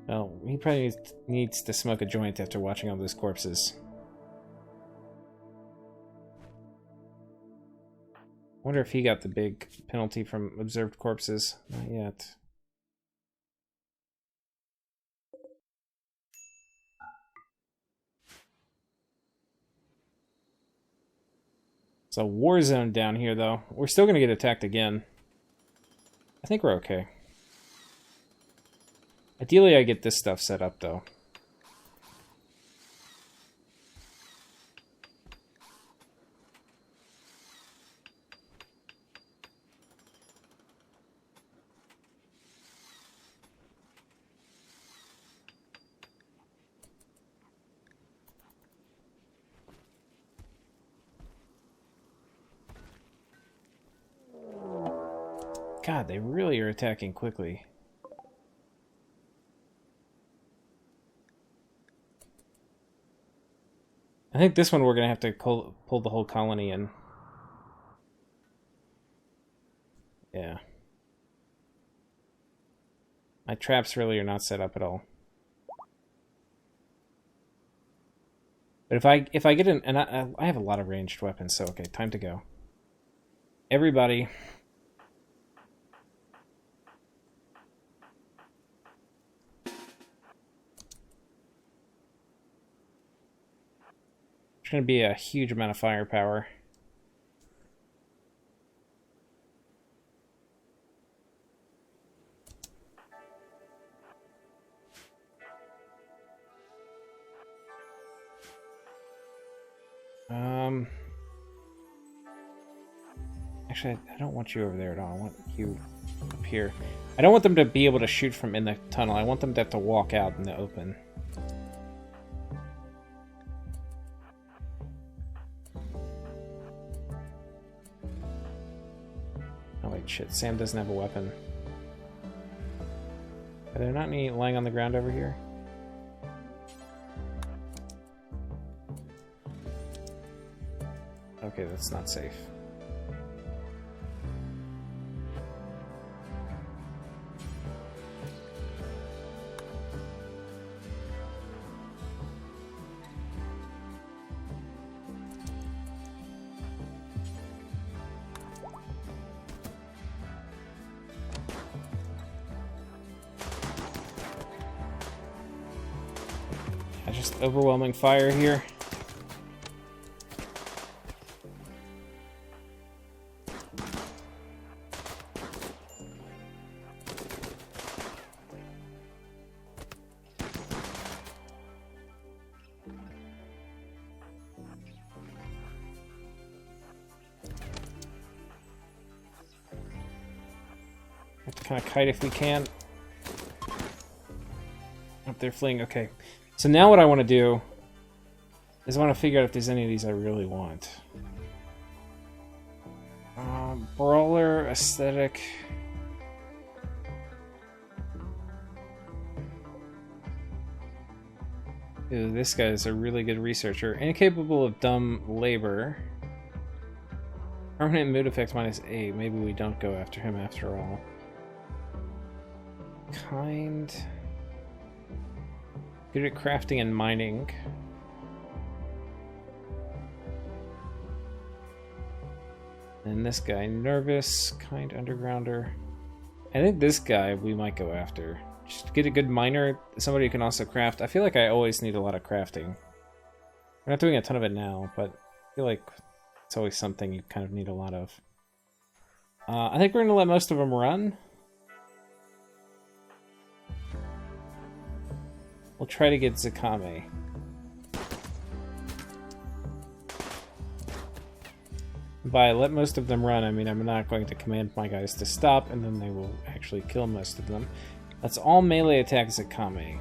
Well, he probably needs to smoke a joint after watching all those corpses. Wonder if he got the big penalty from observed corpses. Not yet. It's a war zone down here, though. We're still going to get attacked again. I think we're okay. Ideally, I get this stuff set up, though. God, they really are attacking quickly. I think this one we're going to have to pull the whole colony in. Yeah. My traps really are not set up at all. But if I get in, and I have a lot of ranged weapons, so okay, time to go. Everybody... going to be a huge amount of firepower. Actually, I don't want you over there at all. I want you up here. I don't want them to be able to shoot from in the tunnel. I want them to have to walk out in the open. Oh wait, shit. Sam doesn't have a weapon. Are there not any lying on the ground over here? Okay, that's not safe. Just overwhelming fire here. Have to kind of kite if we can. Up there fleeing, okay. So now what I want to do is I want to figure out if there's any of these I really want. Brawler, aesthetic. Ooh, this guy is a really good researcher. Incapable of dumb labor. Permanent mood effect -8. Maybe we don't go after him after all. Kind. Good at crafting and mining. And this guy, nervous, kind undergrounder. I think this guy we might go after. Just get a good miner, somebody who can also craft. I feel like I always need a lot of crafting. We're not doing a ton of it now, but I feel like it's always something you kind of need a lot of. I think we're going to let most of them run. We'll try to get Zakame. By let most of them run, I mean I'm not going to command my guys to stop, and then they will actually kill most of them. Let's all melee attack Zakame.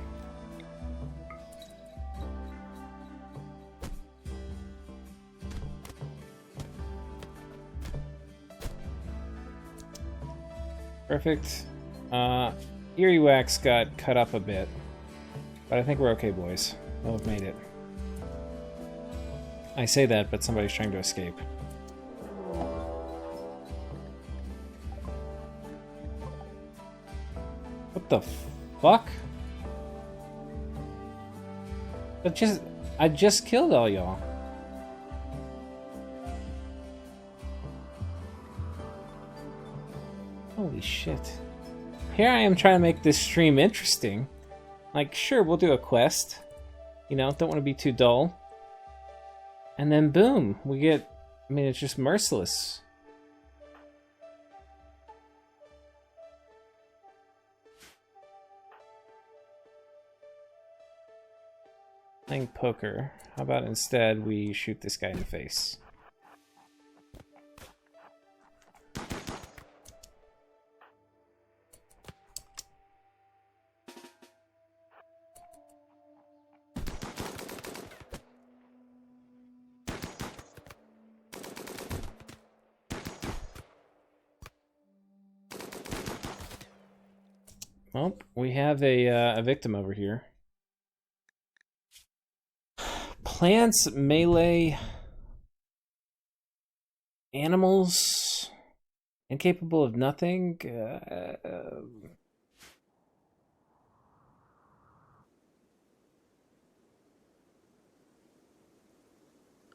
Perfect. Eerie Wax got cut up a bit. But I think we're okay, boys. We'll have made it. I say that, but somebody's trying to escape. What the fuck? I just killed all y'all. Holy shit. Here I am trying to make this stream interesting. Like, sure, we'll do a quest. You know, don't want to be too dull. And then boom, we get... I mean, it's just merciless. Playing poker. How about instead we shoot this guy in the face? Well, we have a victim over here. Plants, melee, animals, incapable of nothing.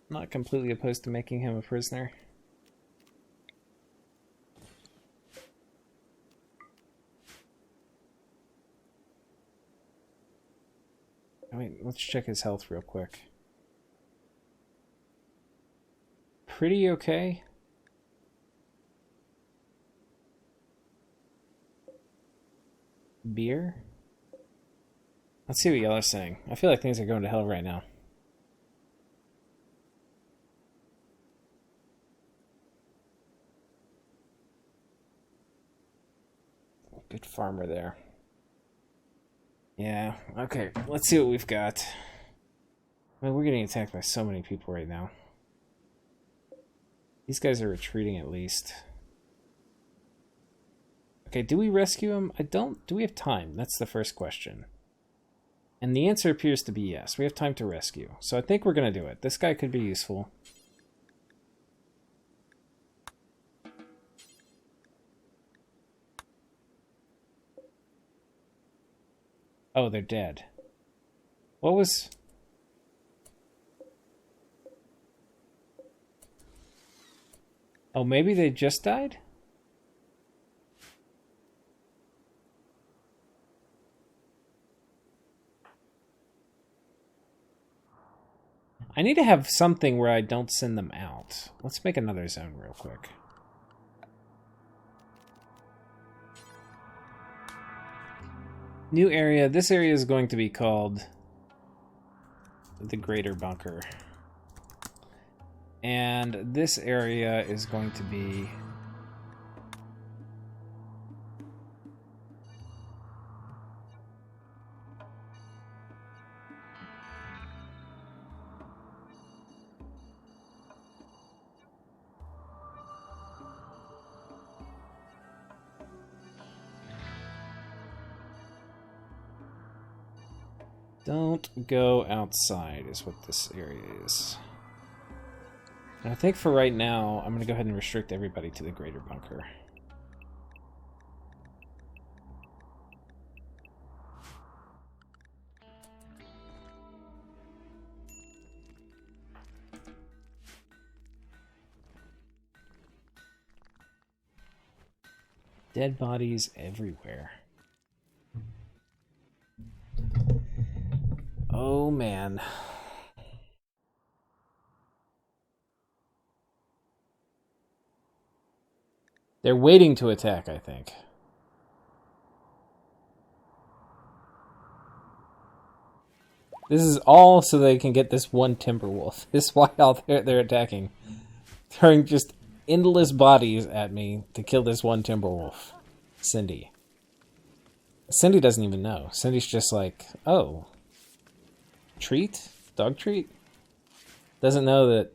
Not completely opposed to making him a prisoner. I mean, let's check his health real quick. pretty okay. Beer? Let's see what y'all are saying. I feel like things are going to hell right now. Good farmer there. Yeah, okay. Let's see what we've got. I mean, we're getting attacked by so many people right now. These guys are retreating at least. Okay, do we rescue him? I don't... Do we have time? That's the first question. And the answer appears to be yes. We have time to rescue. So I think we're going to do it. This guy could be useful. Oh, they're dead. What was... Oh, maybe they just died? I need to have something where I don't send them out. Let's make another zone real quick. New area. This area is going to be called the Greater Bunker. And this area is going to be... Don't go outside is what this area is. And I think for right now, I'm going to go ahead and restrict everybody to the Greater Bunker. Dead bodies everywhere. Oh, man. They're waiting to attack, I think. This is all so they can get this one Timberwolf. This is why all they're attacking. Throwing just endless bodies at me to kill this one Timberwolf. Cindy. Cindy doesn't even know. Cindy's just like, oh... Treat? Dog treat? Doesn't know that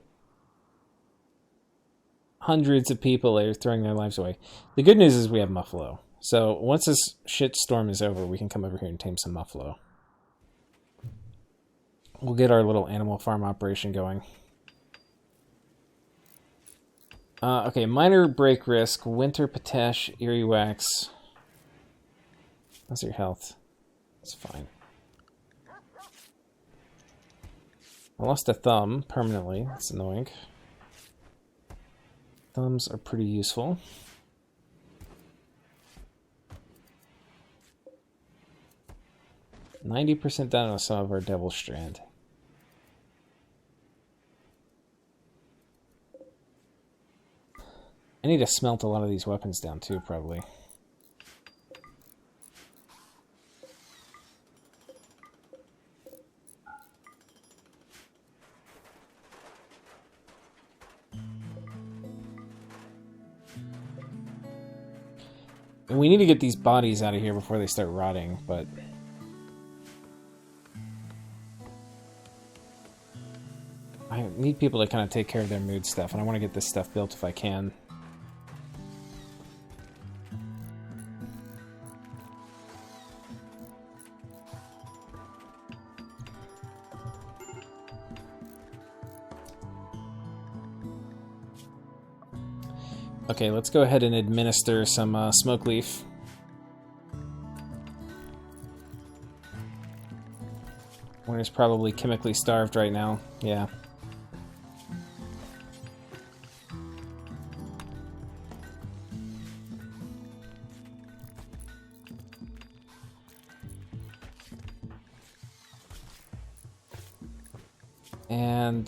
hundreds of people are throwing their lives away. The good news is we have Muffalo. So once this shit storm is over, we can come over here and tame some Muffalo. We'll get our little animal farm operation going. Okay, minor break risk, winter potash, eerie wax. How's your health? It's fine. I lost a thumb permanently. That's annoying. Thumbs are pretty useful. %90 down on some of our Devil Strand. I need to smelt a lot of these weapons down too, probably. And we need to get these bodies out of here before they start rotting, but... I need people to kind of take care of their mood stuff, and I want to get this stuff built if I can. Okay, let's go ahead and administer some smoke leaf. Winter's probably chemically starved right now. Yeah. And,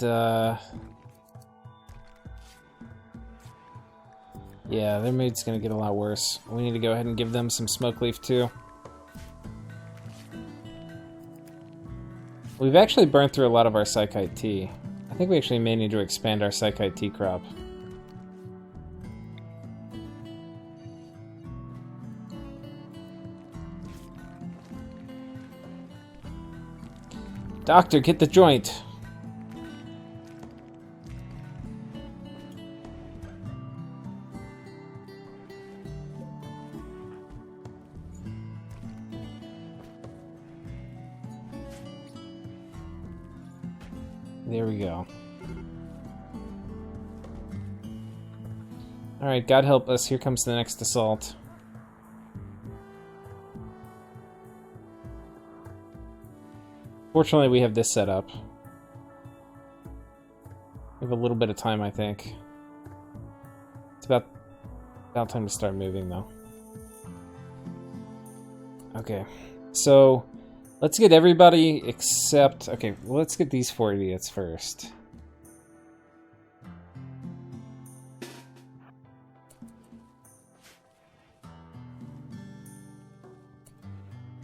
Yeah, their mood's gonna get a lot worse. We need to go ahead and give them some smoke leaf too. We've actually burnt through a lot of our Psychite tea. I think we actually may need to expand our Psychite tea crop. Doctor, get the joint! There we go. Alright, God help us. Here comes the next assault. Fortunately, we have this set up. We have a little bit of time, I think. It's about time to start moving, though. Okay, so let's get everybody except... Okay, well, let's get these 4 idiots first.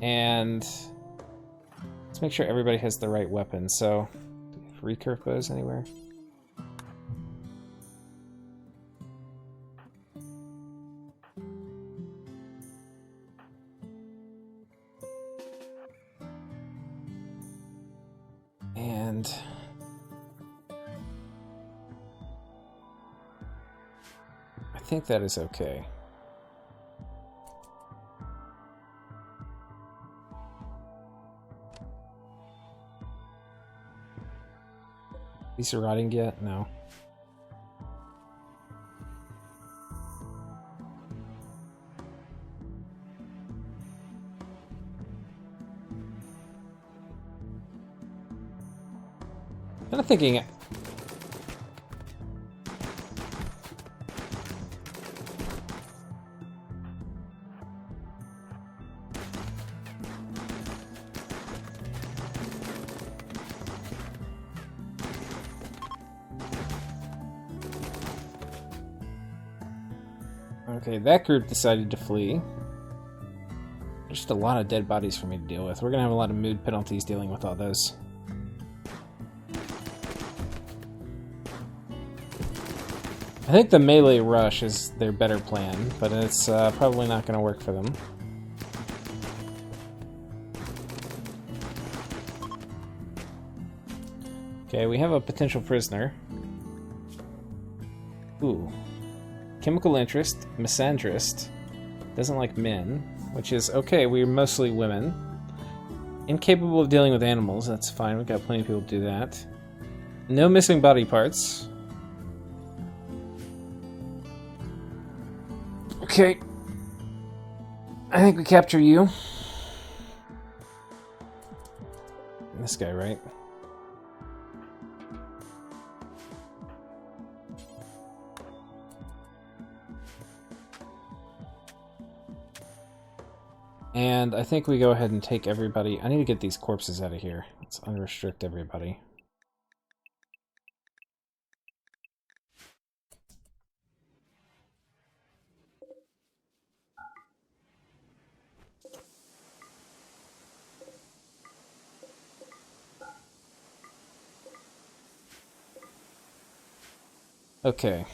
And let's make sure everybody has the right weapon. So, do we have recurve bows anywhere? And I think that is okay. These are rotting yet? No. I'm kind of thinking... Okay, that group decided to flee. There's just a lot of dead bodies for me to deal with. We're gonna have a lot of mood penalties dealing with all those. I think the melee rush is their better plan, but it's probably not gonna work for them. Okay, we have a potential prisoner. Ooh. Chemical interest, misandrist, doesn't like men, which is okay, we're mostly women. Incapable of dealing with animals, that's fine, we've got plenty of people to do that. No missing body parts. Okay. I think we capture you. This guy, right? And I think we go ahead and take everybody. I need to get these corpses out of here. Let's unrestrict everybody. Okay.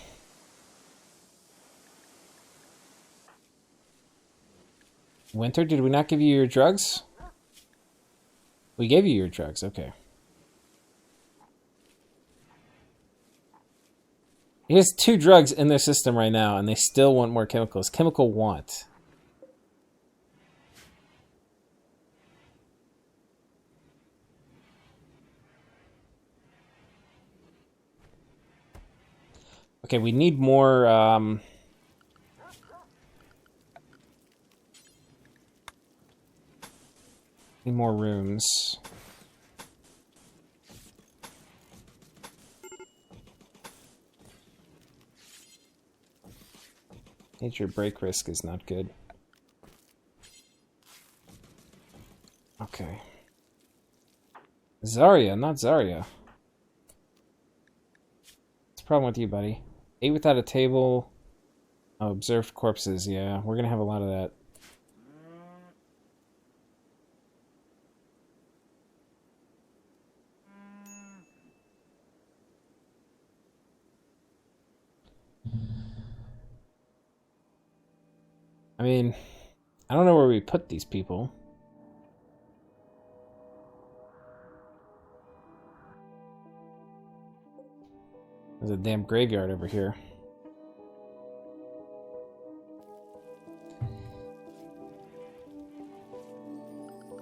Winter, did we not give you your drugs? We gave you your drugs, okay. He has 2 drugs in their system right now, and they still want more chemicals. Chemical want. Okay, we need more, need more rooms. Nature break risk is not good. Okay. Zarya, not Zarya. What's the problem with you, buddy? 8 without a table. Oh, observed corpses, yeah. We're gonna have a lot of that. I mean, I don't know where we put these people. There's a damn graveyard over here.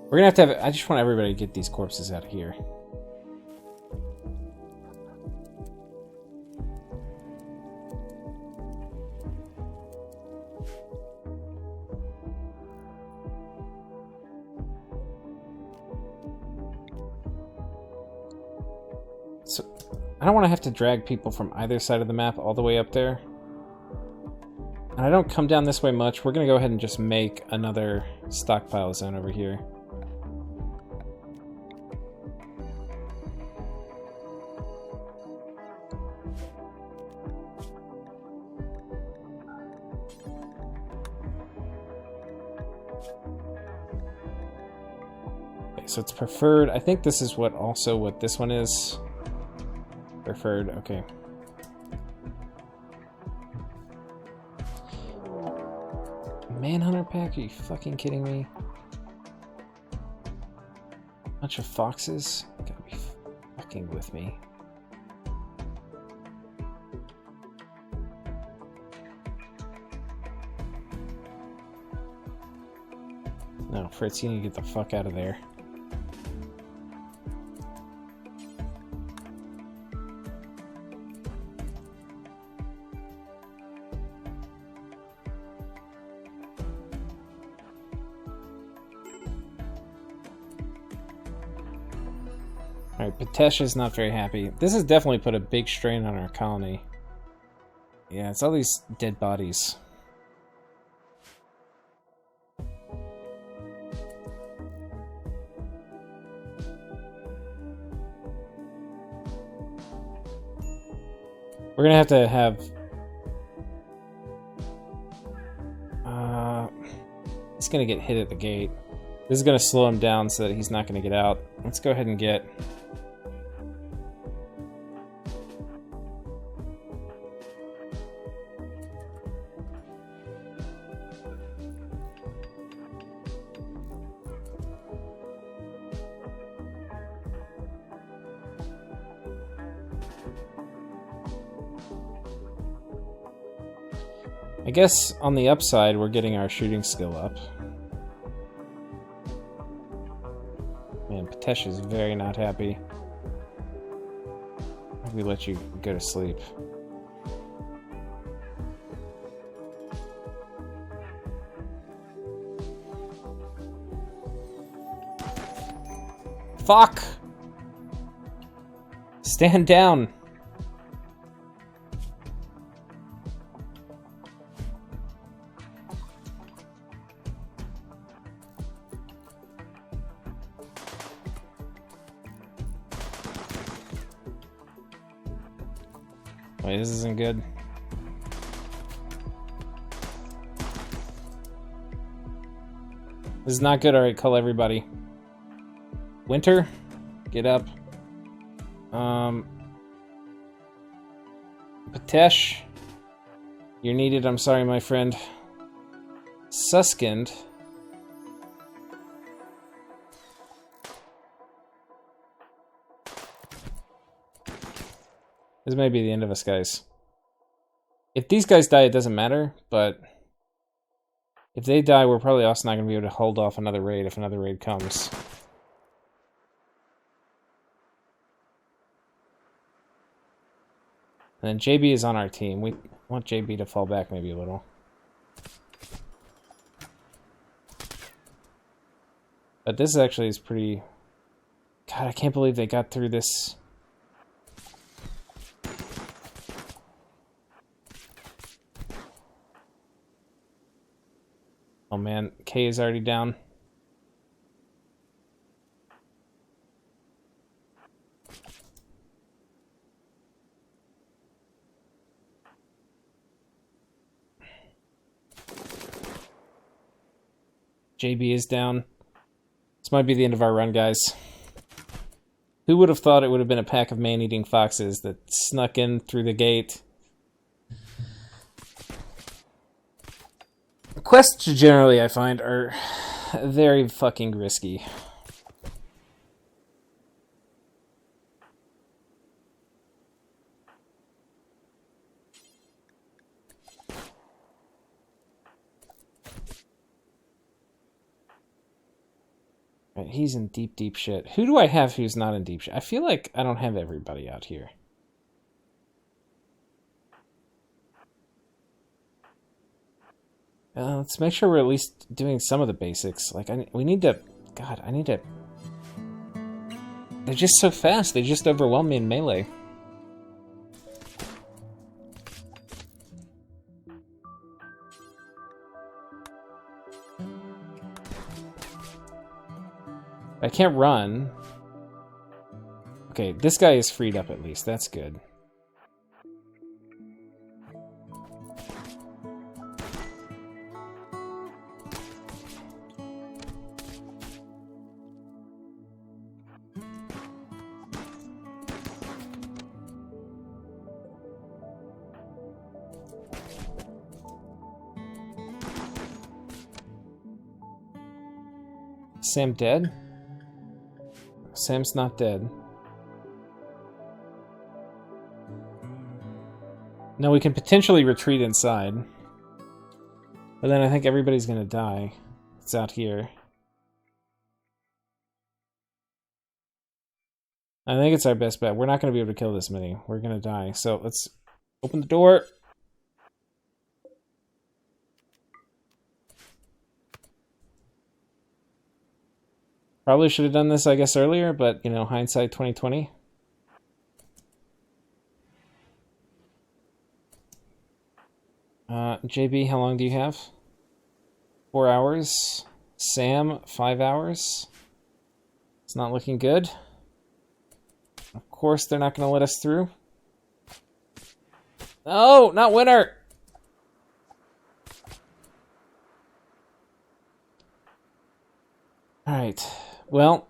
We're gonna have to have... I just want everybody to get these corpses out of here. So, I don't want to have to drag people from either side of the map all the way up there. And I don't come down this way much. We're gonna go ahead and just make another stockpile zone over here. Okay, so it's preferred. I think this is what this one is. Preferred, okay. Manhunter pack? Are you fucking kidding me? Bunch of foxes? You gotta be fucking with me. No, Fritz, you need to get the fuck out of there. Alright, Patesha's not very happy. This has definitely put a big strain on our colony. Yeah, it's all these dead bodies. We're gonna have to have... he's gonna get hit at the gate. This is gonna slow him down so that he's not gonna get out. Let's go ahead and get... I guess on the upside, we're getting our shooting skill up. Man, Patesh is very not happy. We let you go to sleep. Fuck! Stand down! Wait, this isn't good. This is not good. Alright, call everybody. Winter, get up. Patesh, you're needed. I'm sorry, my friend. Suskind. This may be the end of us, guys. If these guys die, it doesn't matter, but if they die, we're probably also not going to be able to hold off another raid if another raid comes. And then JB is on our team. We want JB to fall back maybe a little. But this actually is pretty... God, I can't believe they got through this... Oh man, K is already down. JB is down. This might be the end of our run, guys. Who would have thought it would have been a pack of man-eating foxes that snuck in through the gate? Quests generally, I find, are very fucking risky. Right, he's in deep, deep shit. Who do I have who's not in deep shit? I feel like I don't have everybody out here. Let's make sure we're at least doing some of the basics. Like, we need to... God, I need to... They're just so fast. They just overwhelm me in melee. I can't run. Okay, this guy is freed up at least. That's good. Sam dead? Sam's not dead. No, we can potentially retreat inside. But then I think everybody's gonna die. It's out here. I think it's our best bet. We're not gonna be able to kill this many. We're gonna die. So let's open the door. Probably should have done this, I guess, earlier, but, you know, hindsight 2020. JB, how long do you have? 4 hours. Sam, 5 hours. It's not looking good. Of course, they're not going to let us through. Oh, not winner! Alright. Well,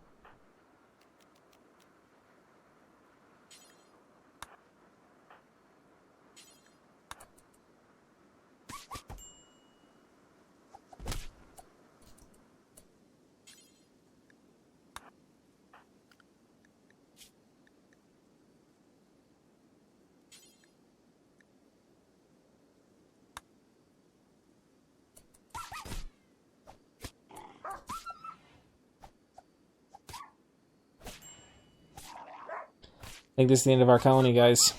I think this is the end of our colony, guys.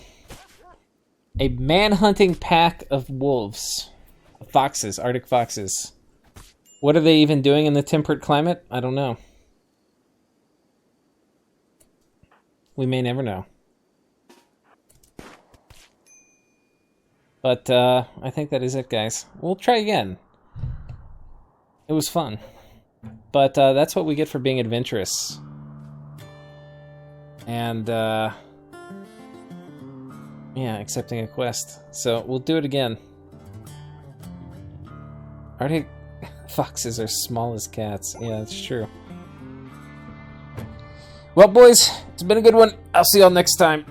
A man-hunting pack of wolves. Foxes, Arctic foxes. What are they even doing in the temperate climate? I don't know. We may never know. But I think that is it, guys. We'll try again. It was fun. But that's what we get for being adventurous. And, yeah, accepting a quest. So, we'll do it again. Arctic foxes are small as cats. Yeah, that's true. Well, boys, it's been a good one. I'll see y'all next time.